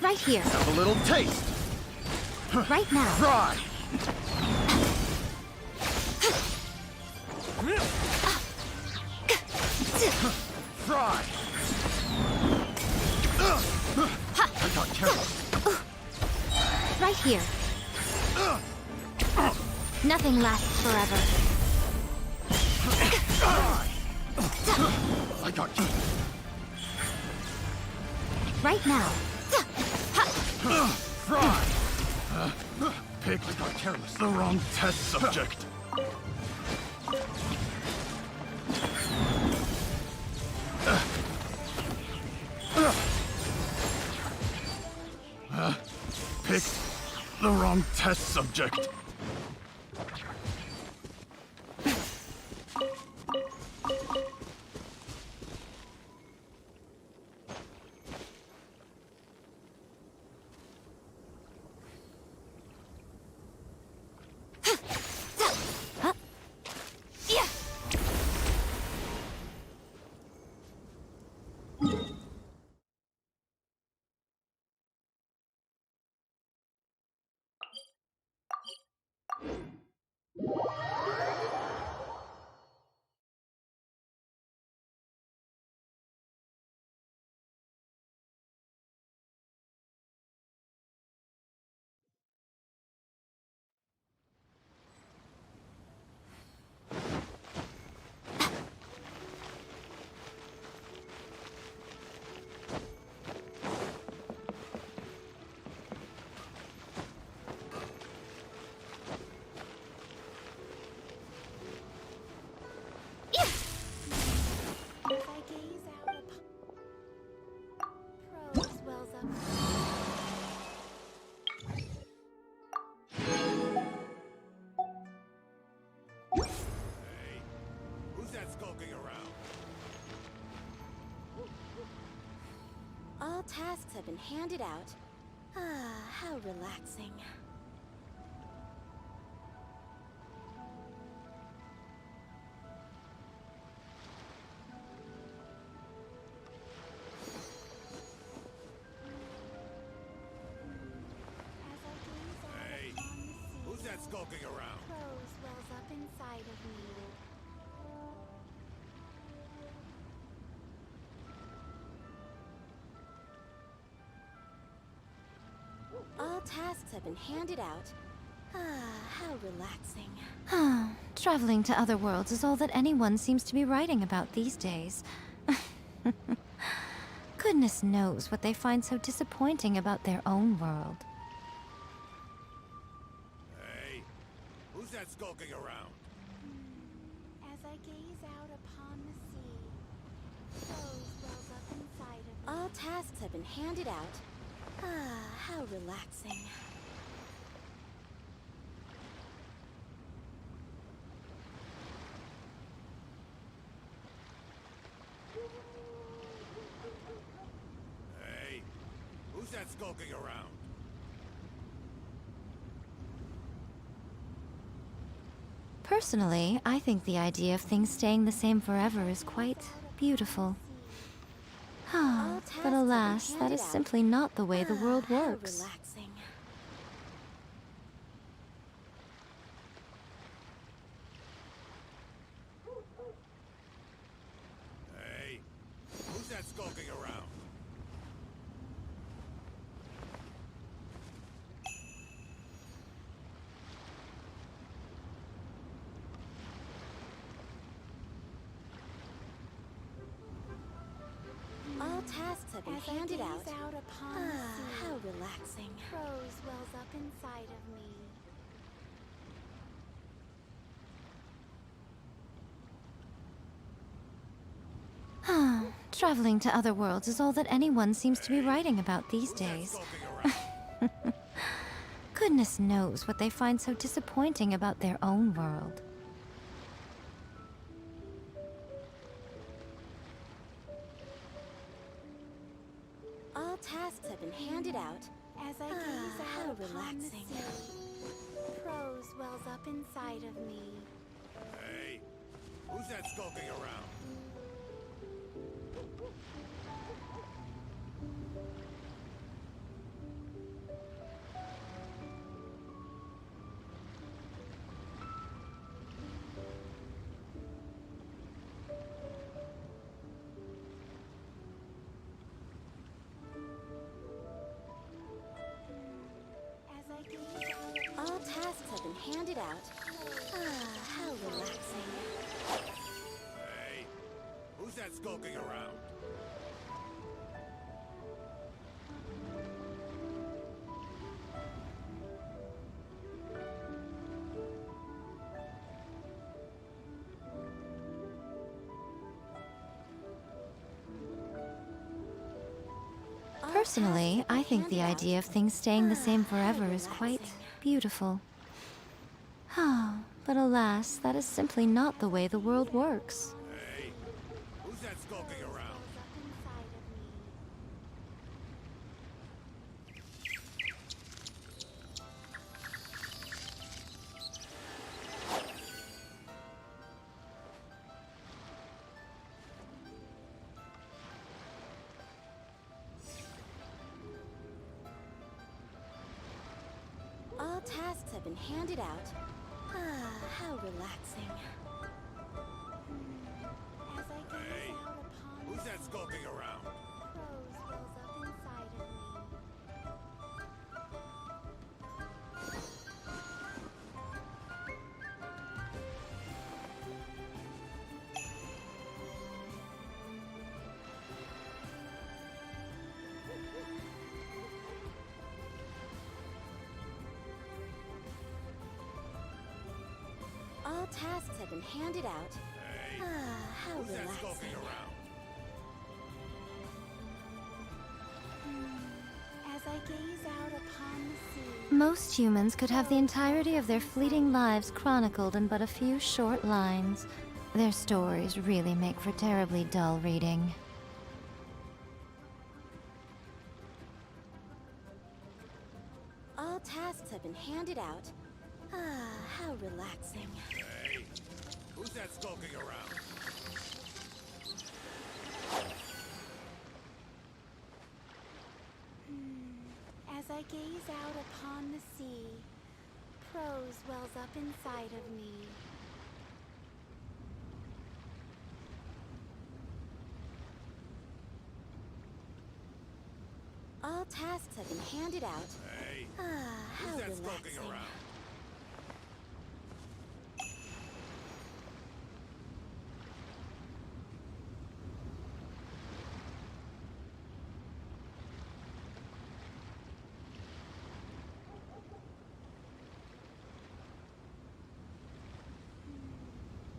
Right here. Have a little taste. Right now. Try. Try. I got careless. Right here. Nothing lasts forever. I got you. Right now. Fry! Pig, I got careless. The wrong test subject. Picked the wrong test subject. All tasks have been handed out. Ah, how relaxing. Hey, who's that skulking around? Rose wells up inside of me. All tasks have been handed out. Ah, how relaxing. Traveling to other worlds is all that anyone seems to be writing about these days. Goodness knows what they find so disappointing about their own world. Hey, who's that skulking around? As I gaze out upon the sea, Rose wells up inside of me. All tasks have been handed out. Ah, how relaxing. Hey, who's that skulking around? Personally, I think the idea of things staying the same forever is quite beautiful. But alas, that is simply not the way the world works. Relaxing. Hey, who's that skulking around? All tasks have been As handed I out. gaze out upon the Ah, sea, how relaxing. Rose wells up inside of me. Traveling to other worlds is all that anyone seems to be writing about these days. Goodness knows what they find so disappointing about their own world. All tasks have been handed out. As I gaze how out upon relaxing. the sea, Rose wells up inside of me. Hey, who's that skulking around? out. Ah, how relaxing. Hey, who's that skulking around? Personally, I think the idea of things staying the same forever is quite beautiful. But alas, that is simply not the way the world works. Hey, who's that skulking around? All tasks have been handed out. Ah, how relaxing. As I gaze Hey, out upon who's that skulking around? prose wells up inside of me. All tasks have been handed out. Hey, Ah, how who's that relaxing. skulking around? As I gaze out upon the sea. Most humans could have the entirety of their fleeting lives chronicled in but a few short lines. Their stories really make for terribly dull reading. All tasks have been handed out. Ah, how relaxing. Hey, who's that skulking around? As I gaze out upon the sea, prose wells up inside of me. All tasks have been handed out. Hey, Ah, how who's that skulking relaxing. around?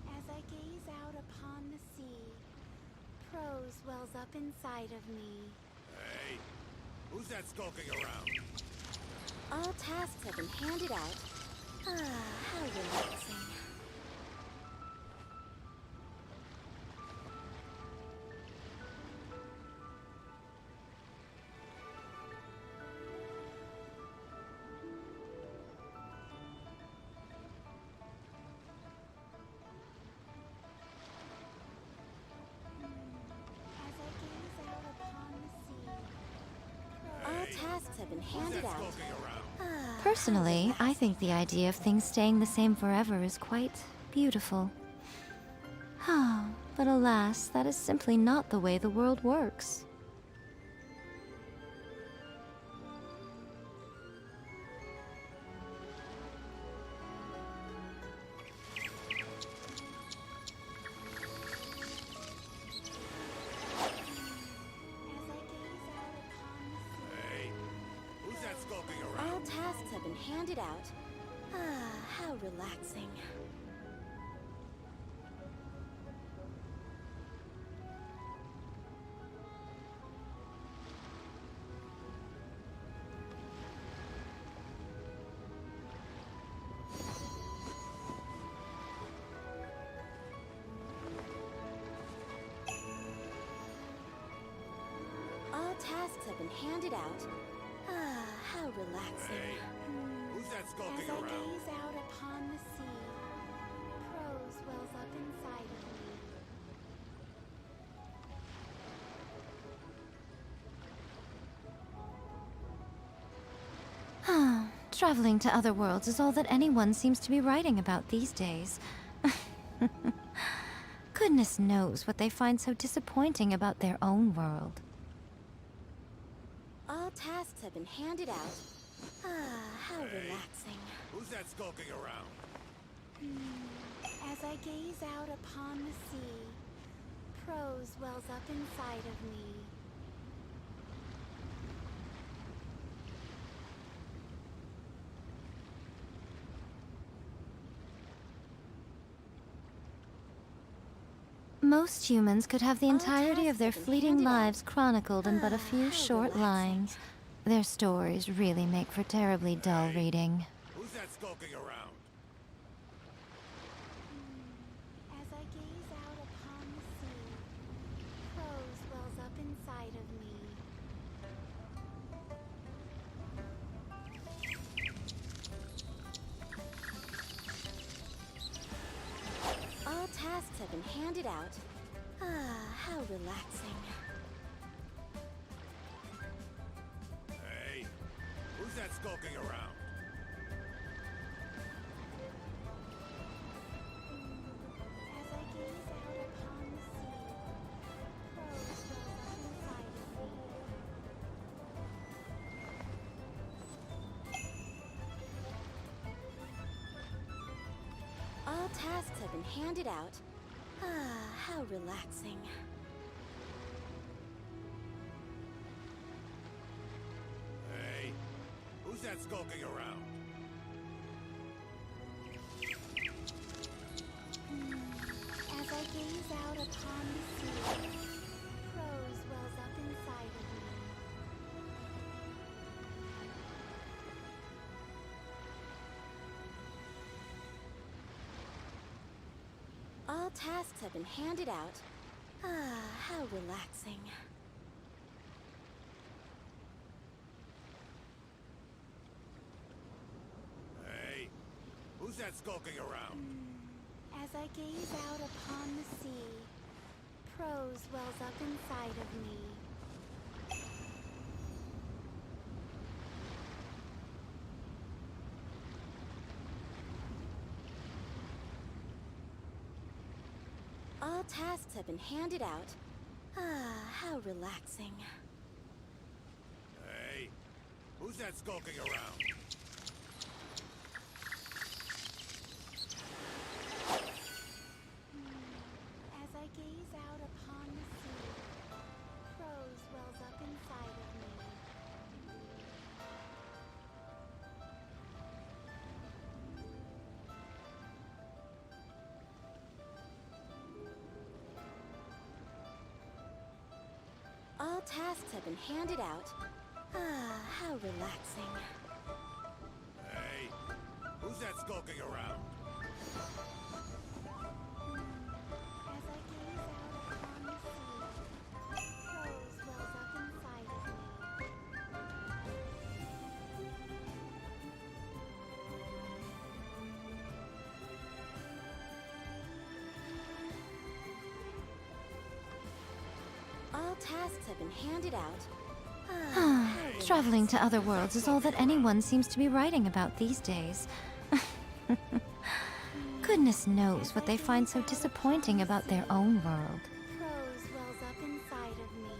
As I gaze out upon the sea, prose wells up inside of me. Hey, who's that skulking around? All tasks have been handed out. Ah, how relaxing. As I gaze out upon the sea, All tasks have been Who's handed that out. skulking around? Ah, Personally, I think the idea of things staying the same forever is quite beautiful. But alas, that is simply not the way the world works. as I gaze out upon the sea. Hey, who's that skulking around? all tasks have been handed out. Ah, how relaxing. All tasks have been handed out. Ah, how relaxing. Hey, who's that As skulking I around? gaze out upon the sea, prose wells up inside of me. Traveling to other worlds is all that anyone seems to be writing about these days. Goodness knows what they find so disappointing about their own world. All tasks have been handed out. Ah, how relaxing. Who's that skulking around? As I gaze out upon the sea, prose wells up inside of me. Most humans could have the entirety of their fleeting lives chronicled in but a few short lines. Their stories really make for terribly dull reading. Who's that skulking around? As I gaze out upon the sea, prose wells up inside of me. All tasks have been handed out. Ah, how relaxing. Hey, who's that skulking around? As I gaze out upon the sea, prose wells up inside of me. All tasks have been handed out. Ah, how relaxing. Hey, who's that skulking around? As I gaze out upon the sea, prose wells up inside of me. All tasks have been handed out. Ah, how relaxing. Hey, who's that skulking around? As I gaze out upon the sea, prose wells up inside of me. All tasks have been handed out. Ah, how relaxing. Hey, who's that skulking around? As I gaze out upon the sea, prose wells up inside of me. All tasks have been handed out. Ah, how relaxing. Hey, who's that skulking around? As I gaze out upon the sea, prose wells up inside of me. All tasks have been handed out. Ah, how Traveling to other worlds is all that anyone seems to be writing about these days. Goodness knows what they find so disappointing about their own world. Prose wells up inside of me.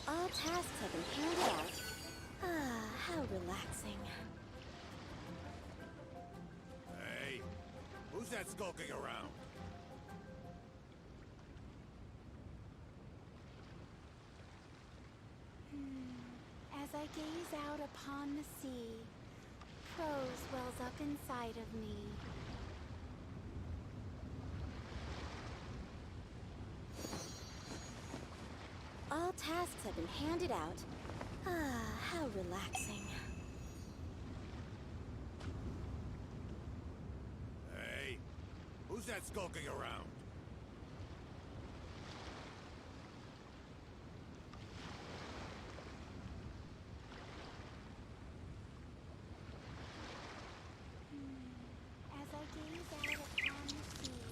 All tasks have been handed out. Ah, how relaxing. Hey, who's that skulking around? As I gaze out upon the sea, prose wells up inside of me. All tasks have been handed out. Ah, how relaxing. Hey, who's that skulking around? As I gaze out upon the sea,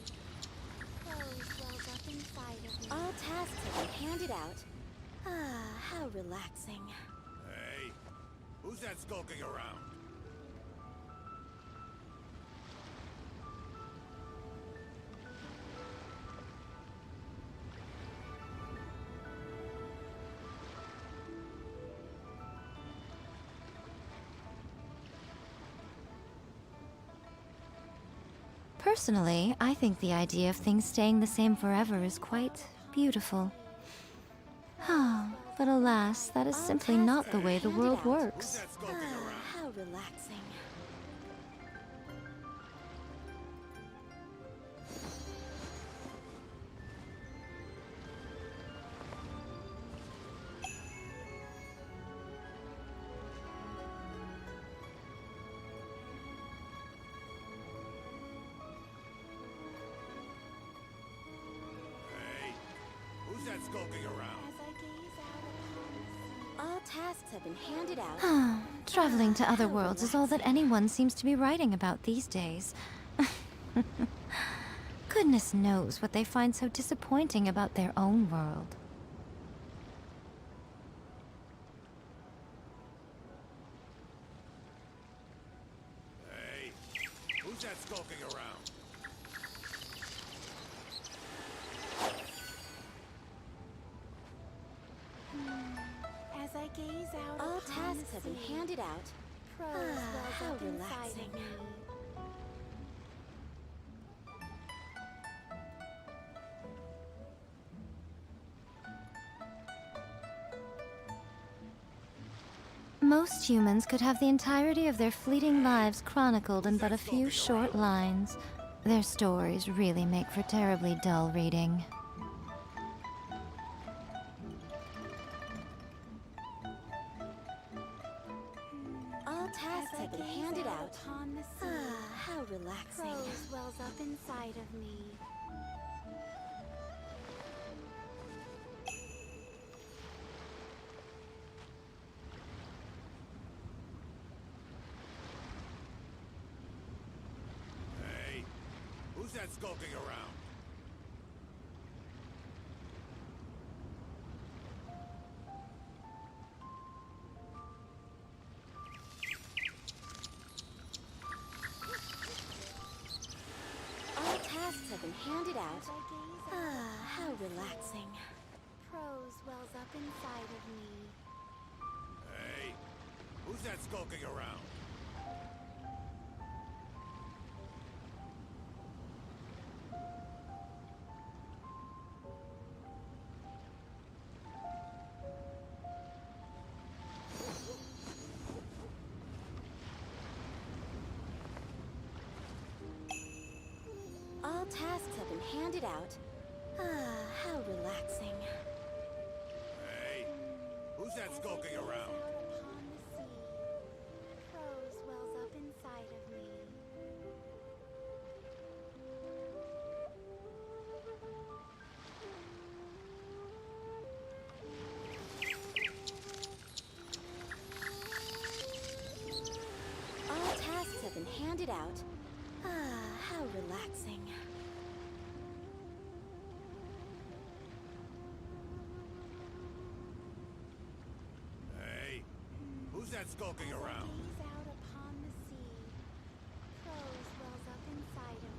prose wells up inside of me. All tasks have been handed out. Ah, how relaxing. Hey, who's that skulking around? Personally, I think the idea of things staying the same forever is quite beautiful. But alas, that is simply not the way the world works. How relaxing. Hey, who's that skulking around? All tasks have been handed out. Traveling to other worlds is all that anyone seems to be writing about these days. Goodness knows what they find so disappointing about their own world. Hey, who's that skulking around? As I gaze out All upon tasks the have been sea, handed out. prose wells How up inside relaxing. of me. Most humans could have the entirety of their fleeting lives chronicled in but a few short lines. Their stories really make for terribly dull reading. All tasks have been handed out. Upon the sea, How relaxing. prose wells up inside of me. Hey, who's that skulking around? All tasks have been handed out. How relaxing. Prose wells up inside of me. Hey, who's that skulking around? All tasks have been handed out. How relaxing. Hey, who's that skulking around? Upon the sea, prose wells up inside of me. All tasks have been handed out. How relaxing. Hey, who's that skulking around? Gaze out upon the sea. Prose wells up inside of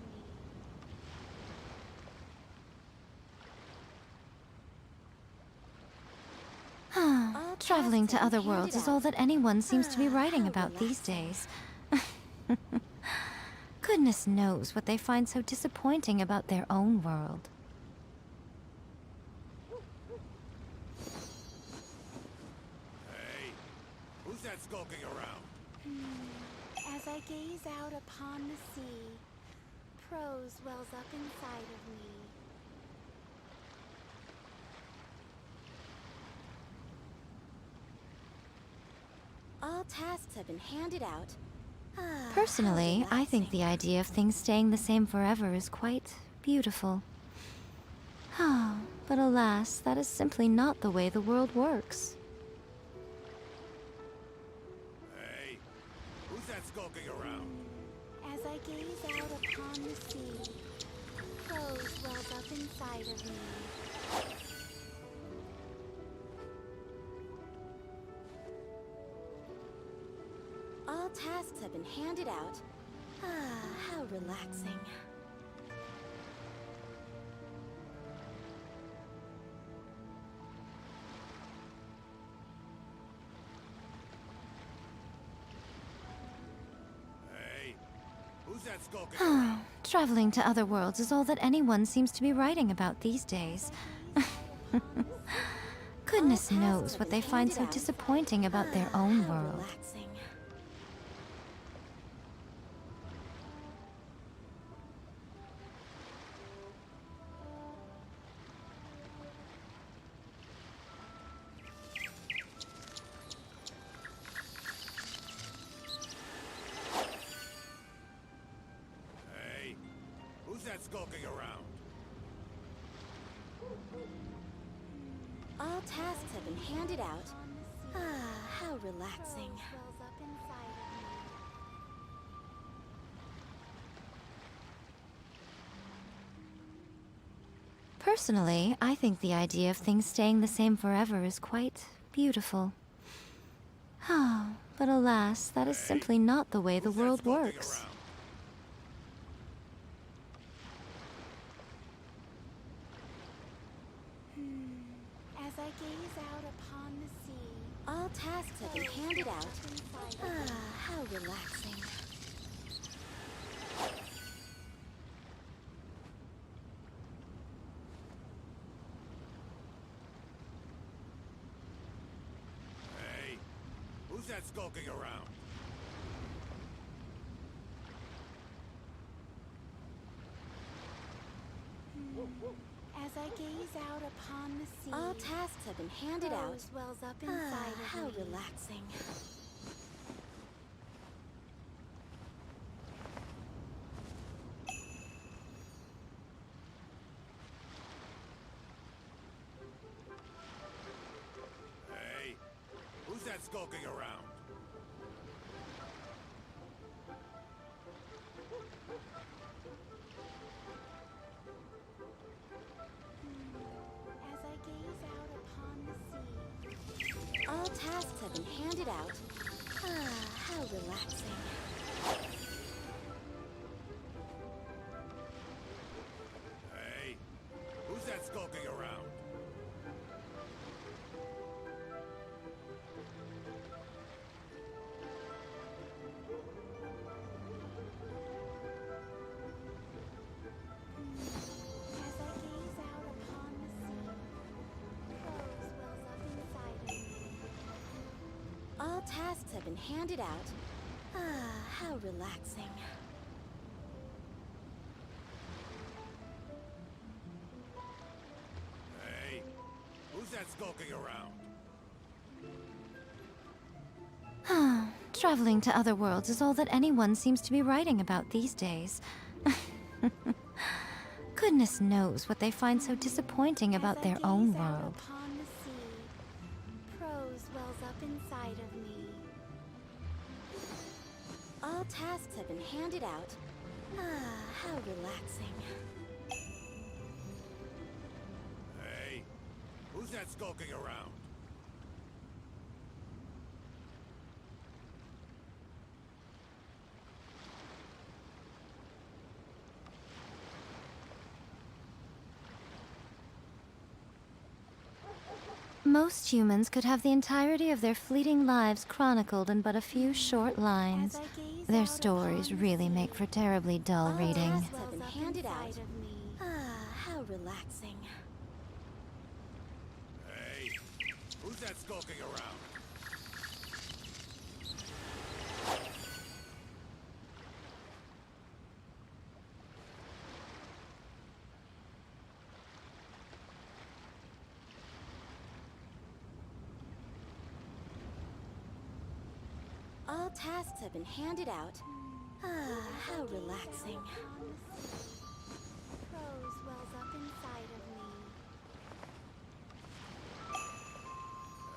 me. Traveling to other worlds is all that anyone seems to be writing about these days. Goodness knows what they find so disappointing about their own world. Hey, who's that skulking around? As I gaze out upon the sea, prose wells up inside of me. All tasks have been handed out. Personally, I think the idea of things staying the same forever is quite beautiful. But alas, that is simply not the way the world works. Hey, who's that skulking around? As I gaze out upon the sea, prose wells up inside of me. All tasks have been handed out. How relaxing. Hey, who's that that skulking around? Traveling to other worlds is all that anyone seems to be writing about these days. Goodness knows what they find so disappointing about their own world. Hey, who's that skulking around? All tasks have been handed out. How relaxing. Personally, I think the idea of things staying the same forever is quite beautiful. But alas, that is simply not the way the world works. As I gaze out upon the sea, All tasks have been handed out. How relaxing. Hey, who's that skulking around? as I gaze out upon the sea, All tasks have been handed out. rose wells up inside of How me. relaxing. Hey, who's that skulking around? As I gaze out upon the sea, All tasks have been handed out. How relaxing. Hey, who's that skulking around? as I gaze out upon the sea, rose wells up inside of me. All tasks have been handed out. How relaxing. Hey, who's that skulking around? Traveling to other worlds is all that anyone seems to be writing about these days. Goodness knows what they find so disappointing about their own world. Upon the sea, prose wells up inside of me. All tasks have been handed out. How relaxing. Hey, who's that skulking around? Most humans could have the entirety of their fleeting lives chronicled in but a few short lines. Their stories really make for terribly dull reading. Tasks have been handed out. How relaxing. Hey, who's that skulking around? All tasks have been handed out. How relaxing. Prose wells up inside of me.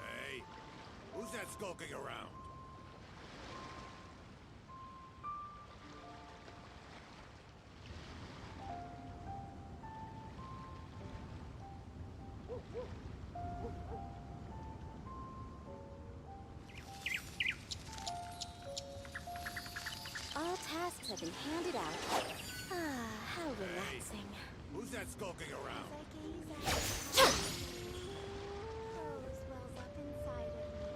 Hey, who's that skulking around? All tasks have been handed out. How relaxing. Who's that skulking around? Prose wells up inside of me.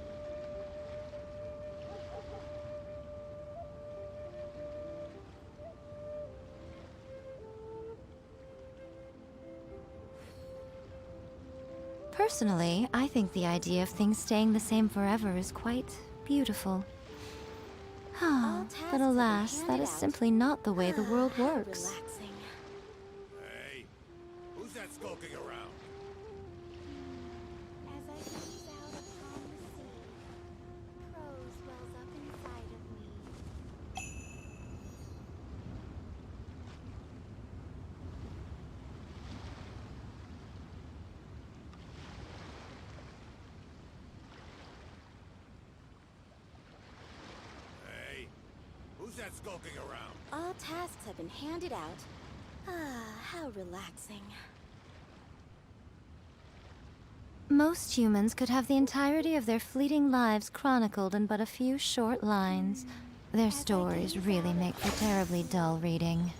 Personally, I think the idea of things staying the same forever is quite beautiful. But alas, that is simply not the way the world works. Hey, who's that skulking around? As I gaze out upon the sea, prose wells up inside of me. Hey, who's that skulking around? All tasks have been handed out. Ah, how relaxing. Most humans could have the entirety of their fleeting lives chronicled in but a few short lines. Their stories really make for terribly dull reading.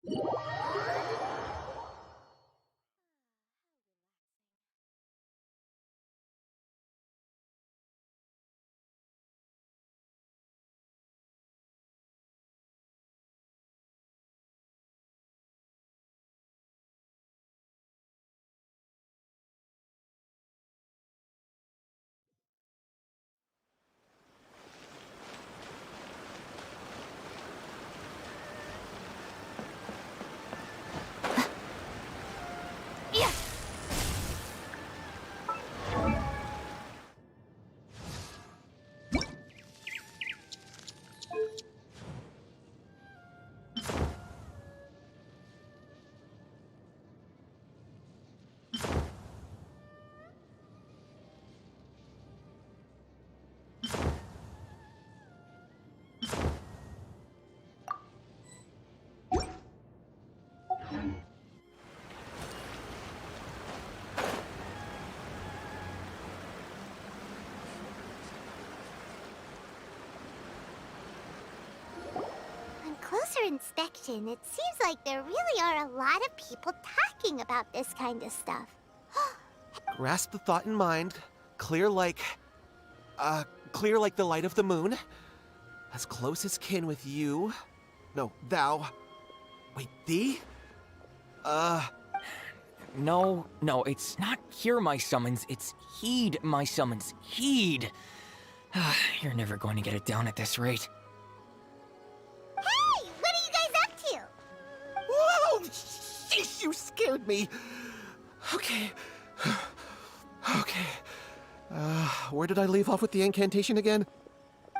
Prose wells up inside. On closer inspection, it seems like there really are a lot of people talking about this kind of stuff. Grasp the thought in mind. Clear like the light of the moon. As close as kin with you. No, thou. Wait, thee? No, it's not hear my summons, it's heed my summons. Heed! You're never going to get it down at this rate. Hey! What are you guys up to? Whoa! Sheesh, you scared me! Okay. Okay. Where did I leave off with the incantation again?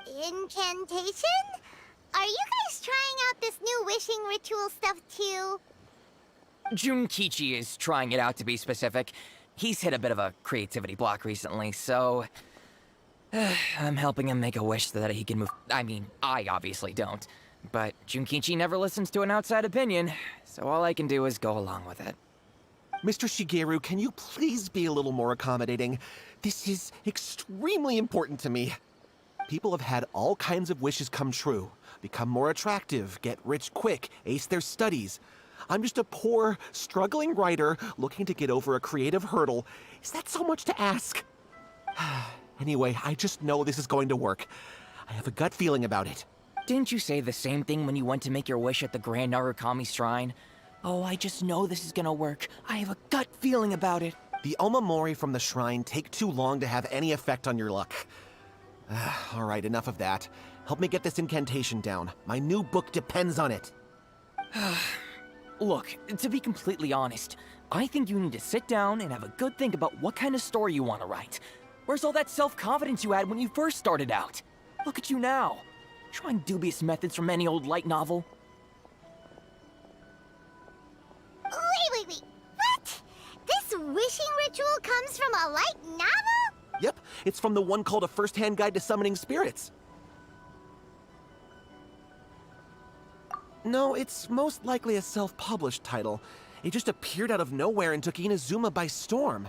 Incantation? Are you guys trying out this new wishing ritual stuff too? Junkichi is trying it out, to be specific. He's hit a bit of a creativity block recently, so... I'm helping him make a wish so that he can move... I mean, I obviously don't. But Junkichi never listens to an outside opinion, so all I can do is go along with it. Mr. Shigeru, can you please be a little more accommodating? This is extremely important to me. People have had all kinds of wishes come true. Become more attractive, get rich quick, ace their studies. I'm just a poor, struggling writer looking to get over a creative hurdle. Is that so much to ask? Anyway, I just know this is going to work. I have a gut feeling about it. Didn't you say the same thing when you went to make your wish at the Grand Narukami Shrine? Oh, I just know this is gonna work. I have a gut feeling about it. The Omamori from the shrine take too long to have any effect on your luck. All right, enough of that. Help me get this incantation down. My new book depends on it. Look, to be completely honest, I think you need to sit down and have a good think about what kind of story you want to write. Where's all that self-confidence you had when you first started out? Look at you now, trying dubious methods from any old light novel. Wait. What? This wishing ritual comes from a light novel? Yep, it's from the one called A First-Hand Guide to Summoning Spirits. No, it's most likely a self-published title. It just appeared out of nowhere and took Inazuma by storm.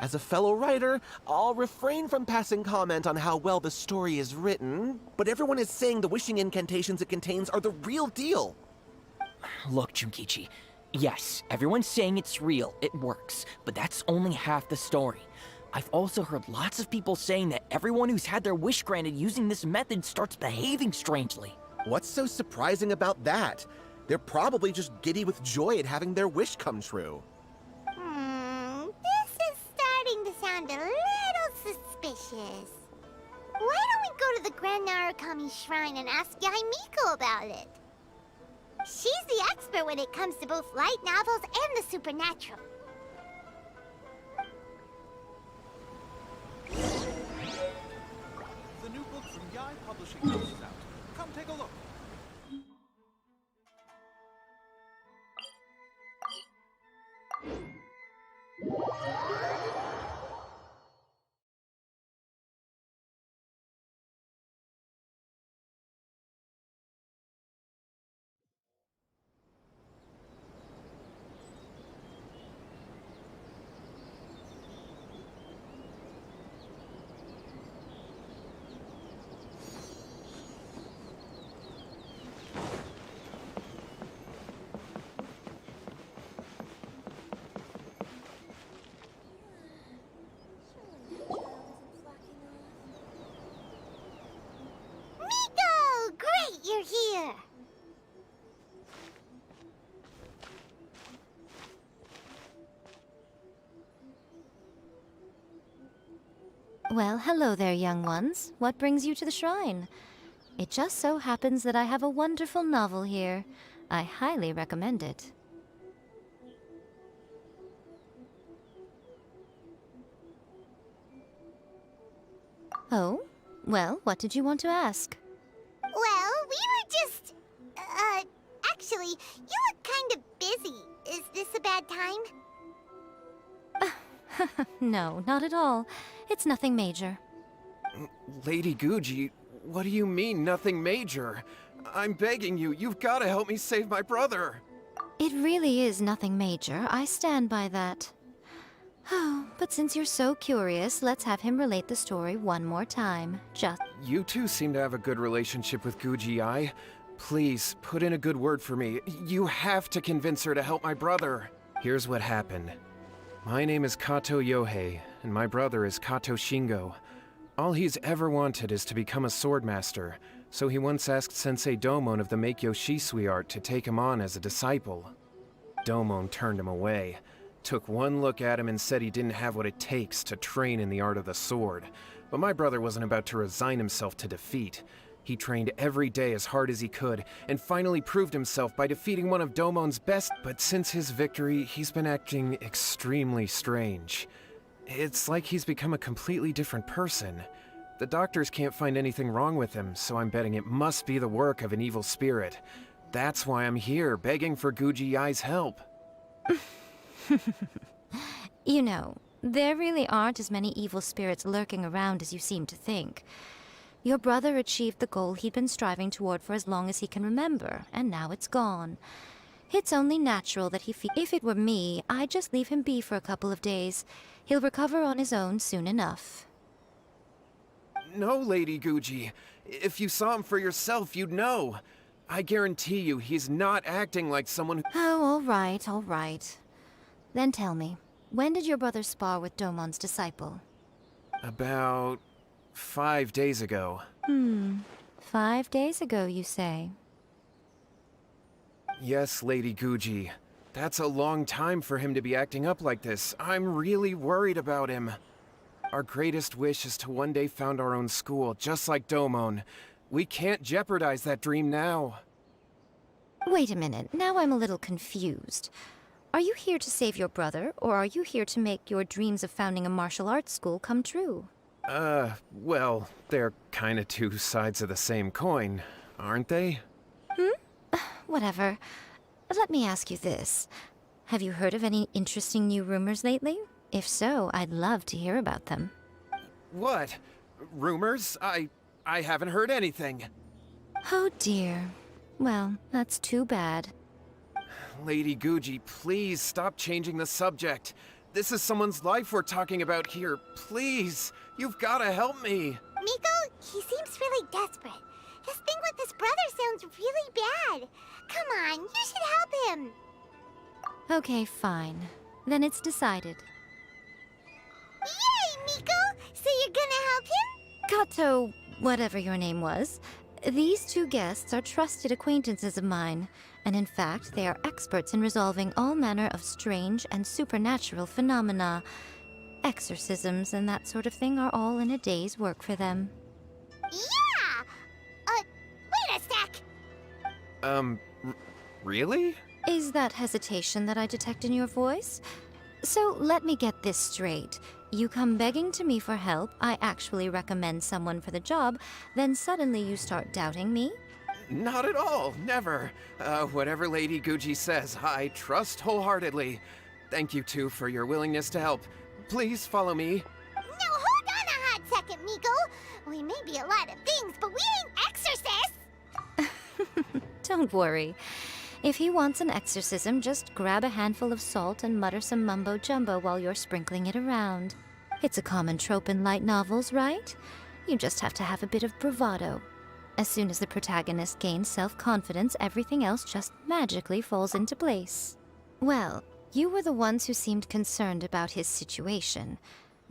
As a fellow writer, I'll refrain from passing comment on how well the story is written, but everyone is saying the wishing incantations it contains are the real deal. Look, Junkichi, Yes, everyone's saying it's real, it works, but that's only half the story. I've also heard lots of people saying that everyone who's had their wish granted using this method starts behaving strangely. What's so surprising about that? They're probably just giddy with joy at having their wish come true. This is starting to sound a little suspicious. Why don't we go to the Grand Narukami Shrine and ask Yae Miko about it? She's the expert when it comes to both light novels and the supernatural. The new book from Yae Publishing House is out. Come take a look. Miko! Great, you're here! Well, hello there, young ones. What brings you to the shrine? It just so happens that I have a wonderful novel here. I highly recommend it. Oh? Well, what did you want to ask? Well, we were just... actually, you look kind of busy. Is this a bad time? No, not at all. It's nothing major. Lady Guji, what do you mean, nothing major? I'm begging you, you've got to help me save my brother. It really is nothing major. I stand by that. Oh, but since you're so curious, let's have him relate the story one more time. Just... You two seem to have a good relationship with Guji Ai. Please, put in a good word for me. You have to convince her to help my brother. Here's what happened. My name is Kato Yohei, and my brother is Kato Shingo. All he's ever wanted is to become a swordmaster, so he once asked Sensei Domon of the Meikyo Shisui art to take him on as a disciple. Domon turned him away, took one look at him and said he didn't have what it takes to train in the art of the sword. But my brother wasn't about to resign himself to defeat. He trained every day as hard as he could, and finally proved himself by defeating one of Domon's best. But since his victory, he's been acting extremely strange. It's like he's become a completely different person. The doctors can't find anything wrong with him, so I'm betting it must be the work of an evil spirit. That's why I'm here, begging for Guji Ai's help. You know, there really aren't as many evil spirits lurking around as you seem to think. Your brother achieved the goal he'd been striving toward for as long as he can remember, and now it's gone. It's only natural that if it were me, I'd just leave him be for a couple of days. He'll recover on his own soon enough. No, Lady Guji. If you saw him for yourself, you'd know. I guarantee you, he's not acting like someone who— Oh, all right. Then tell me, when did your brother spar with Domon's disciple? About 5 days ago. 5 days ago, you say? Yes, Lady Guji. That's a long time for him to be acting up like this. I'm really worried about him. Our greatest wish is to one day found our own school, just like Domon. We can't jeopardize that dream now. Wait a minute, now I'm a little confused. Are you here to save your brother, or are you here to make your dreams of founding a martial arts school come true? Well, they're kinda two sides of the same coin, aren't they? Whatever. Let me ask you this. Have you heard of any interesting new rumors lately? If so, I'd love to hear about them. What? Rumors? I haven't heard anything. Oh dear. Well, that's too bad. Lady Guji, please stop changing the subject. This is someone's life we're talking about here. Please, you've gotta help me. Miko, he seems really desperate. His thing with his brother sounds really bad. Come on, you should help him. Okay, fine. Then it's decided. Yay, Miko! So you're gonna help him? Kato, whatever your name was, these two guests are trusted acquaintances of mine, and in fact, they are experts in resolving all manner of strange and supernatural phenomena. Exorcisms and that sort of thing are all in a day's work for them. Yeah! Wait a sec! Really? Is that hesitation that I detect in your voice? So let me get this straight. You come begging to me for help, I actually recommend someone for the job, then suddenly you start doubting me? Not at all, never. Whatever Lady Guji says, I trust wholeheartedly. Thank you two for your willingness to help. Please follow me. No, hold on a hot second, Miko. We may be a lot of things, but we ain't exorcists! Don't worry. If he wants an exorcism, just grab a handful of salt and mutter some mumbo-jumbo while you're sprinkling it around. It's a common trope in light novels, right? You just have to have a bit of bravado. As soon as the protagonist gains self-confidence, everything else just magically falls into place. Well, you were the ones who seemed concerned about his situation.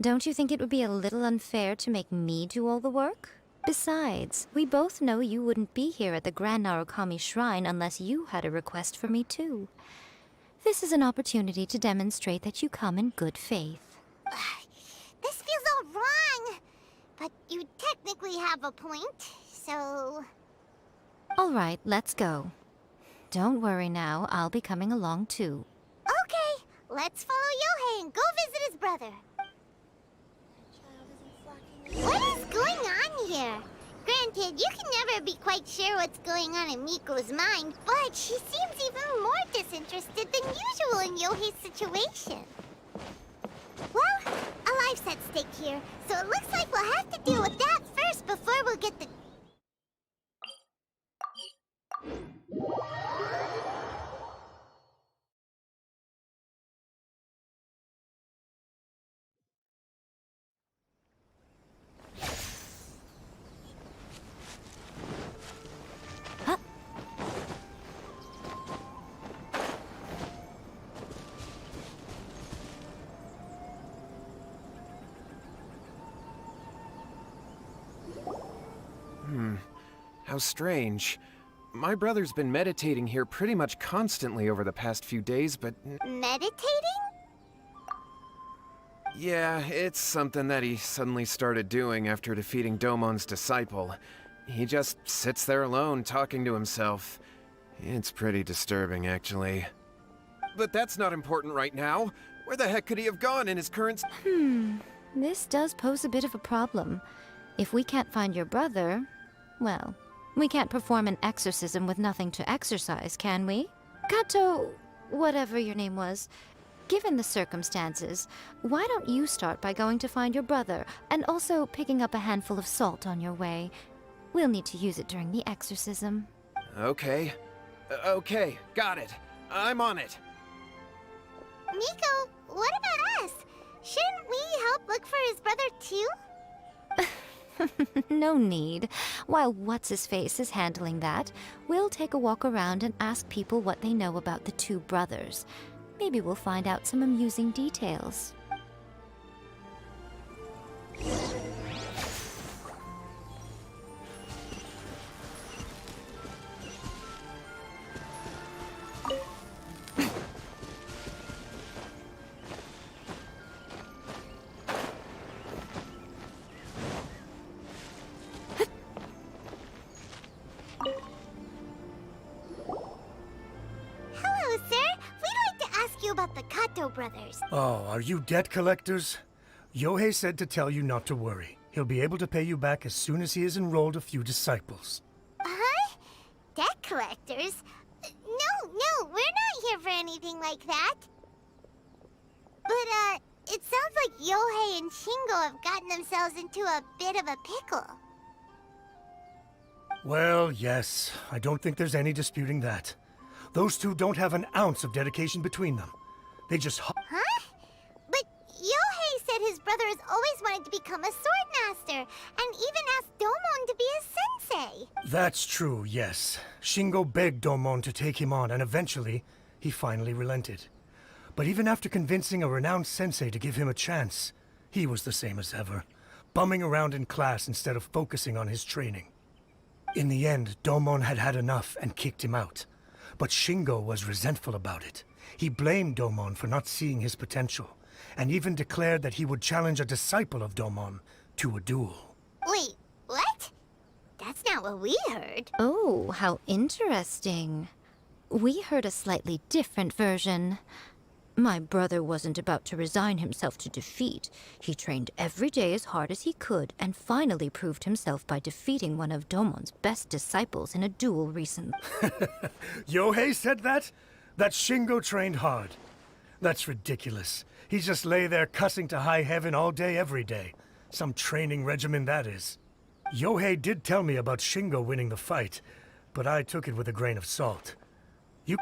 Don't you think it would be a little unfair to make me do all the work? Besides, we both know you wouldn't be here at the Grand Narukami Shrine unless you had a request for me too. This is an opportunity to demonstrate that you come in good faith. This feels all wrong, but you technically have a point, so... All right, let's go. Don't worry now, I'll be coming along too. Okay, let's follow Yohei and go visit his brother. What is going on here? Granted, you can never be quite sure what's going on in Miko's mind, but she seems even more disinterested than usual in Yohei's situation. Well, a life's at stake here, so it looks like we'll have to deal with that first before we'll get the... How strange. My brother's been meditating here pretty much constantly over the past few days, but... Meditating? Yeah, it's something that he suddenly started doing after defeating Domon's disciple. He just sits there alone, talking to himself. It's pretty disturbing, actually. But that's not important right now. Where the heck could he have gone in his current... This does pose a bit of a problem. If we can't find your brother, well, we can't perform an exorcism with nothing to exorcise, can we? Kato, whatever your name was, given the circumstances, why don't you start by going to find your brother, and also picking up a handful of salt on your way? We'll need to use it during the exorcism. Okay. Okay, got it. I'm on it. Miko, what about us? Shouldn't we help look for his brother too? No need. While What's-His-Face is handling that, we'll take a walk around and ask people what they know about the two brothers. Maybe we'll find out some amusing details. About the Kato brothers. Oh, are you debt collectors? Yohei said to tell you not to worry. He'll be able to pay you back as soon as he has enrolled a few disciples. Huh? Debt collectors? No, we're not here for anything like that. But, it sounds like Yohei and Shingo have gotten themselves into a bit of a pickle. Well, yes. I don't think there's any disputing that. Those two don't have an ounce of dedication between them. They just... Huh? But Yohei said his brother has always wanted to become a sword master, and even asked Domon to be his sensei. That's true, yes. Shingo begged Domon to take him on, and eventually, he finally relented. But even after convincing a renowned sensei to give him a chance, he was the same as ever, bumming around in class instead of focusing on his training. In the end, Domon had had enough and kicked him out. But Shingo was resentful about it. He blamed Domon for not seeing his potential, and even declared that he would challenge a disciple of Domon to a duel. Wait, what? That's not what we heard. Oh, how interesting. We heard a slightly different version. My brother wasn't about to resign himself to defeat. He trained every day as hard as he could and finally proved himself by defeating one of Domon's best disciples in a duel recently. Yohei said that? That Shingo trained hard. That's ridiculous. He just lay there cussing to high heaven all day every day. Some training regimen that is. Yohei did tell me about Shingo winning the fight, but I took it with a grain of salt. You...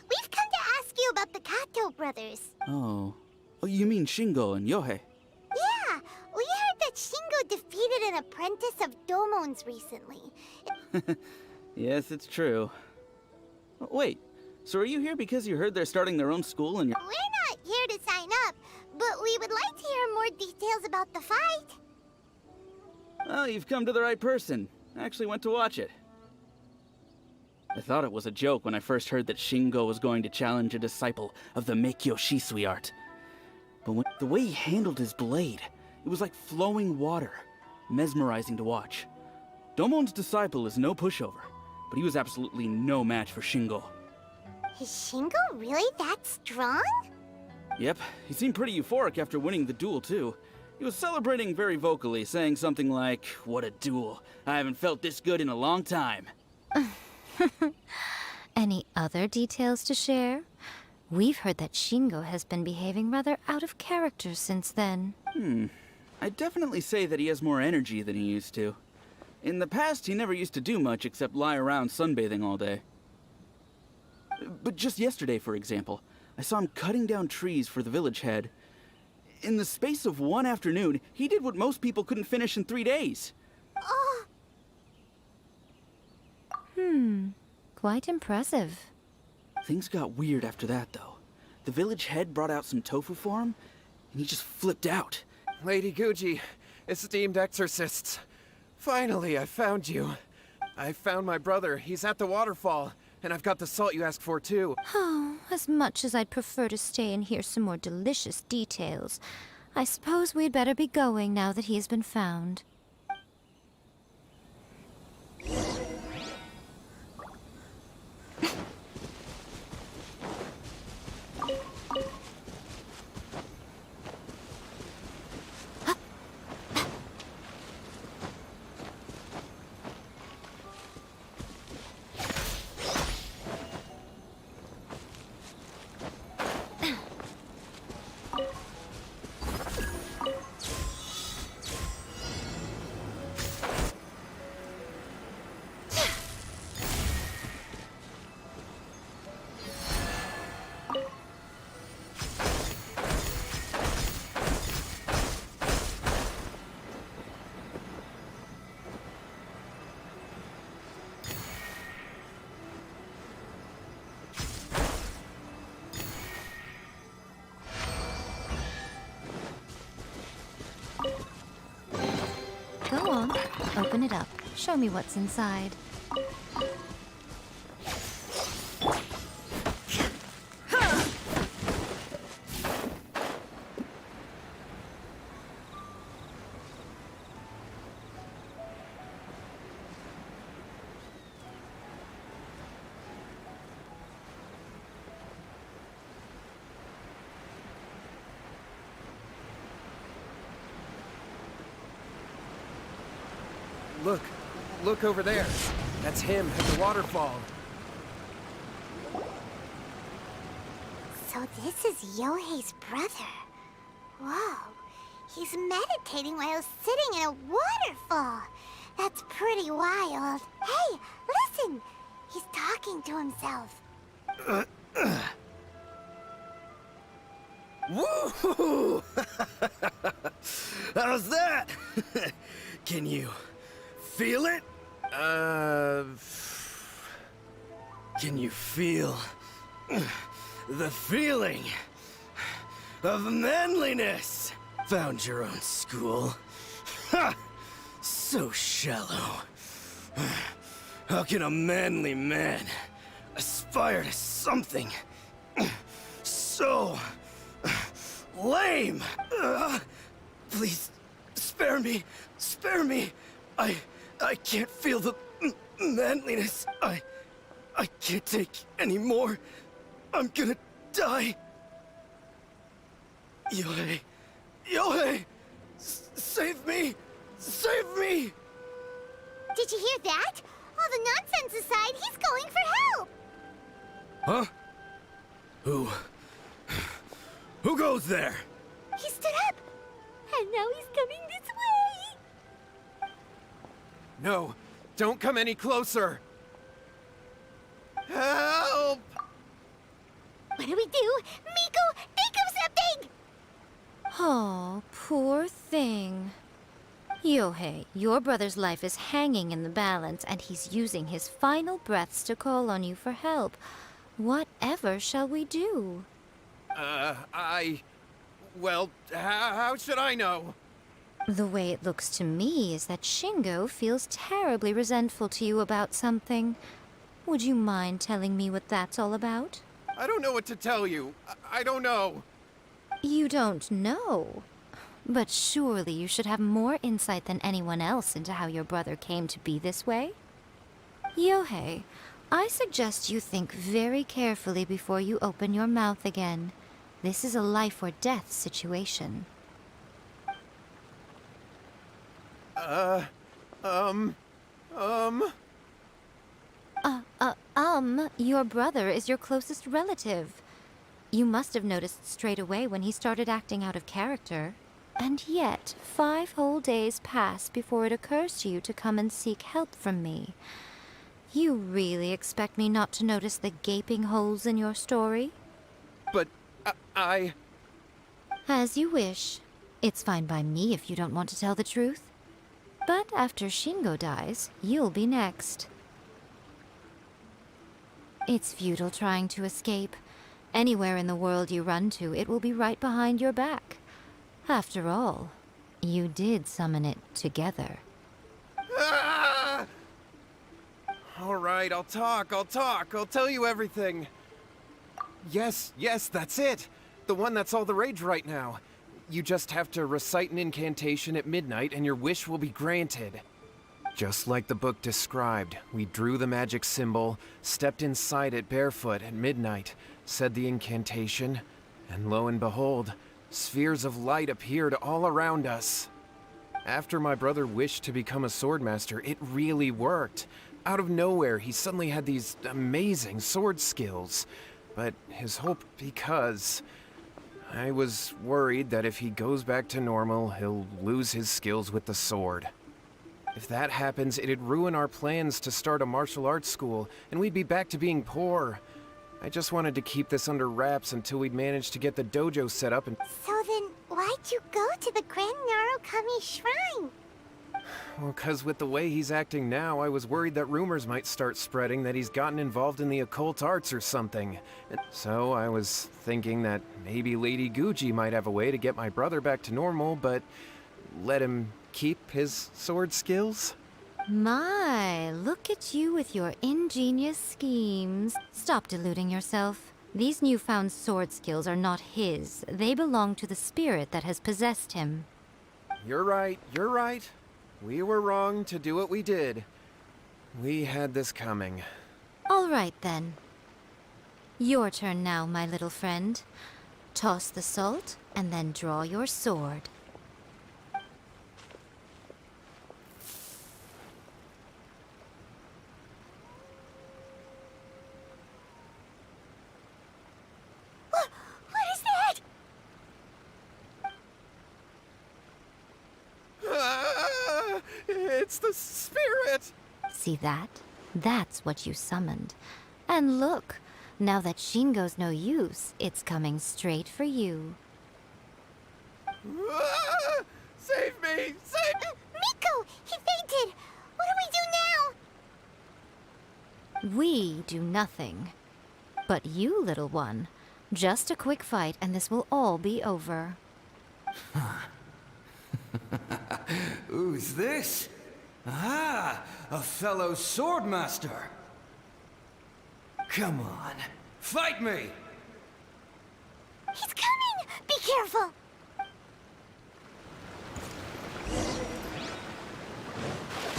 We've come to ask you about the Kato brothers. Oh, you mean Shingo and Yohei? Yeah, we heard that Shingo defeated an apprentice of Domon's recently. Yes, it's true. Wait, so are you here because you heard they're starting their own school and you're... We're not here to sign up, but we would like to hear more details about the fight. Well, you've come to the right person. I actually went to watch it. I thought it was a joke when I first heard that Shingo was going to challenge a disciple of the Meikyo Shisui art. But the way he handled his blade, it was like flowing water, mesmerizing to watch. Domon's disciple is no pushover, but he was absolutely no match for Shingo. Is Shingo really that strong? Yep, he seemed pretty euphoric after winning the duel too. He was celebrating very vocally, saying something like, "What a duel. I haven't felt this good in a long time." Any other details to share? We've heard that Shingo has been behaving rather out of character since then. I'd definitely say that he has more energy than he used to. In the past, he never used to do much except lie around sunbathing all day. But just yesterday, for example, I saw him cutting down trees for the village head. In the space of one afternoon, he did what most people couldn't finish in 3 days. Quite impressive. Things got weird after that, though. The village head brought out some tofu for him, and he just flipped out. Lady Guji, esteemed exorcists. Finally, I found you. I found my brother. He's at the waterfall, and I've got the salt you asked for, too. Oh, as much as I'd prefer to stay and hear some more delicious details, I suppose we'd better be going now that he's been found. Go on, open it up. Show me what's inside. Look over there. That's him at the waterfall. So this is Yohei's brother. Whoa. He's meditating while sitting in a waterfall. That's pretty wild. Hey, listen! He's talking to himself. Woo! How's that? Can you feel it? Can you feel the feeling of manliness? Found your own school. Ha! So shallow. How can a manly man aspire to something so lame? Please, spare me. Spare me. I can't feel the manliness. I can't take any more. I'm gonna die. Yohei. Yohei! Save me! Save me! Did you hear that? All the nonsense aside, he's calling for help! Huh? Who goes there? He stood up! And now he's coming this way! No, don't come any closer! Help! What do we do? Miko, think of something! Oh, poor thing. Yohei, your brother's life is hanging in the balance, and he's using his final breaths to call on you for help. Whatever shall we do? Well, how should I know? The way it looks to me is that Shingo feels terribly resentful to you about something. Would you mind telling me what that's all about? I don't know what to tell you. I don't know. You don't know? But surely you should have more insight than anyone else into how your brother came to be this way? Yohei, I suggest you think very carefully before you open your mouth again. This is a life or death situation. Your brother is your closest relative. You must have noticed straight away when he started acting out of character. And yet, 5 whole days pass before it occurs to you to come and seek help from me. You really expect me not to notice the gaping holes in your story? But, As you wish. It's fine by me if you don't want to tell the truth. But after Shingo dies, you'll be next. It's futile trying to escape. Anywhere in the world you run to, it will be right behind your back. After all, you did summon it together. All right, I'll talk. I'll tell you everything. Yes, that's it. The one that's all the rage right now. You just have to recite an incantation at midnight and your wish will be granted. Just like the book described, we drew the magic symbol, stepped inside it barefoot at midnight, said the incantation, and lo and behold, spheres of light appeared all around us. After my brother wished to become a swordmaster, it really worked. Out of nowhere, he suddenly had these amazing sword skills. But his hope, because I was worried that if he goes back to normal, he'll lose his skills with the sword. If that happens, it'd ruin our plans to start a martial arts school, and we'd be back to being poor. I just wanted to keep this under wraps until we'd managed to get the dojo set up and— So then, why'd you go to the Grand Narukami Shrine? Well, 'cause with the way he's acting now, I was worried that rumors might start spreading that he's gotten involved in the occult arts or something. And so I was thinking that maybe Lady Guji might have a way to get my brother back to normal, but let him keep his sword skills? My, look at you with your ingenious schemes. Stop deluding yourself. These newfound sword skills are not his. They belong to the spirit that has possessed him. You're right. We were wrong to do what we did. We had this coming. All right, then. Your turn now, my little friend. Toss the salt, and then draw your sword. It's the spirit! See that? That's what you summoned. And look, now that Shingo's no use, it's coming straight for you. Ah! Save me! Save me! Miko! He fainted! What do we do now? We do nothing. But you, little one, just a quick fight and this will all be over. Who's this? Ah, a fellow swordmaster. Come on, fight me! He's coming! Be careful!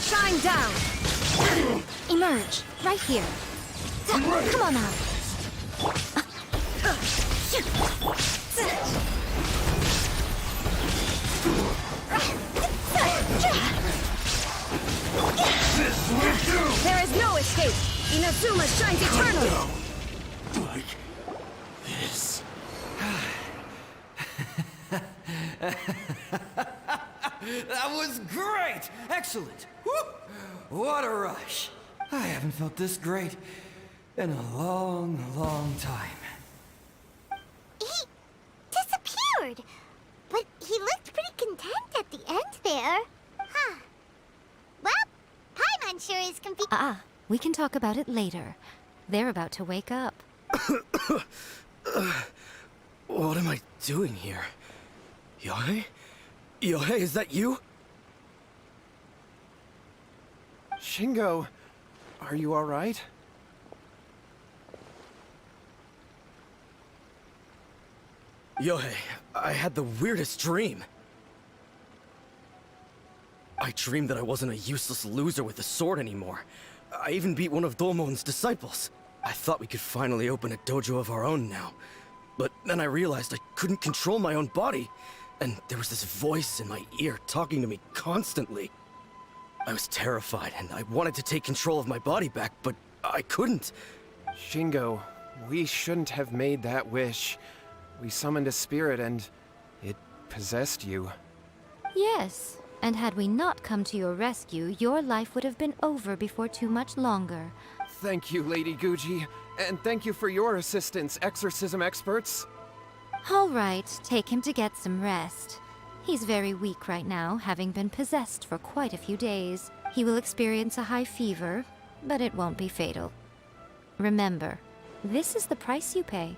Shine down! Emerge, right here. Come on now. This will do! There is no escape! Inazuma shines eternally! Like this. That was great! Excellent! Woo! What a rush! I haven't felt this great in a long, long time. He disappeared! But he looked pretty content at the end there. Huh. Well, Paimon sure is confused. We can talk about it later. They're about to wake up. What am I doing here? Yae? Yae, is that you? Shingo, are you alright? Yae, I had the weirdest dream. I dreamed that I wasn't a useless loser with a sword anymore. I even beat one of Domon's disciples. I thought we could finally open a dojo of our own now. But then I realized I couldn't control my own body, and there was this voice in my ear talking to me constantly. I was terrified, and I wanted to take control of my body back, but I couldn't. Shingo, we shouldn't have made that wish. We summoned a spirit and it possessed you. Yes, and had we not come to your rescue, your life would have been over before too much longer. Thank you, Lady Guji, and thank you for your assistance, exorcism experts. All right, take him to get some rest. He's very weak right now, having been possessed for quite a few days. He will experience a high fever, but it won't be fatal. Remember, this is the price you pay.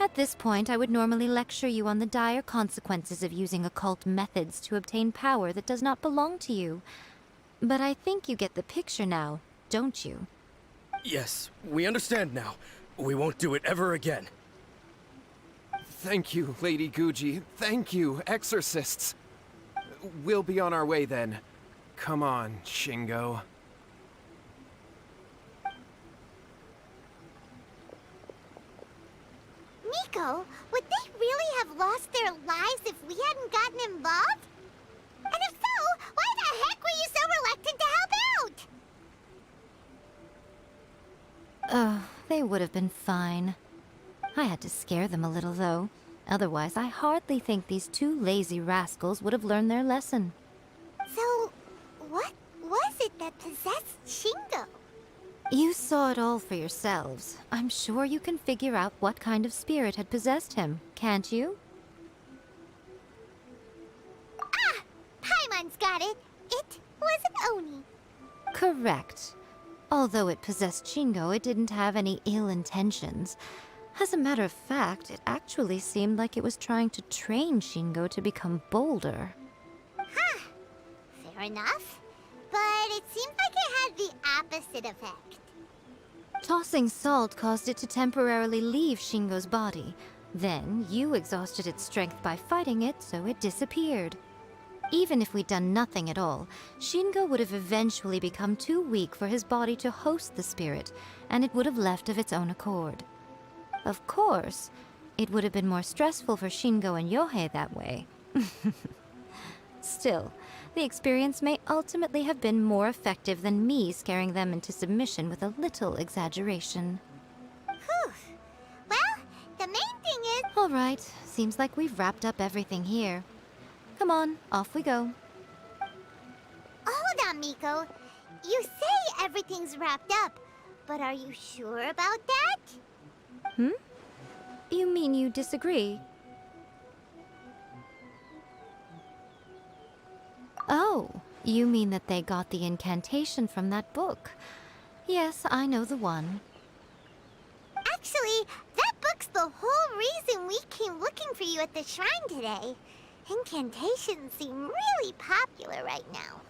At this point, I would normally lecture you on the dire consequences of using occult methods to obtain power that does not belong to you. But I think you get the picture now, don't you? Yes, we understand now. We won't do it ever again. Thank you, Lady Guji. Thank you, exorcists. We'll be on our way then. Come on, Shingo. Miko, would they really have lost their lives if we hadn't gotten involved? And if so, why the heck were you so reluctant to help out? They would have been fine. I had to scare them a little, though. Otherwise, I hardly think these two lazy rascals would have learned their lesson. So, what was it that possessed Shingo? You saw it all for yourselves. I'm sure you can figure out what kind of spirit had possessed him, can't you? Ah! Paimon's got it. It was an Oni. Correct. Although it possessed Shingo, it didn't have any ill intentions. As a matter of fact, it actually seemed like it was trying to train Shingo to become bolder. Huh. Fair enough. But it seemed like it had the opposite effect. Tossing salt caused it to temporarily leave Shingo's body. Then, you exhausted its strength by fighting it, so it disappeared. Even if we'd done nothing at all, Shingo would have eventually become too weak for his body to host the spirit, and it would have left of its own accord. Of course, it would have been more stressful for Shingo and Yohei that way. Still, the experience may ultimately have been more effective than me scaring them into submission with a little exaggeration. Whew. Well, the main thing is... All right, seems like we've wrapped up everything here. Come on, off we go. Hold on, Miko. You say everything's wrapped up, but are you sure about that? Hmm? You mean you disagree? Oh, you mean that they got the incantation from that book. Yes, I know the one. Actually, that book's the whole reason we came looking for you at the shrine today. Incantations seem really popular right now.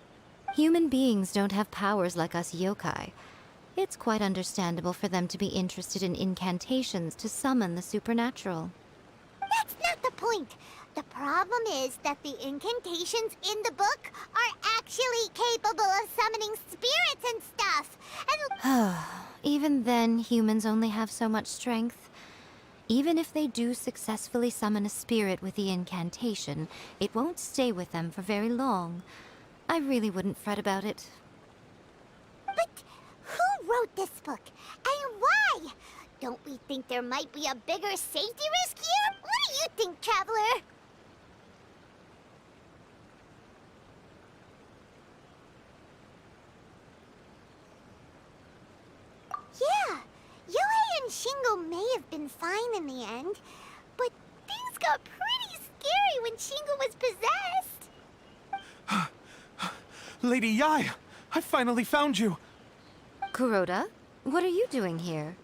Human beings don't have powers like us yokai. It's quite understandable for them to be interested in incantations to summon the supernatural. That's not the point. The problem is that the incantations in the book are actually capable of summoning spirits and stuff. And Even then, humans only have so much strength. Even if they do successfully summon a spirit with the incantation, it won't stay with them for very long. I really wouldn't fret about it. But who wrote this book? And why? Don't we think there might be a bigger safety risk here? What do you think, Traveler? Yeah, Yohei and Shingo may have been fine in the end, but things got pretty scary when Shingo was possessed. Lady Yae, I finally found you. Kuroda, what are you doing here?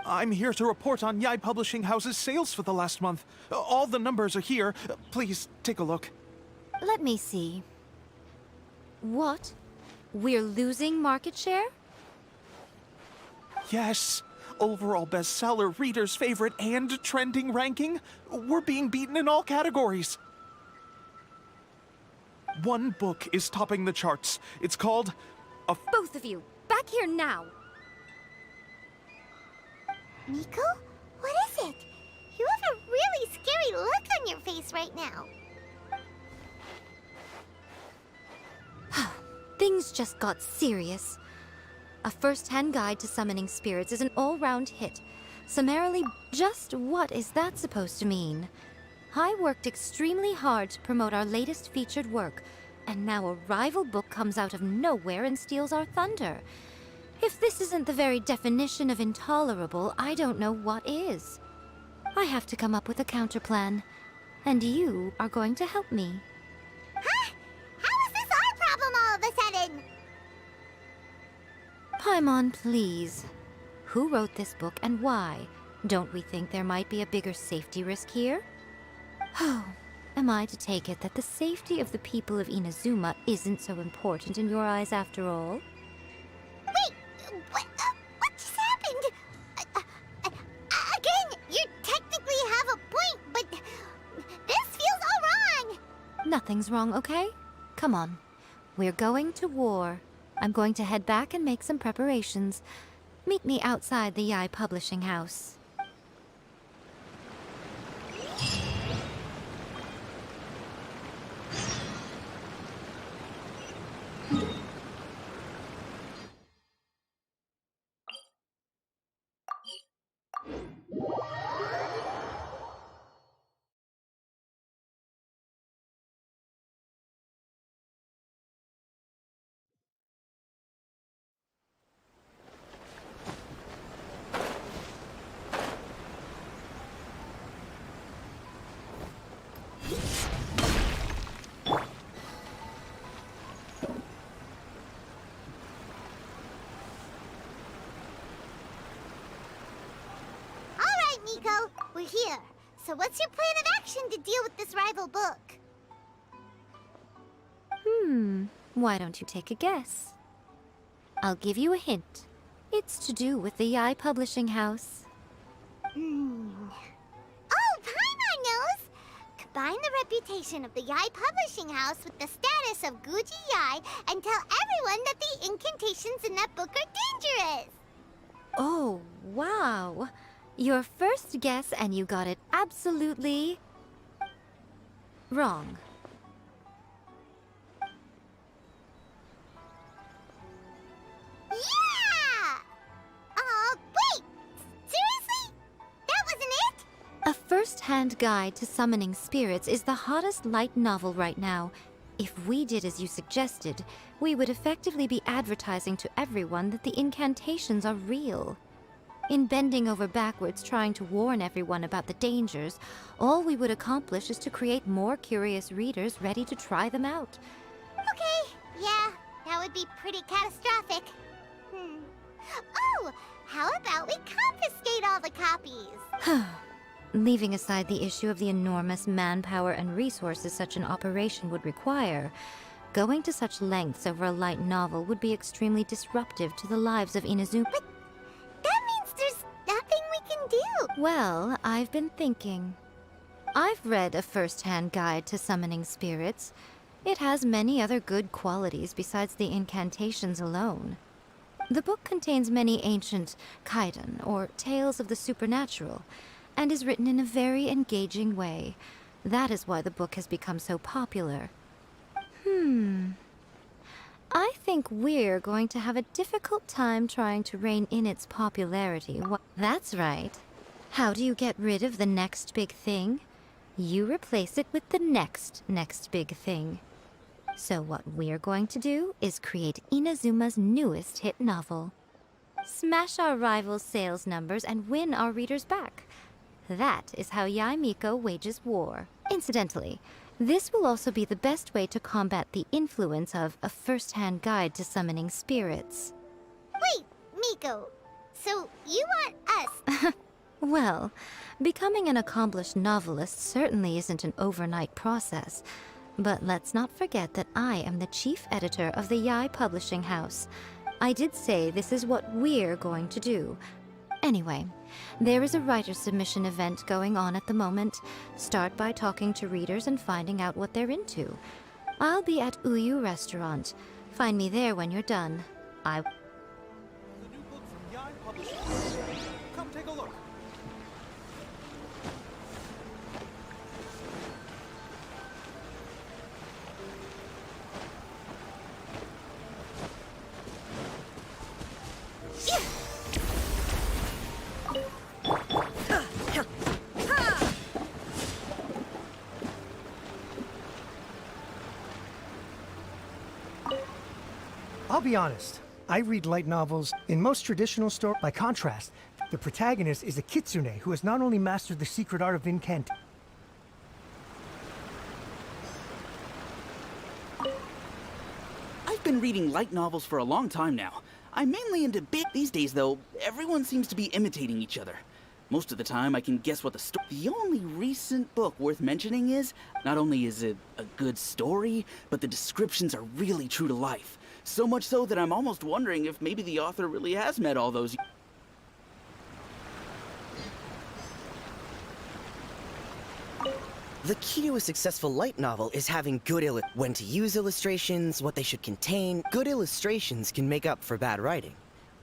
I'm here to report on Yae Publishing House's sales for the last month. All the numbers are here. Please, take a look. Let me see. What? We're losing market share? Yes. Overall bestseller, reader's favorite, and trending ranking. We're being beaten in all categories. One book is topping the charts. It's called... Both of you, back here now! Miko? What is it? You have a really scary look on your face right now. Things just got serious. A first-hand guide to summoning spirits is an all-round hit. Summarily, just what is that supposed to mean? I worked extremely hard to promote our latest featured work, and now a rival book comes out of nowhere and steals our thunder. If this isn't the very definition of intolerable, I don't know what is. I have to come up with a counterplan, and you are going to help me. Huh? How is this our problem all of a sudden? Paimon, please. Who wrote this book and why? Don't we think there might be a bigger safety risk here? Oh, am I to take it that the safety of the people of Inazuma isn't so important in your eyes after all? Wait, what just happened? Again, you technically have a point, but this feels all wrong. Nothing's wrong, okay? Come on. We're going to war. I'm going to head back and make some preparations. Meet me outside the Yae Publishing House. Miko, we're here. So what's your plan of action to deal with this rival book? Why don't you take a guess? I'll give you a hint. It's to do with the Yae Publishing House. Oh, Paimon knows! Combine the reputation of the Yae Publishing House with the status of Guji Yae and tell everyone that the incantations in that book are dangerous! Oh, wow. Your first guess and you got it absolutely... wrong. Yeah! Wait! Seriously? That wasn't it? A first-hand guide to summoning spirits is the hottest light novel right now. If we did as you suggested, we would effectively be advertising to everyone that the incantations are real. In bending over backwards trying to warn everyone about the dangers, all we would accomplish is to create more curious readers ready to try them out. Okay, yeah, that would be pretty catastrophic. Oh, how about we confiscate all the copies? Leaving aside the issue of the enormous manpower and resources such an operation would require, going to such lengths over a light novel would be extremely disruptive to the lives of Inazuma. But that means there's nothing we can do. Well, I've been thinking. I've read a first-hand guide to summoning spirits. It has many other good qualities besides the incantations alone. The book contains many ancient kaiden, or tales of the supernatural, and is written in a very engaging way. That is why the book has become so popular. I think we're going to have a difficult time trying to rein in its popularity. That's right. How do you get rid of the next big thing? You replace it with the next big thing. So what we're going to do is create Inazuma's newest hit novel. Smash our rivals' sales numbers and win our readers back. That is how Yae Miko wages war. Incidentally, this will also be the best way to combat the influence of a first-hand guide to summoning spirits. Wait, Miko, so you want us? Well, becoming an accomplished novelist certainly isn't an overnight process. But let's not forget that I am the chief editor of the Yae Publishing House. I did say this is what we're going to do. Anyway, there is a writer submission event going on at the moment. Start by talking to readers and finding out what they're into. I'll be at Uyu Restaurant. Find me there when you're done. The new book from Yae Publishing. Come take a look. I'll be honest, I read light novels in most traditional stories. By contrast, the protagonist is a kitsune who has not only mastered the secret art of incantation. I've been reading light novels for a long time now. I'm mainly into big these days, though. Everyone seems to be imitating each other. Most of the time, I can guess what the story. The only recent book worth mentioning is, not only is it a good story, but the descriptions are really true to life. So much so that I'm almost wondering if maybe the author really has met all those. The key to a successful light novel is having good when to use illustrations, what they should contain. Good illustrations can make up for bad writing.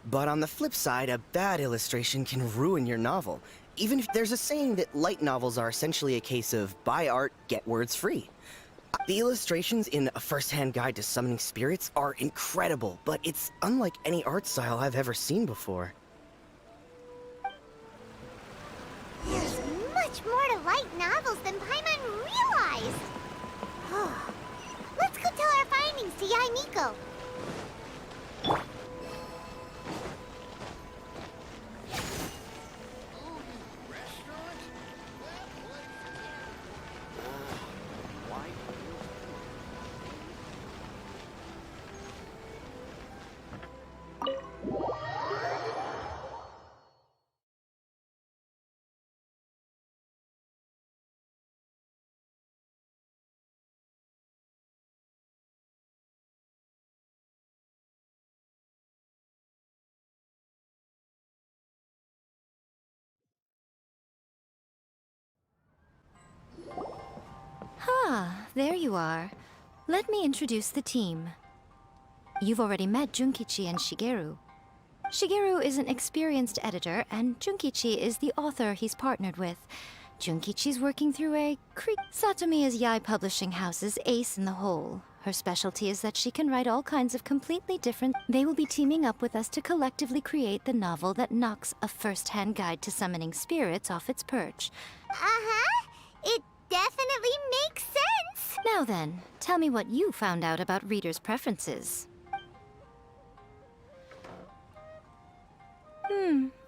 But on the flip side, a bad illustration can ruin your novel. Even if there's a saying that light novels are essentially a case of buy art, get words free. The illustrations in A First-Hand Guide to Summoning Spirits are incredible, but it's unlike any art style I've ever seen before. There's much more to light novels than Paimon realized. Let's go tell our findings to Yae Miko. There you are. Let me introduce the team. You've already met Junkichi and Shigeru. Shigeru is an experienced editor, and Junkichi is the author he's partnered with. Junkichi's working through a Satomi is Yae Publishing House's ace in the hole. Her specialty is that she can write all kinds of completely different. They will be teaming up with us to collectively create the novel that knocks A First-Hand Guide to Summoning Spirits off its perch. It definitely makes sense. Now then, tell me what you found out about readers' preferences.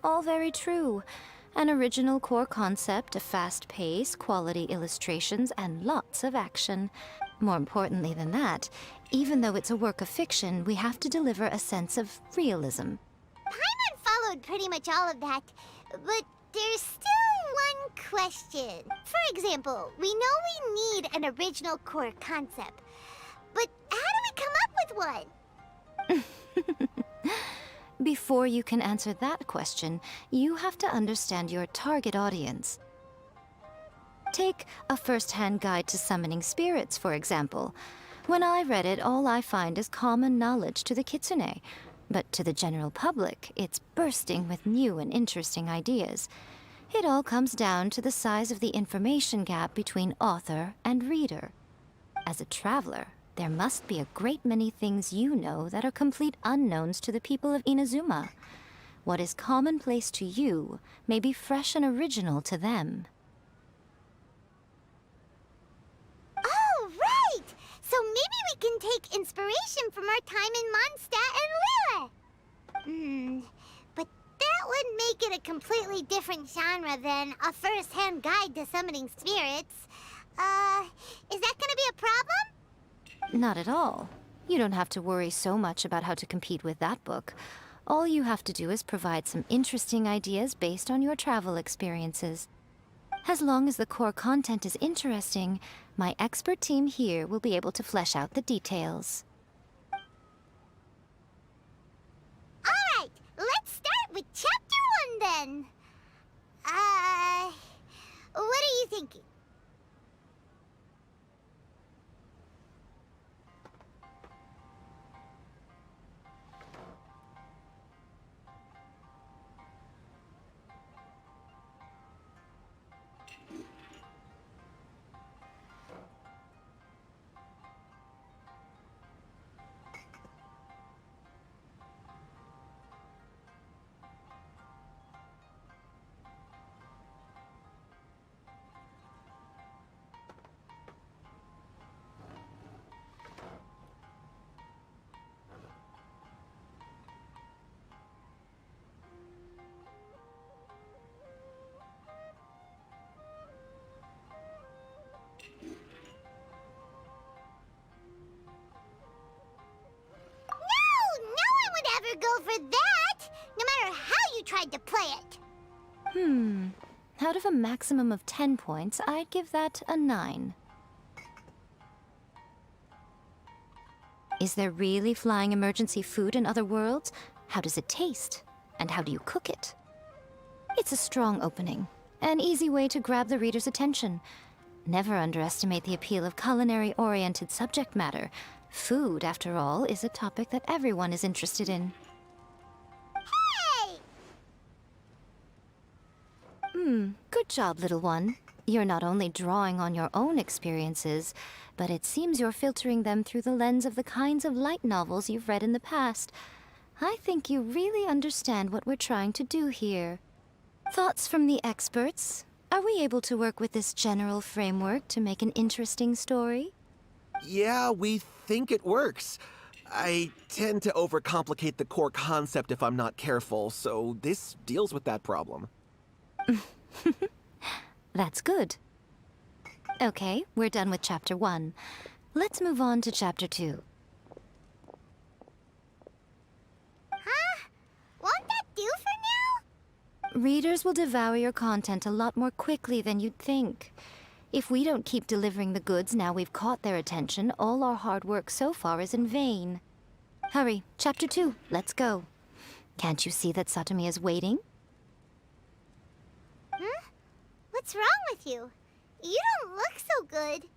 All very true. An original core concept, a fast pace, quality illustrations, and lots of action. More importantly than that, even though it's a work of fiction, we have to deliver a sense of realism. Paimon followed pretty much all of that, but there's still one question. For example, we know we need an original core concept, but how do we come up with one? Before you can answer that question, you have to understand your target audience. Take a first-hand guide to summoning spirits, for example. When I read it, all I find is common knowledge to the kitsune. But to the general public, it's bursting with new and interesting ideas. It all comes down to the size of the information gap between author and reader. As a traveler, there must be a great many things you know that are complete unknowns to the people of Inazuma. What is commonplace to you may be fresh and original to them. Oh, right! So maybe we can take inspiration from our time in Mondstadt and Lille. But that would make it a completely different genre than a first-hand guide to summoning spirits. Is that gonna be a problem? Not at all. You don't have to worry so much about how to compete with that book. All you have to do is provide some interesting ideas based on your travel experiences. As long as the core content is interesting, my expert team here will be able to flesh out the details. Alright, let's start with Chapter 1 then. What are you thinking? Go for that, no matter how you tried to play it. Out of a maximum of 10 points, I'd give that a 9. Is there really flying emergency food in other worlds? How does it taste? And how do you cook it? It's a strong opening, an easy way to grab the reader's attention. Never underestimate the appeal of culinary-oriented subject matter. Food, after all, is a topic that everyone is interested in. Good job, little one. You're not only drawing on your own experiences, but it seems you're filtering them through the lens of the kinds of light novels you've read in the past. I think you really understand what we're trying to do here. Thoughts from the experts? Are we able to work with this general framework to make an interesting story? Yeah, we think it works. I tend to overcomplicate the core concept if I'm not careful, so this deals with that problem. That's good. Okay, we're done with Chapter 1. Let's move on to Chapter 2. Huh? Won't that do for now? Readers will devour your content a lot more quickly than you'd think. If we don't keep delivering the goods now we've caught their attention, all our hard work so far is in vain. Hurry, Chapter 2, let's go. Can't you see that Satomi is waiting? Huh? What's wrong with you? You don't look so good.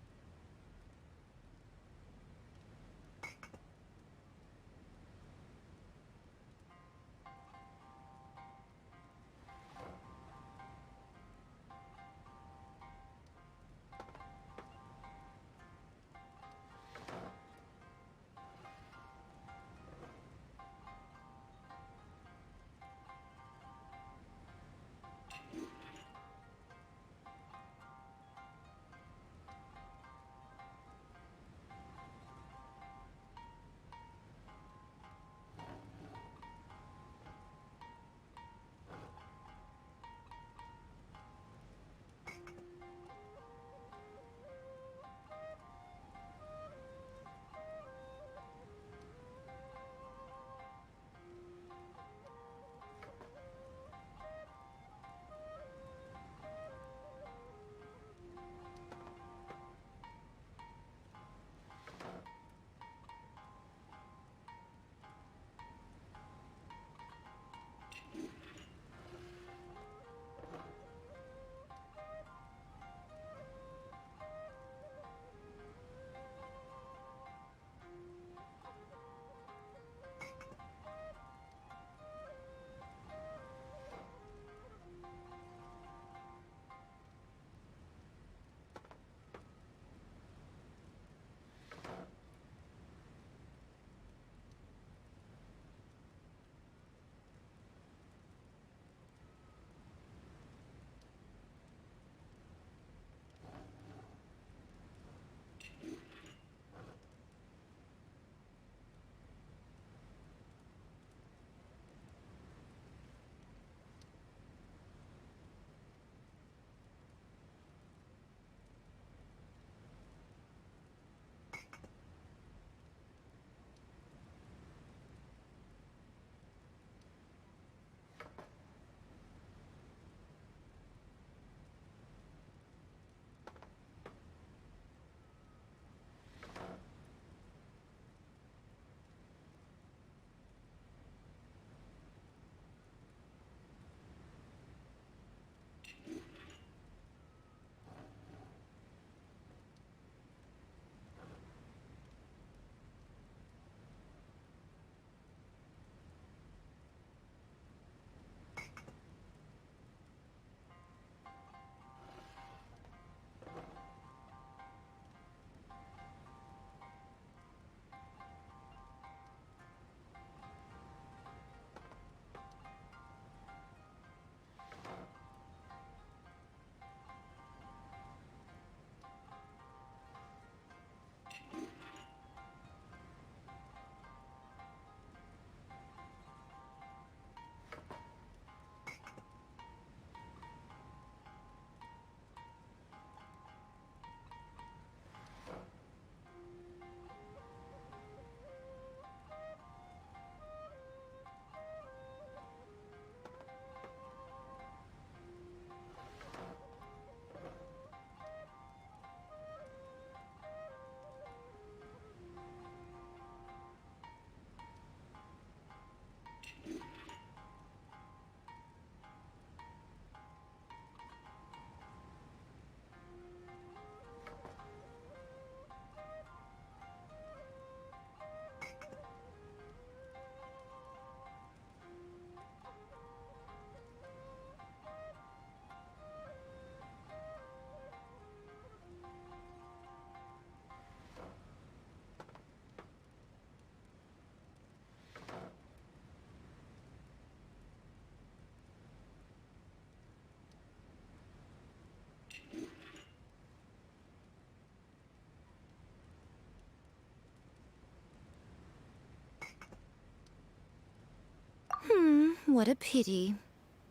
What a pity.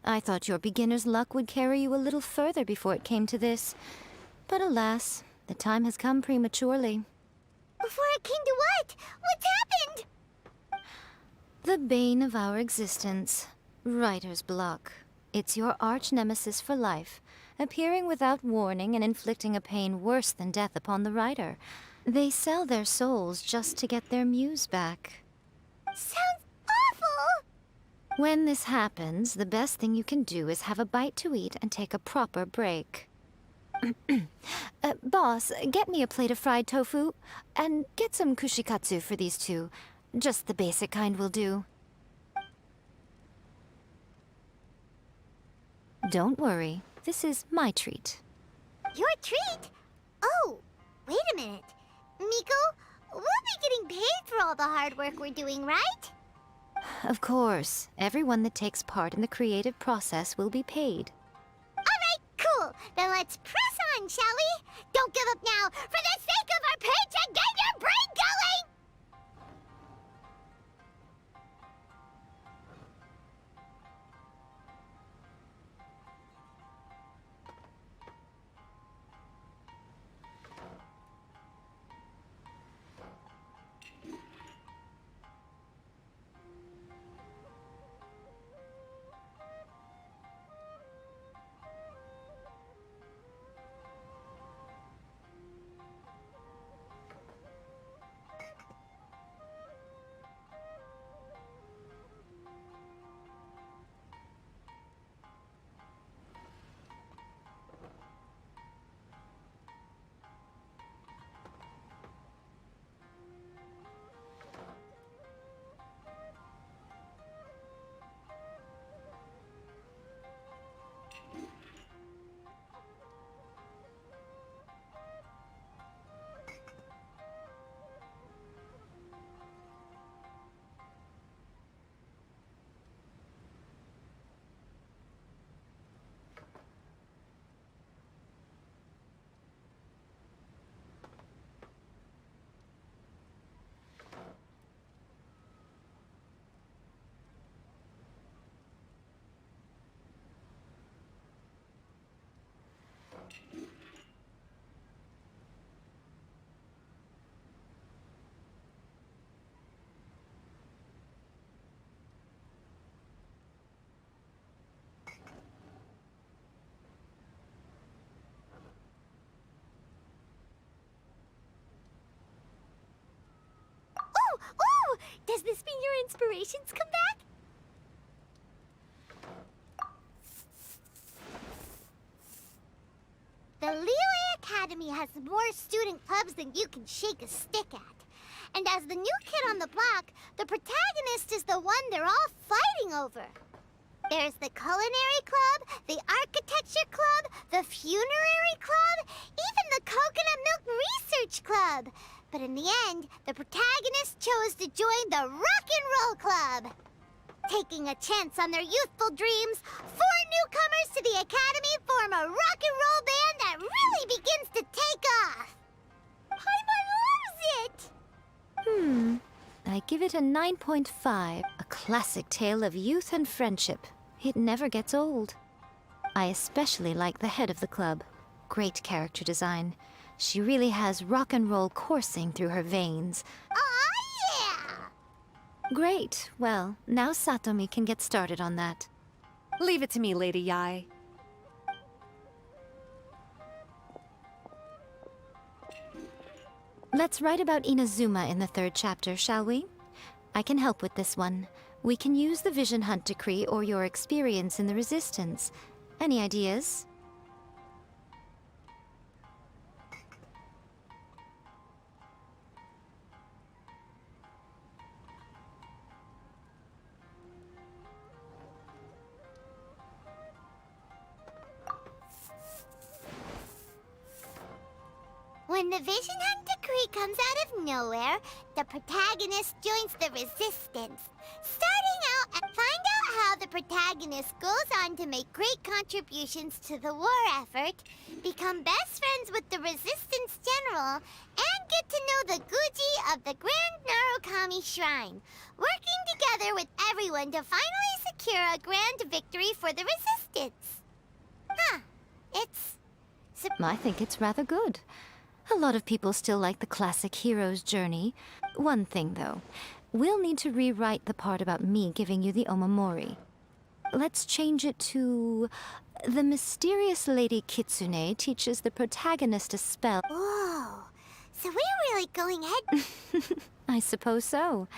I thought your beginner's luck would carry you a little further before it came to this. But alas, the time has come prematurely. Before it came to what? What's happened? The bane of our existence. Writer's block. It's your arch-nemesis for life, appearing without warning and inflicting a pain worse than death upon the writer. They sell their souls just to get their muse back. Sounds awful! When this happens, the best thing you can do is have a bite to eat and take a proper break. Boss, get me a plate of fried tofu, and get some kushikatsu for these two. Just the basic kind will do. Don't worry, this is my treat. Your treat? Oh, wait a minute. Miko, we'll be getting paid for all the hard work we're doing, right? Of course, everyone that takes part in the creative process will be paid. Alright, cool. Then let's press on, shall we? Don't give up now. For the sake of our paycheck, get your brain going! Oh! Does this mean your inspirations come back? The Liyue Academy has more student clubs than you can shake a stick at. And as the new kid on the block, the protagonist is the one they're all fighting over. There's the Culinary Club, the Architecture Club, the Funerary Club, even the Coconut Milk Research Club. But in the end, the protagonist chose to join the Rock and Roll Club. Taking a chance on their youthful dreams, 4 newcomers to the Academy form a rock and roll band that really begins to take off. Paimon loves it! I give it a 9.5, a classic tale of youth and friendship. It never gets old. I especially like the head of the club. Great character design. She really has rock and roll coursing through her veins. Aw, yeah! Great. Well, now Satomi can get started on that. Leave it to me, Lady Yae. Let's write about Inazuma in the 3rd chapter, shall we? I can help with this one. We can use the Vision Hunt Decree or your experience in the Resistance. Any ideas? When the Vision Hunt Decree comes out of nowhere, the protagonist joins the Resistance. Starting out, find out how the protagonist goes on to make great contributions to the war effort, become best friends with the Resistance General, and get to know the Guji of the Grand Narukami Shrine. Working together together with everyone to finally secure a grand victory for the Resistance. Huh. It's... I think it's rather good. A lot of people still like the classic hero's journey. One thing, though. We'll need to rewrite the part about me giving you the Omamori. Let's change it to... The mysterious Lady Kitsune teaches the protagonist a spell. Whoa. So we're really going ahead... I suppose so.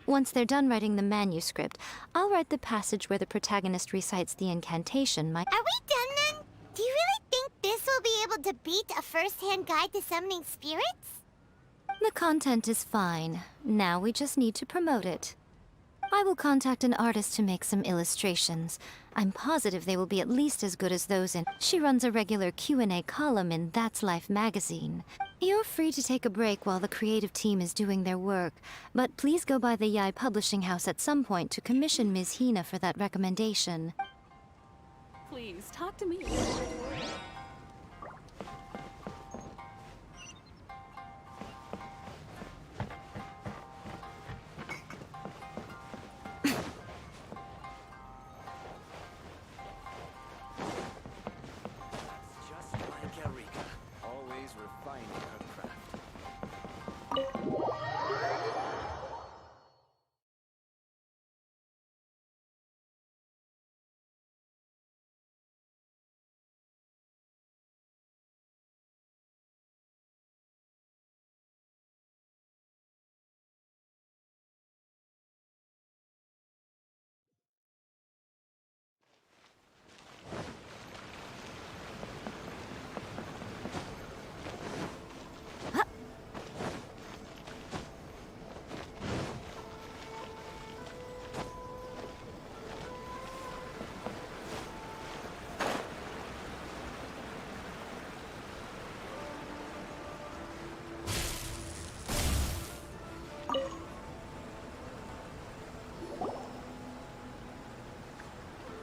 Once they're done writing the manuscript, I'll write the passage where the protagonist recites the incantation. Are we done then? Do you really think this will be able to beat a first-hand guide to summoning spirits? The content is fine. Now we just need to promote it. I will contact an artist to make some illustrations. I'm positive they will be at least as good as those in... She runs a regular Q&A column in That's Life magazine. You're free to take a break while the creative team is doing their work, but please go by the Yae Publishing House at some point to commission Ms. Hina for that recommendation. Please, talk to me.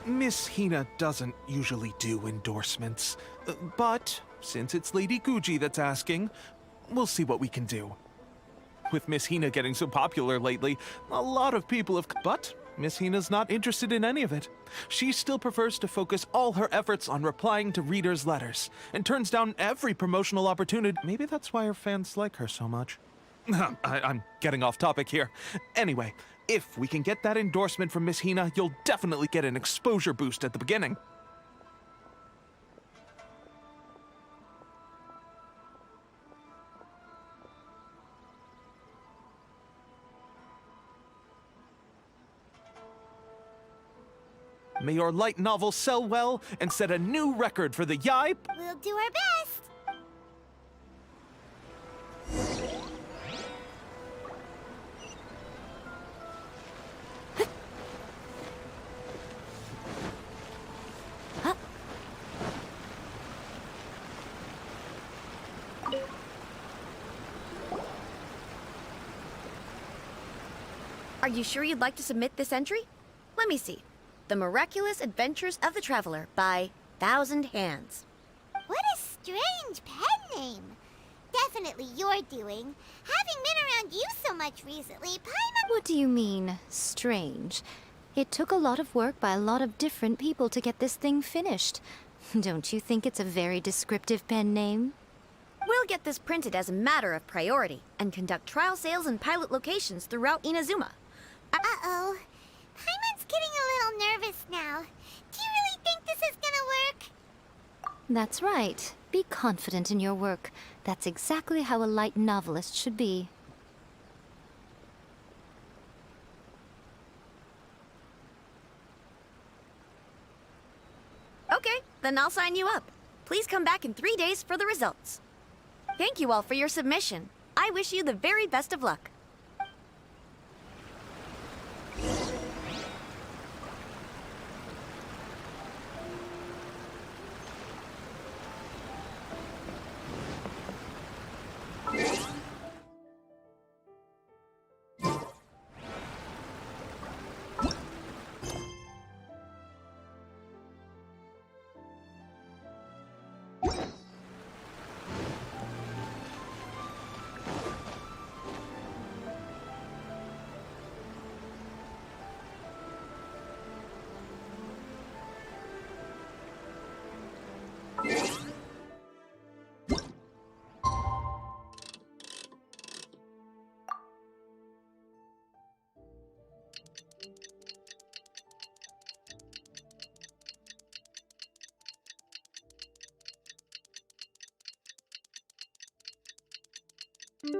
Miss Hina doesn't usually do endorsements, but since it's Lady Guji that's asking, we'll see what we can do. With Miss Hina getting so popular lately, a lot of people have... But Miss Hina's not interested in any of it. She still prefers to focus all her efforts on replying to readers' letters, and turns down every promotional opportunity. Maybe that's why her fans like her so much. I'm getting off topic here. Anyway, if we can get that endorsement from Miss Hina, you'll definitely get an exposure boost at the beginning. May your light novel sell well and set a new record for the Yae. We'll do our best. Are you sure you'd like to submit this entry? Let me see. The Miraculous Adventures of the Traveler by Thousand Hands. What a strange pen name. Definitely your doing. Having been around you so much recently, Paimon... What do you mean, strange? It took a lot of work by a lot of different people to get this thing finished. Don't you think it's a very descriptive pen name? We'll get this printed as a matter of priority and conduct trial sales in pilot locations throughout Inazuma. Uh-oh. Paimon's getting a little nervous now. Do you really think this is gonna work? That's right. Be confident in your work. That's exactly how a light novelist should be. Okay, then I'll sign you up. Please come back in 3 days for the results. Thank you all for your submission. I wish you the very best of luck. For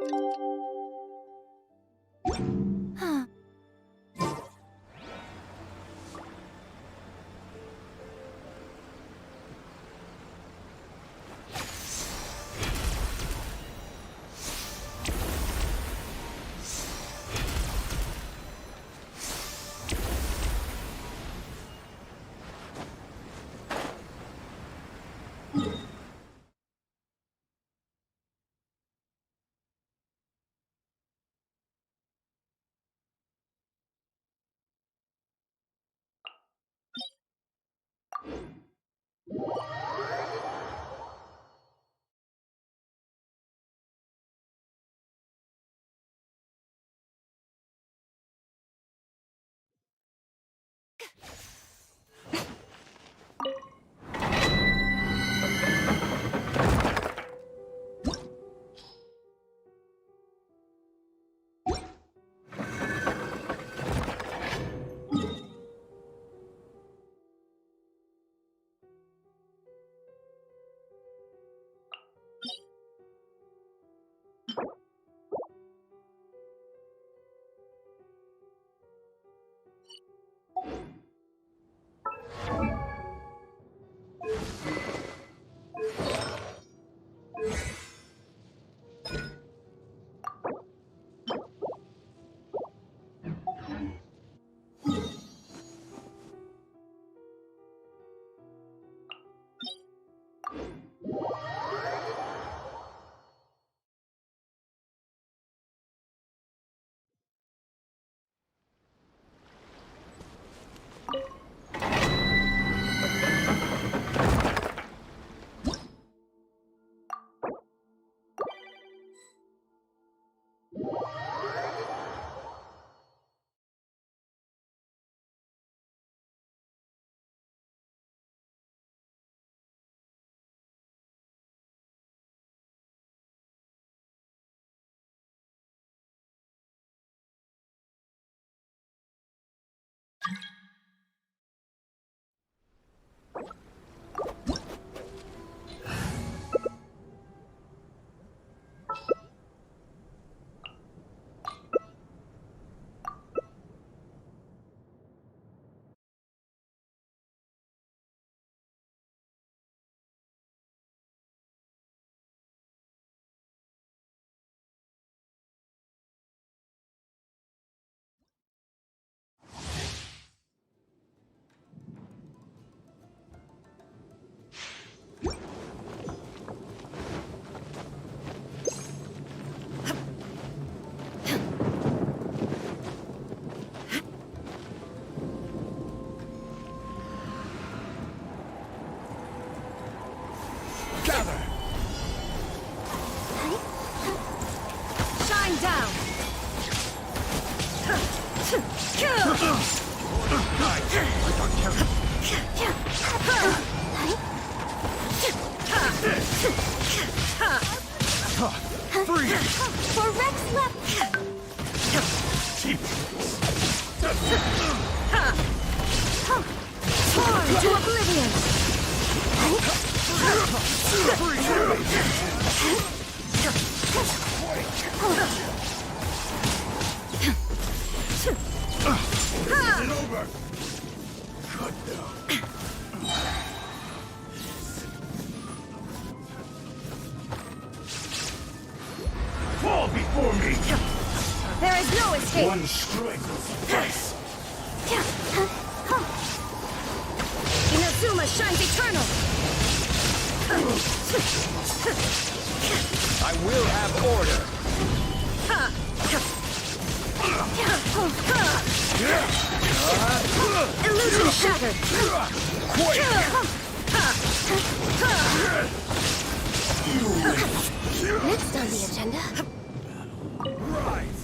Rex left. Torn to oblivion. Get over. Cut down. Fall before me! There is no escape! One strike will suffice! Inazuma shines eternal! I will have order! Illusion shattered! Next on the agenda... Rise!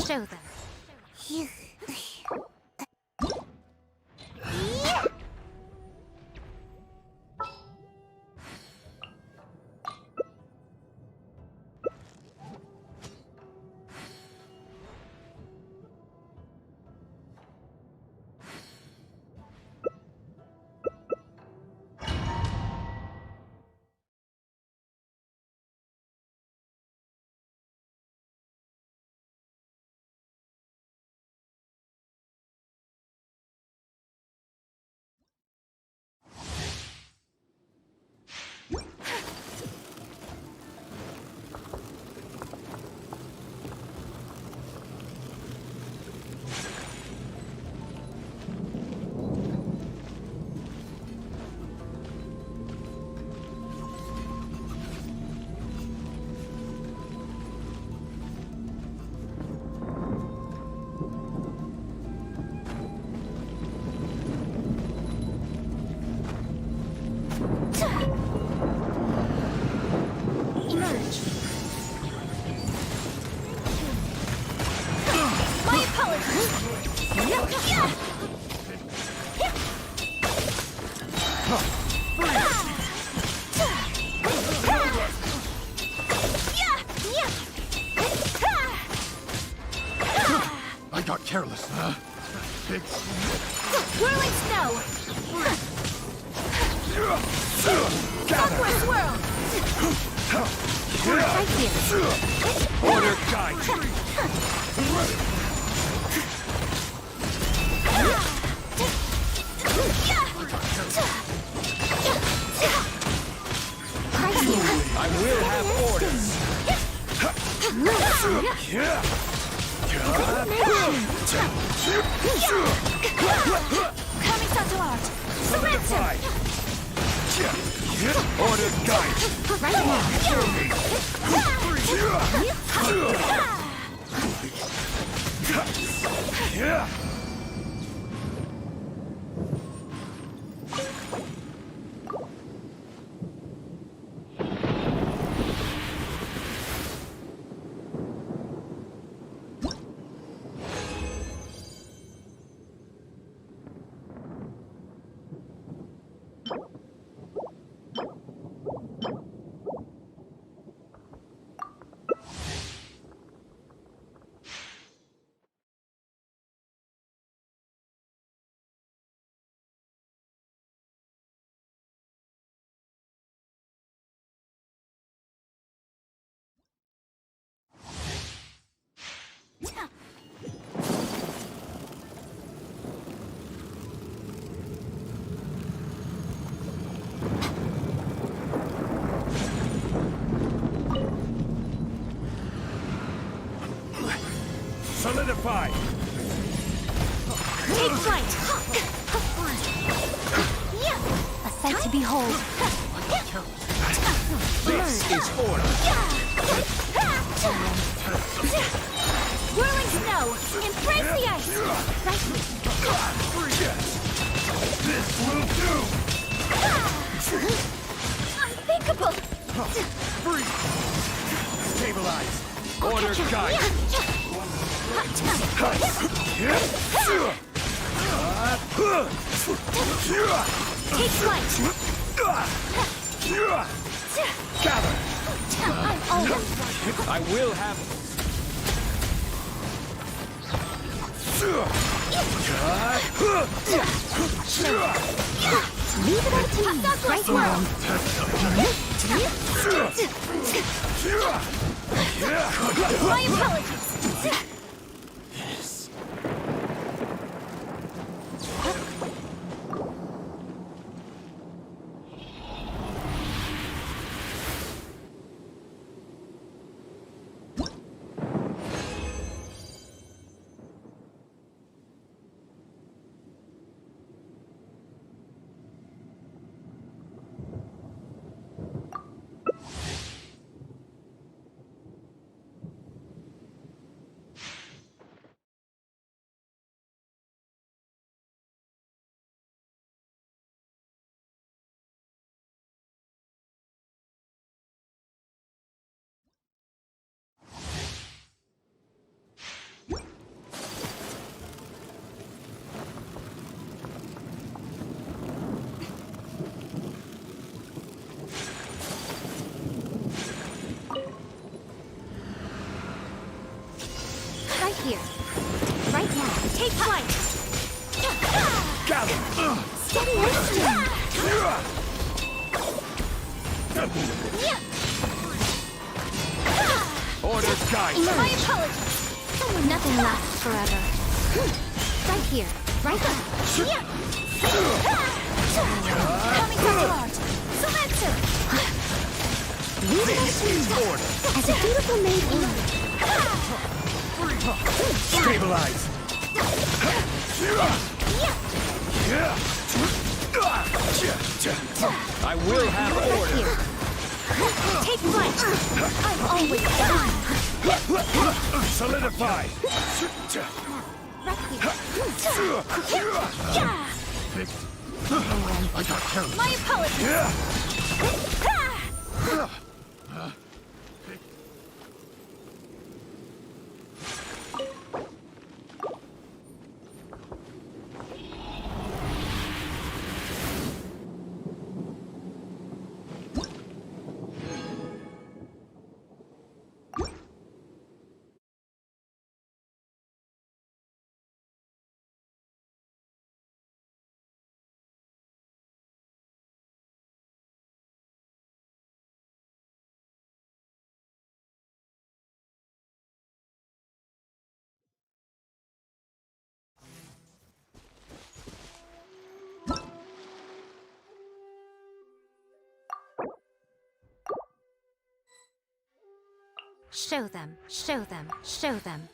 Show them. I got careless, huh? Big... Whirling snow! Southwest whirl! Right here. Order guide! I will have orders. Kamisato art. Surrender. Order guide! Right now. Solidify! Take flight! A sight to behold. This is order! Whirling snow! Impress the ice! This will do! Unthinkable! Freeze! Stabilize! Order guide! Take flight! Gather! I'm almost I will have... Leave it up to me! Right now! My apologies! Orders guide. My apologies. Nothing lasts forever. Right here. Right there. Kamisato. Sometsu. As a dutiful maid woman. Stabilize. I will have order. Take flight. I'm always down. Solidify. I got careless. My apologies. Show them, show them, show them.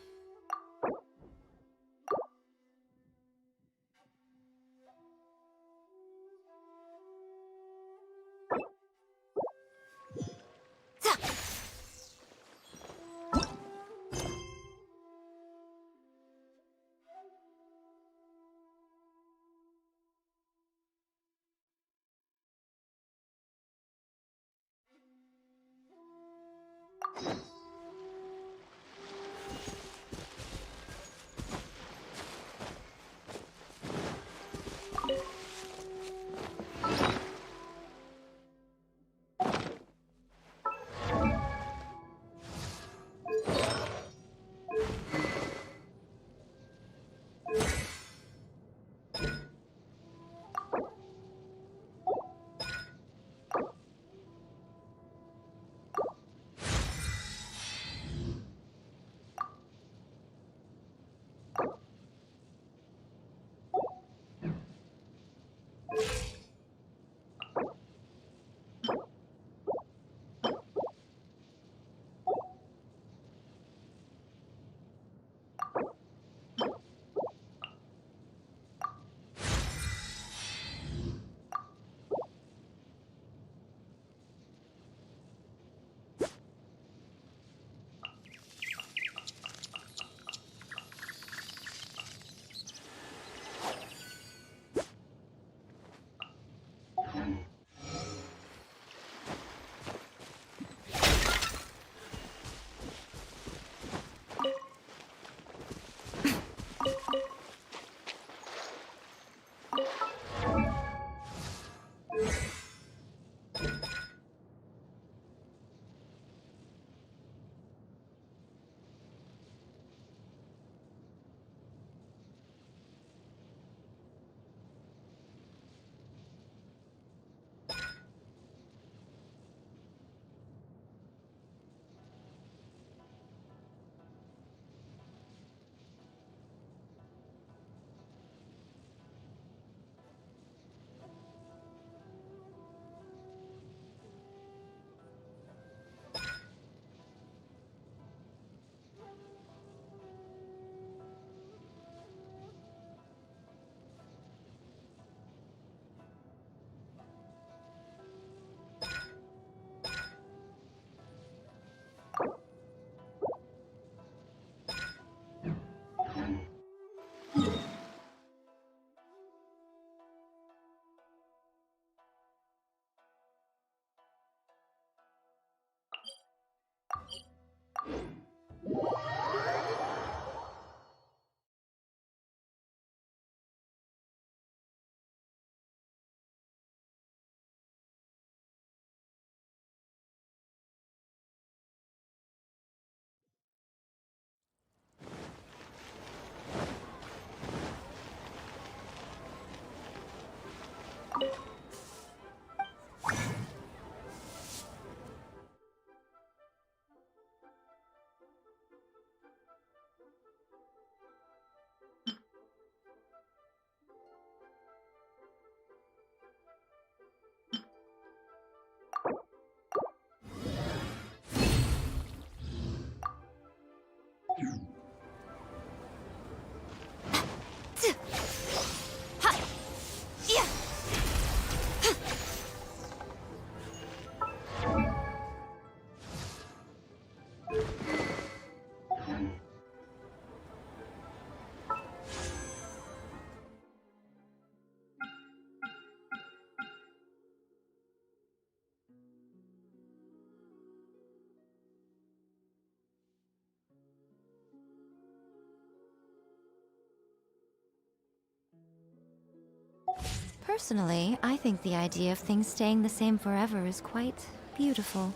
Personally, I think the idea of things staying the same forever is quite beautiful.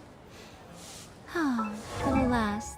But alas...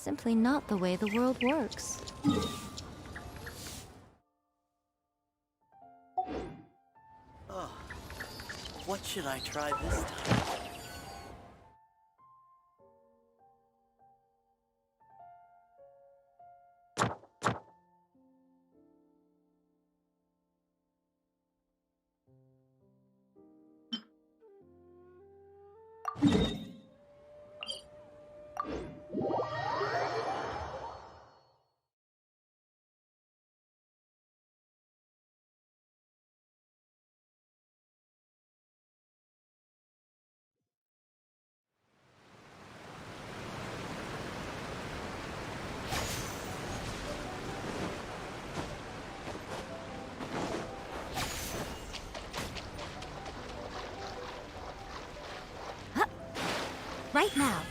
simply not the way the world works. Oh, what should I try this time? Right now.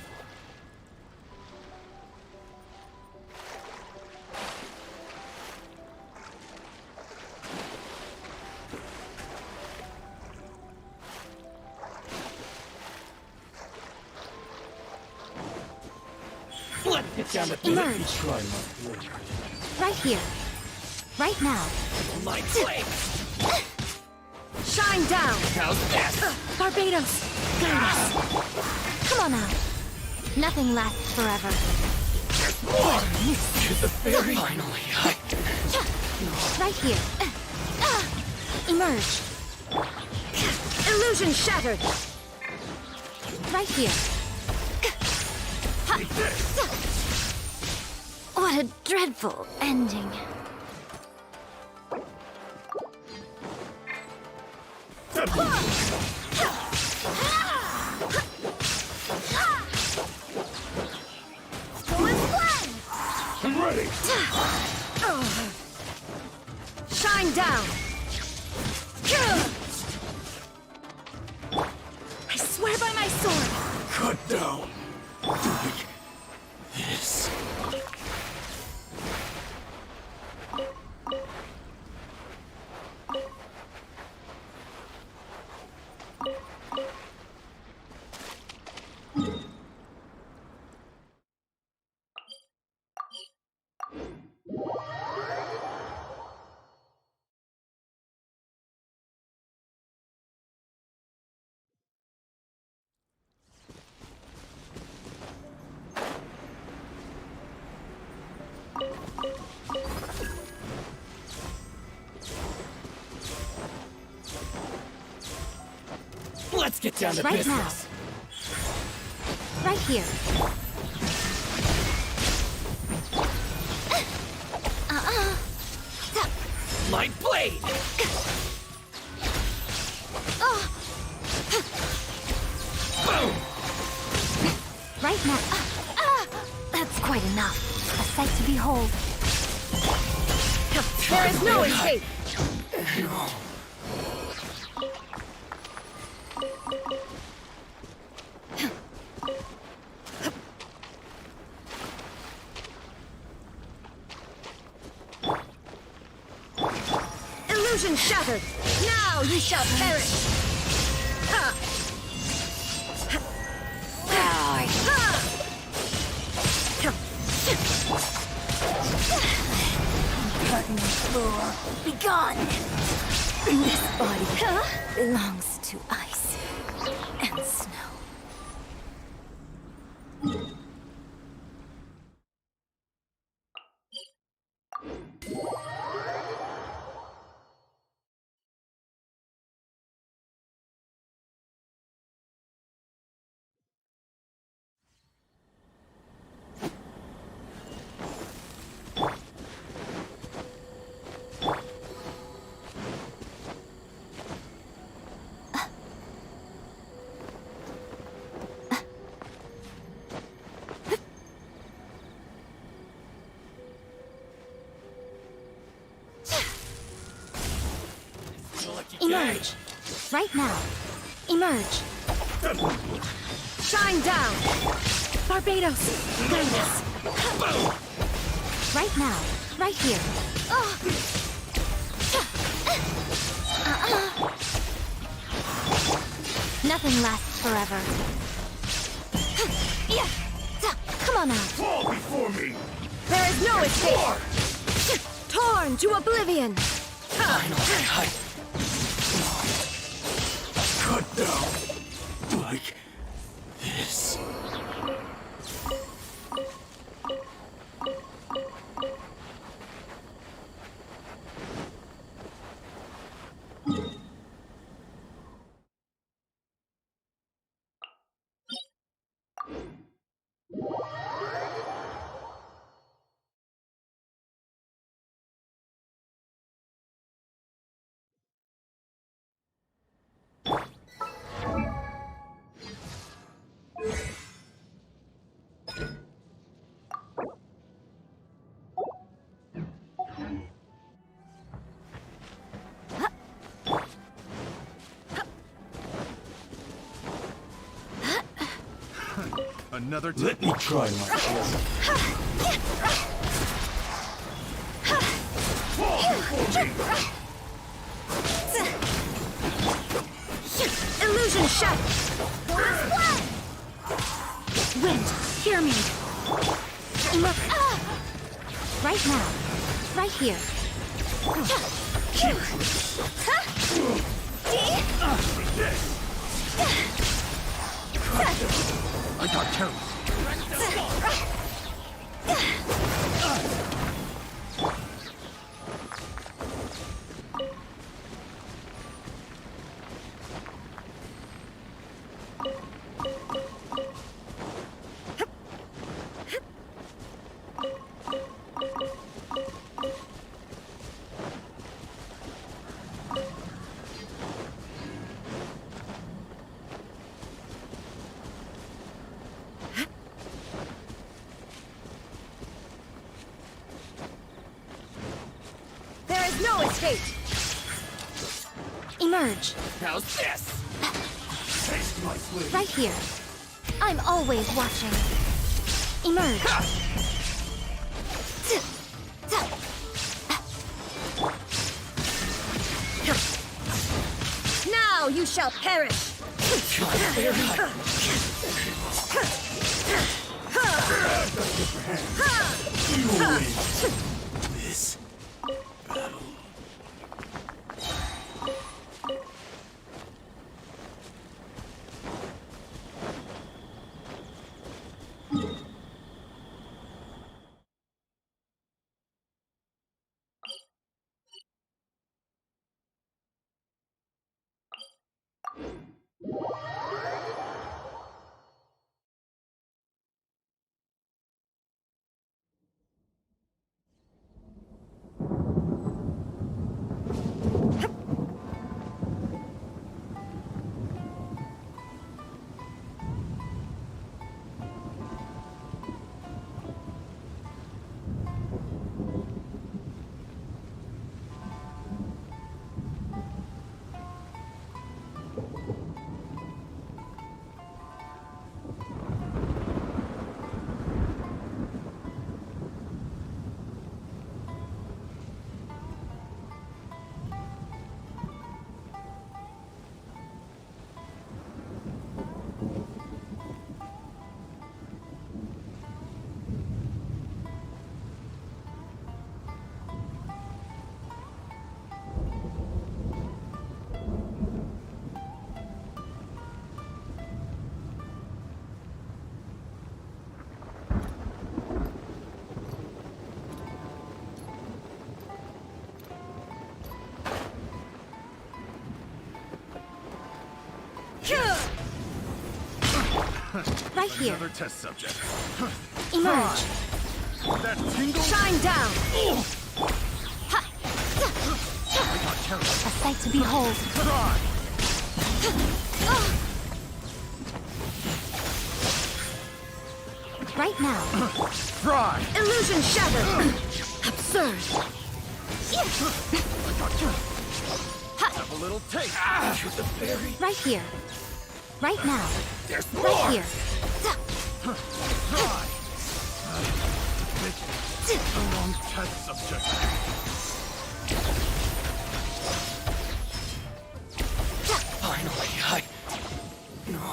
Let's get down to Emerge. Right here. Right now. My blade. Shine down. How's that? Barbados. Guide us. Come on now. Nothing lasts forever. Finally. Right here. Emerge. Illusion shattered. Right here. What a dreadful ending. I'm ready. Shine down. I swear by my sword. Cut down. Doing this. Let's get down to right business. Now. Right here. My blade. Boom. Right now. That's quite enough. A sight to behold. There is no escape. Illusion shattered. Now you shall perish. Be gone. This body belongs to ice and snow. Emerge. Right now. Emerge. Shine down. Barbados. Guide us. Right now. Right here. Nothing lasts forever. Come Come on out! Fall before me! There is no escape! Torn to oblivion! Cut down like this. Another Let me try my Illusion shut! Wind, hear me! Look! Right now. Right here. I got careless. No escape! Emerge! How's this? Taste my flavor. Right here. I'm always watching. Emerge! Now you shall perish! This battle. Right here. Another test subject. Emerge. That tingle. Shine down. I got careless. A sight to behold. Try. Right now. Try. Illusion shattered. Absurd. I got careless. Have a little taste. Shoot the berry. Right here. Right now. There's more. Right here. Try. The wrong test subject. Finally, No.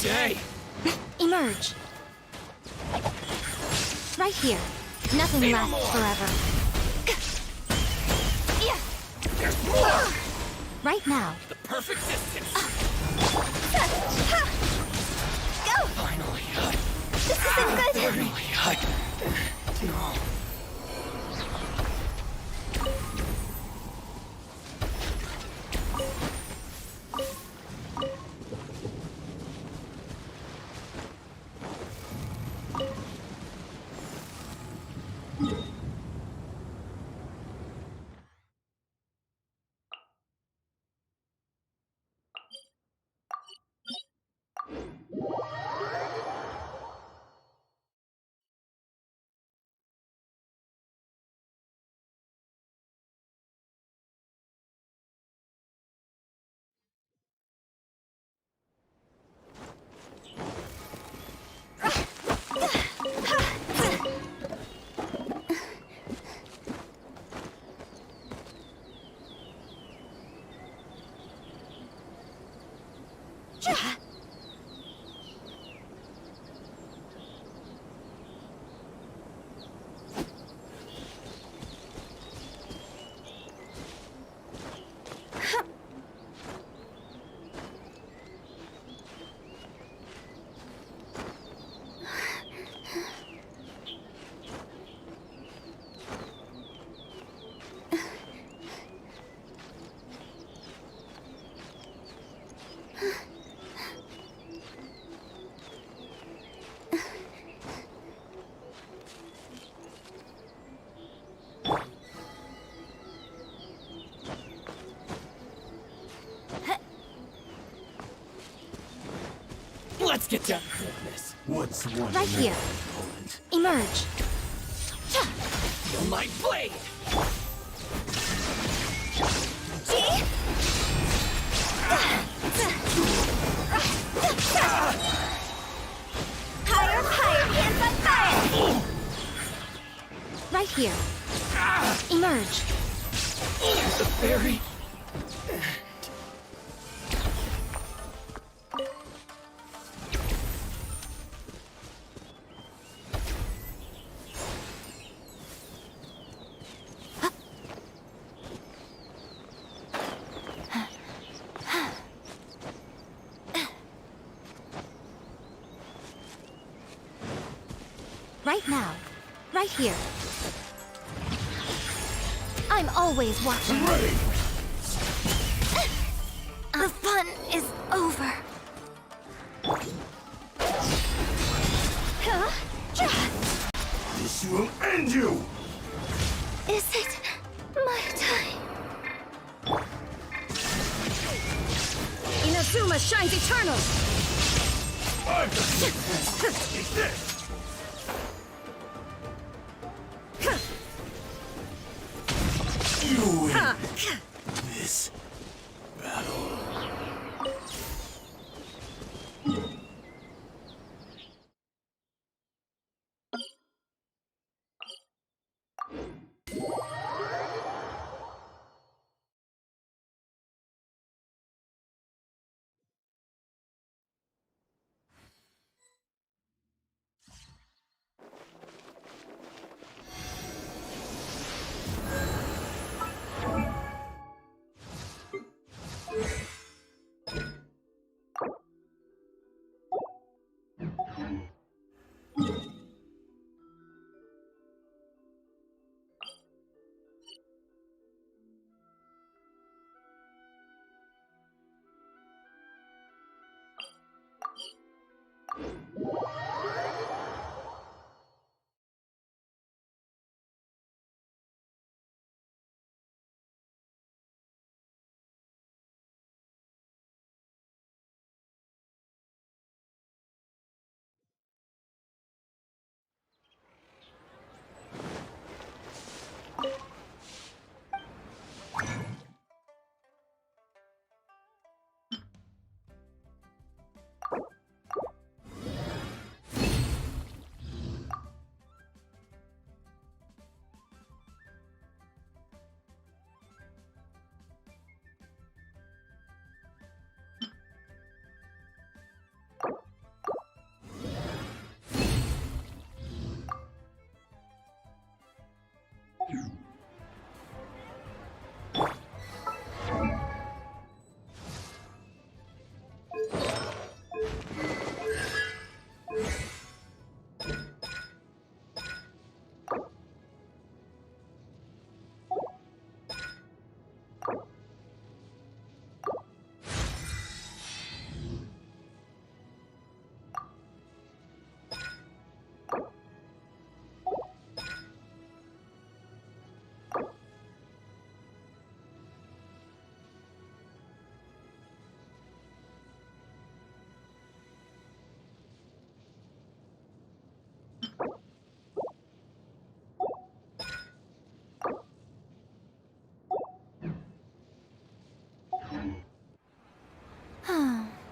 day! Emerge. Right here. Nothing lasts forever. Right now. The perfect distance! Go! Finally, This isn't good! Finally, no. Let's get down to business. What's one Right here. Emerge. Feel my blade! Higher, higher, hands on fire! Right here. Emerge. The fairy! Right now. Right here. I'm always watching. Ready! The fun is over. This will end you! Is it my time? Inazuma shines eternal! I've got Take this! You win this battle.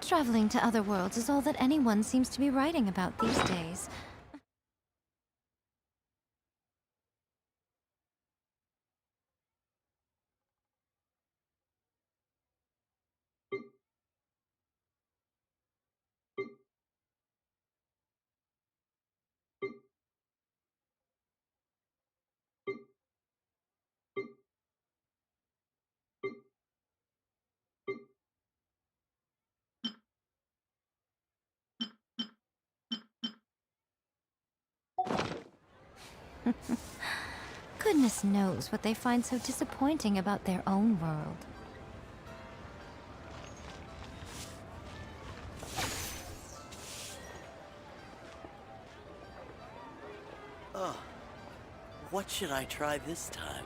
Traveling to other worlds is all that anyone seems to be writing about these days. Goodness knows what they find so disappointing about their own world. What should I try this time?